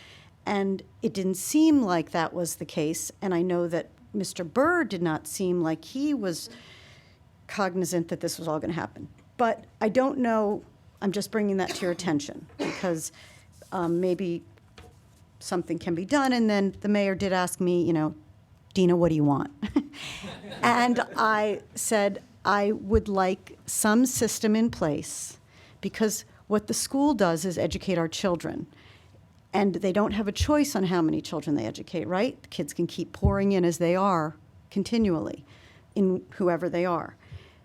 and it didn't seem like that was the case. And I know that Mr. Burr did not seem like he was cognizant that this was all going to happen. But I don't know, I'm just bringing that to your attention, because maybe something can be done. And then the mayor did ask me, you know, Dina, what do you want? And I said, I would like some system in place, because what the school does is educate our children. And they don't have a choice on how many children they educate, right? The kids can keep pouring in as they are continually in whoever they are.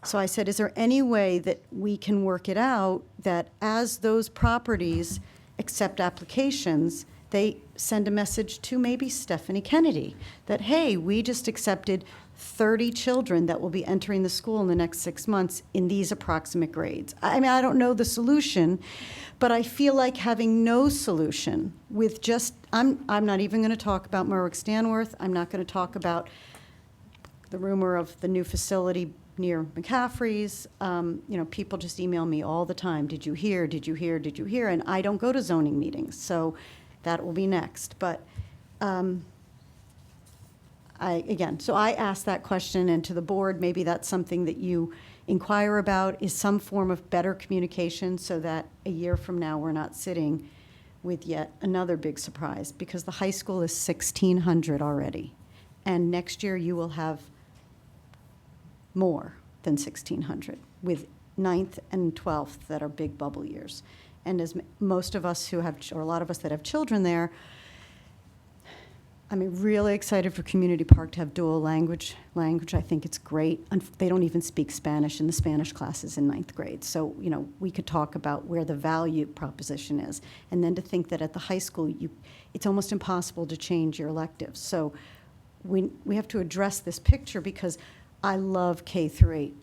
So I said, is there any way that we can work it out that as those properties accept applications, they send a message to maybe Stephanie Kennedy that, hey, we just accepted 30 children that will be entering the school in the next 6 months in these approximate grades. I mean, I don't know the solution, but I feel like having no solution with just, I'm not even going to talk about Merwick-Stanworth. I'm not going to talk about the rumor of the new facility near McCaffrey's. You know, people just email me all the time. Did you hear? Did you hear? Did you hear? And I don't go to zoning meetings, so that will be next. But so I asked that question, and to the board, maybe that's something that you inquire about, is some form of better communication so that a year from now we're not sitting with yet another big surprise, because the high school is 1,600 already. And next year you will have more than 1,600 with 9th and 12th that are big bubble years. And as most of us who have, or a lot of us that have children there, I'm really excited for Community Park to have dual language. I think it's great. They don't even speak Spanish in the Spanish classes in 9th grade. So, we could talk about where the value proposition is. And then to think that at the high school, it's almost impossible to change your electives. So we have to address this picture, because I love K through 8.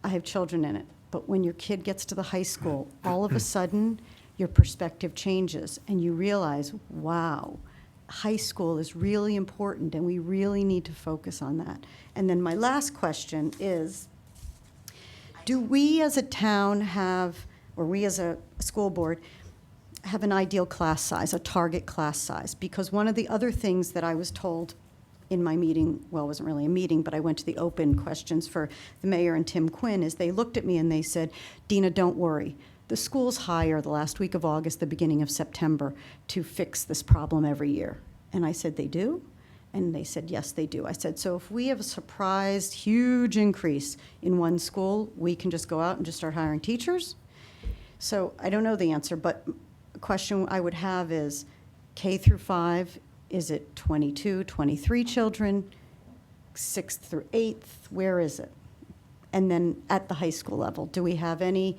I have children in it. But when your kid gets to the high school, all of a sudden, your perspective changes, and you realize, wow, high school is really important, and we really need to focus on that. And then my last question is, do we as a town have, or we as a school board, have an ideal class size, a target class size? Because one of the other things that I was told in my meeting, well, it wasn't really a meeting, but I went to the open questions for the mayor and Tim Quinn, is they looked at me and they said, Dina, don't worry. The schools hire the last week of August, the beginning of September, to fix this problem every year. And I said, they do? And they said, yes, they do. I said, so if we have a surprised huge increase in one school, we can just go out and just start hiring teachers? So I don't know the answer, but a question I would have is, K through 5, is it 22, 23 children, 6th through 8th, where is it? And then at the high school level, do we have any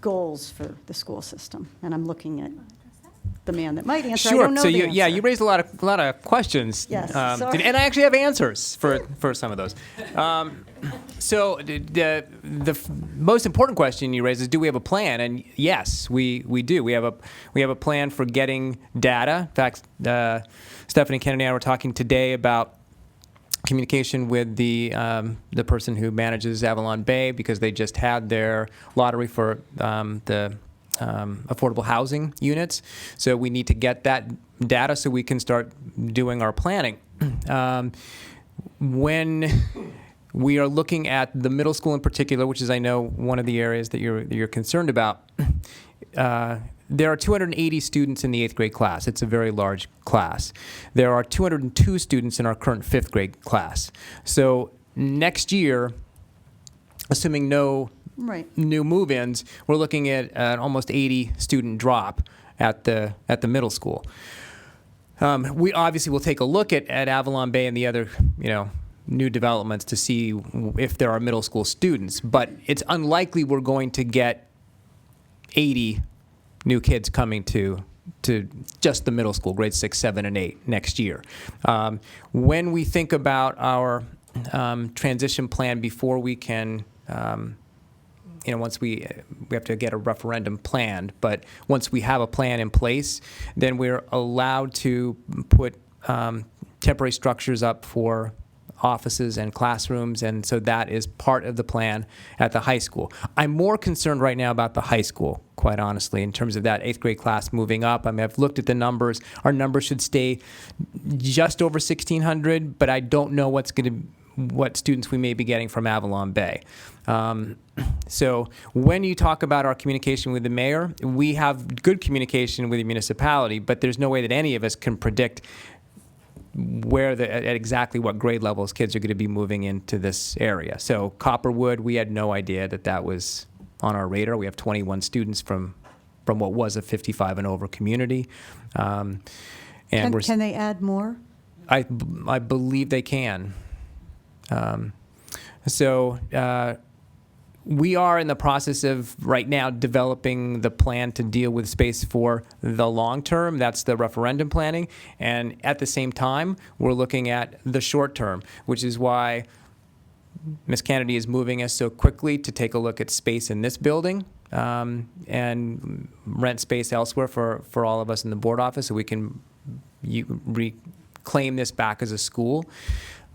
goals for the school system? And I'm looking at the man that might answer. Sure. I don't know So the answer. you raised a lot of questions. Yes, sorry. And I actually have answers for some of those. So the most important question you raised is, do we have a plan? And yes, we do. We have a plan for getting data. In fact, Stephanie Kennedy and I were talking today about communication with the person who manages Avalon Bay, because they just had their lottery for the affordable housing units. So we need to get that data so we can start doing our planning. When we are looking at the middle school in particular, which is, I know, one of the areas that you're concerned about, there are 280 students in the 8th grade class. It's a very large class. There are 202 students in our current 5th grade class. So next year, assuming no new move-ins, we're looking at an almost 80 student drop at the middle school. We obviously will take a look at Avalon Bay and the other, new developments to see if there are middle school students, but it's unlikely we're going to get 80 new kids coming to just the middle school, grades 6, 7, and 8 next year. When we think about our transition plan before we can, once we have to get a referendum planned, but once we have a plan in place, then we're allowed to put temporary structures up for offices and classrooms, and so that is part of the plan at the high school. I'm more concerned right now about the high school, quite honestly, in terms of that 8th grade class moving up. I mean, I've looked at the numbers. Our numbers should stay just over 1,600, but I don't know what students we may be getting from Avalon Bay. So when you talk about our communication with the mayor, we have good communication with the municipality, but there's no way that any of us can predict at exactly what grade levels kids are going to be moving into this area. So Copperwood, we had no idea that was on our radar. We have 21 students from what was a 55 and over community. And can they add more? I believe they can. We are in the process of right now developing the plan to deal with space for the long term. That's the referendum planning. And at the same time, we're looking at the short term, which is why Ms. Kennedy is moving us so quickly to take a look at space in this building and rent space elsewhere for all of us in the board office so we can reclaim this back as a school.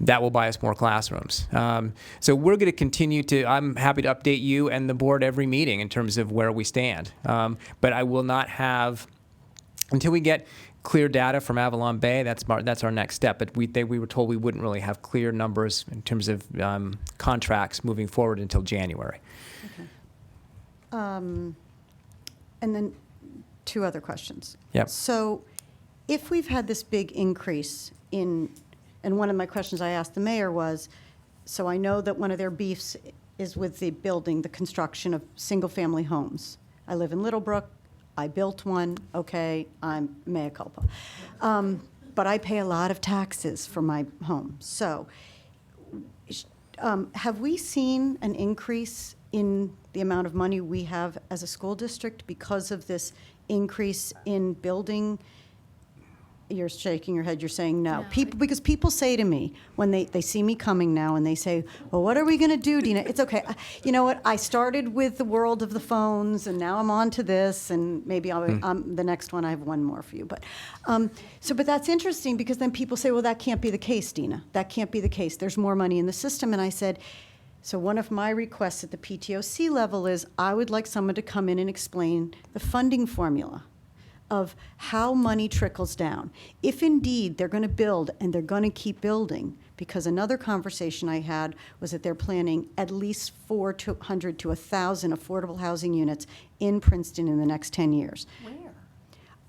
That will buy us more classrooms. So we're going to continue I'm happy to update you and the board every meeting in terms of where we stand. But I will not have, until we get clear data from Avalon Bay, that's our next step. But we were told we wouldn't really have clear numbers in terms of contracts moving forward until January. Okay. And then 2 other questions. Yep. So if we've had this big increase and one of my questions I asked the mayor was, so I know that one of their beefs is with the building, the construction of single-family homes. I live in Littlebrook. I built one. Okay, I'm mea culpa. But I pay a lot of taxes for my home. So have we seen an increase in the amount of money we have as a school district because of this increase in building? You're shaking your head, you're saying no. Because people say to me, when they see me coming now, and they say, well, what are we going to do, Dina? It's okay. You know what? I started with the world of the phones, and now I'm on to this, and maybe the next one, I have one more for you. But but that's interesting, because then people say, well, that can't be the case, Dina. That can't be the case. There's more money in the system. And I said, so one of my requests at the PTOC level is I would like someone to come in and explain the funding formula of how money trickles down. If indeed they're going to build and they're going to keep building, because another conversation I had was that they're planning at least 400 to 1,000 affordable housing units in Princeton in the next 10 years. Where?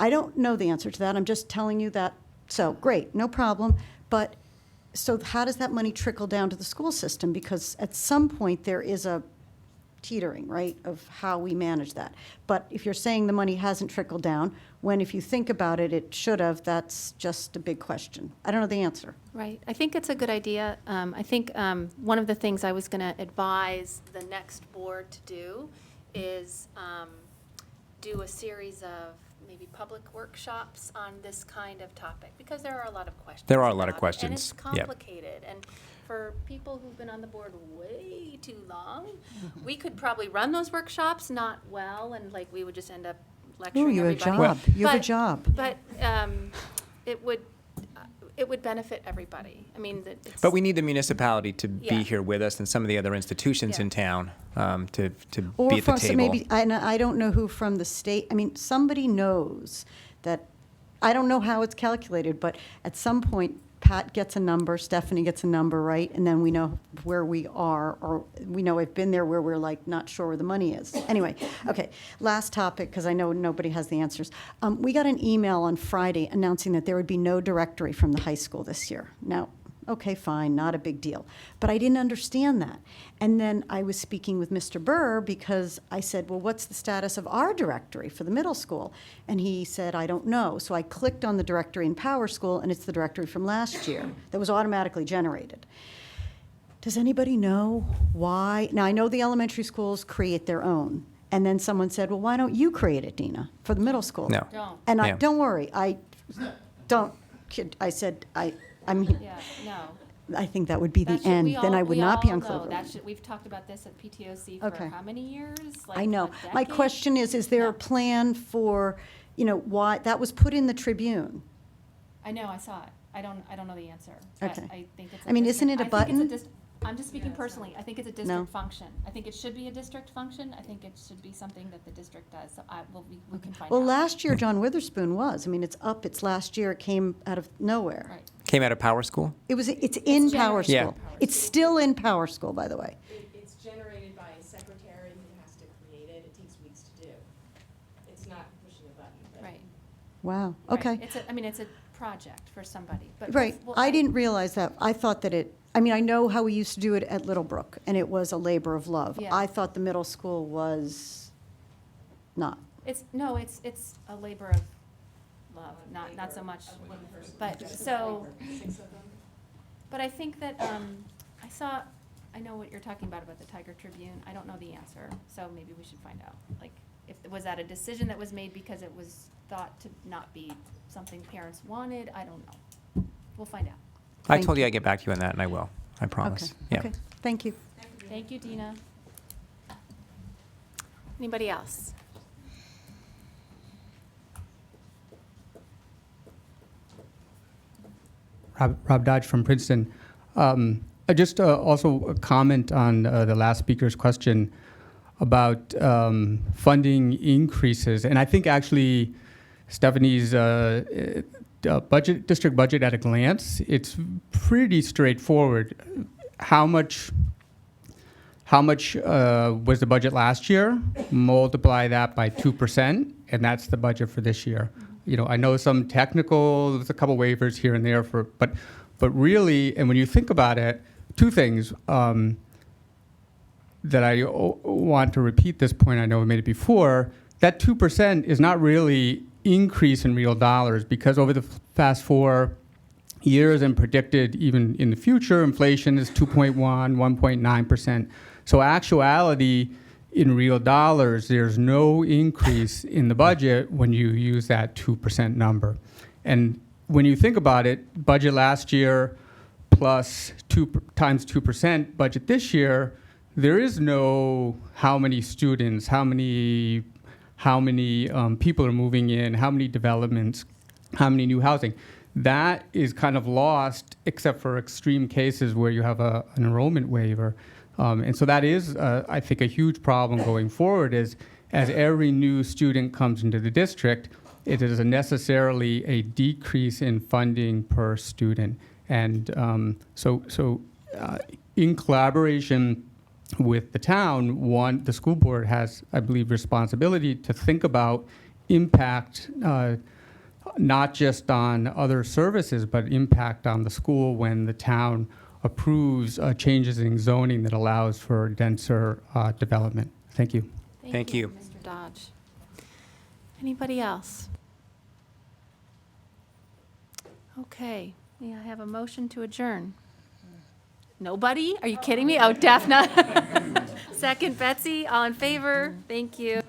I don't know the answer to that. I'm just telling you that. So great, no problem. But so how does that money trickle down to the school system? Because at some point there is a teetering, right, of how we manage that. But if you're saying the money hasn't trickled down, when if you think about it, it should have, that's just a big question. I don't know the answer. Right. I think it's a good idea. I think one of the things I was going to advise the next board to do is do a series of maybe public workshops on this kind of topic, because there are a lot of questions. There are a lot of about it, questions. and it's Yep. complicated. And for people who've been on the board way too long, we could probably run those workshops not well, and like we would just end up lecturing Ooh, you have a everybody. job. You have a job. But it would benefit everybody. I mean, it's. But we need the municipality to Yeah. be here with us, and some of the other institutions Yeah. in town to Or be at the from, so table. maybe, I don't know who from the state, I mean, somebody knows that, I don't know how it's calculated, but at some point, Pat gets a number, Stephanie gets a number, right? And then we know where we are, or we know I've been there where we're like not sure where the money is. Anyway, okay, last topic, because I know nobody has the answers. We got an email on Friday announcing that there would be no directory from the high school this year. Now, okay, fine, not a big deal. But I didn't understand that. And then I was speaking with Mr. Burr, because I said, well, what's the status of our directory for the middle school? And he said, I don't know. So I clicked on the directory in Power School, and it's the directory from last year that was automatically generated. Does anybody know why? Now, I know the elementary schools create their own. And then someone said, well, why don't you create it, Dina, for the middle school? No. Don't. And Yeah. don't worry, I don't, I said, I mean, Yeah, no. I think that would be the That should- end. we Then all- I would we not be all on know. Clover. That should- We've talked about this at PTOC for Okay. how many years? I Like know. a My decade? question is there a plan for, why, that was put in the Tribune? I know, I saw it. I don't know the answer. but Okay. I think it's. I mean, isn't it a I think it's button? I'm just speaking personally. I think it's a No. district function. I think it should be a district function. I think it should be something that the district does. So we can find out. Well, last year, John Witherspoon was. I mean, it's up. It's last year. It came out of nowhere. Right. Came out of Power School? It's in Power Yeah. School. It's still in Power School, by the way. It's generated by a secretary who has to create it. It takes weeks to do. It's not pushing a button. but- Right. Wow, Right. okay. It's a project for somebody. But Right. well, I didn't realize that. I thought that I know how we used to do it at Littlebrook, and it was a labor of love. Yeah. I thought the middle school was not. It's a labor of love, not so much. But so. But I think that I know what you're talking about the Tiger Tribune. I don't know the answer, so maybe we should find out. Like, was that a decision that was made because it was thought to not be something parents wanted? I don't know. We'll find out. I told you I'd get back to you on that, and I will. I promise. Okay. Yeah. Okay. Thank you. Thank you, Dina. Anybody else? Rob Dodge from Princeton. Just also a comment on the last speaker's question about funding increases. And I think actually Stephanie's district budget at a glance, it's pretty straightforward. How much was the budget last year? Multiply that by 2%, and that's the budget for this year. I know some technical, there's a couple waivers here and there but really, and when you think about it, two things. that I want to repeat this point. I know I made it before. That 2% is not really increase in real dollars, because over the past 4 years and predicted even in the future, inflation is 2.1, 1.9%. So actuality in real dollars, there's no increase in the budget when you use that 2% number. And when you think about it, budget last year plus 2 times 2% budget this year, there is no how many students, how many people are moving in, how many developments, how many new housing. That is kind of lost, except for extreme cases where you have an enrollment waiver. And so that is, I think, a huge problem going forward, is as every new student comes into the district, it is necessarily a decrease in funding per student. And in collaboration with the town, the school board has, I believe, responsibility to think about impact, not just on other services, but impact on the school when the town approves changes in zoning that allows for denser development. Thank you. Thank you. Mr. Dodge. Anybody else? Okay, may I have a motion to adjourn? Nobody? Are you kidding me? Oh, Daphne. Second, Betsy, all in favor? Thank you.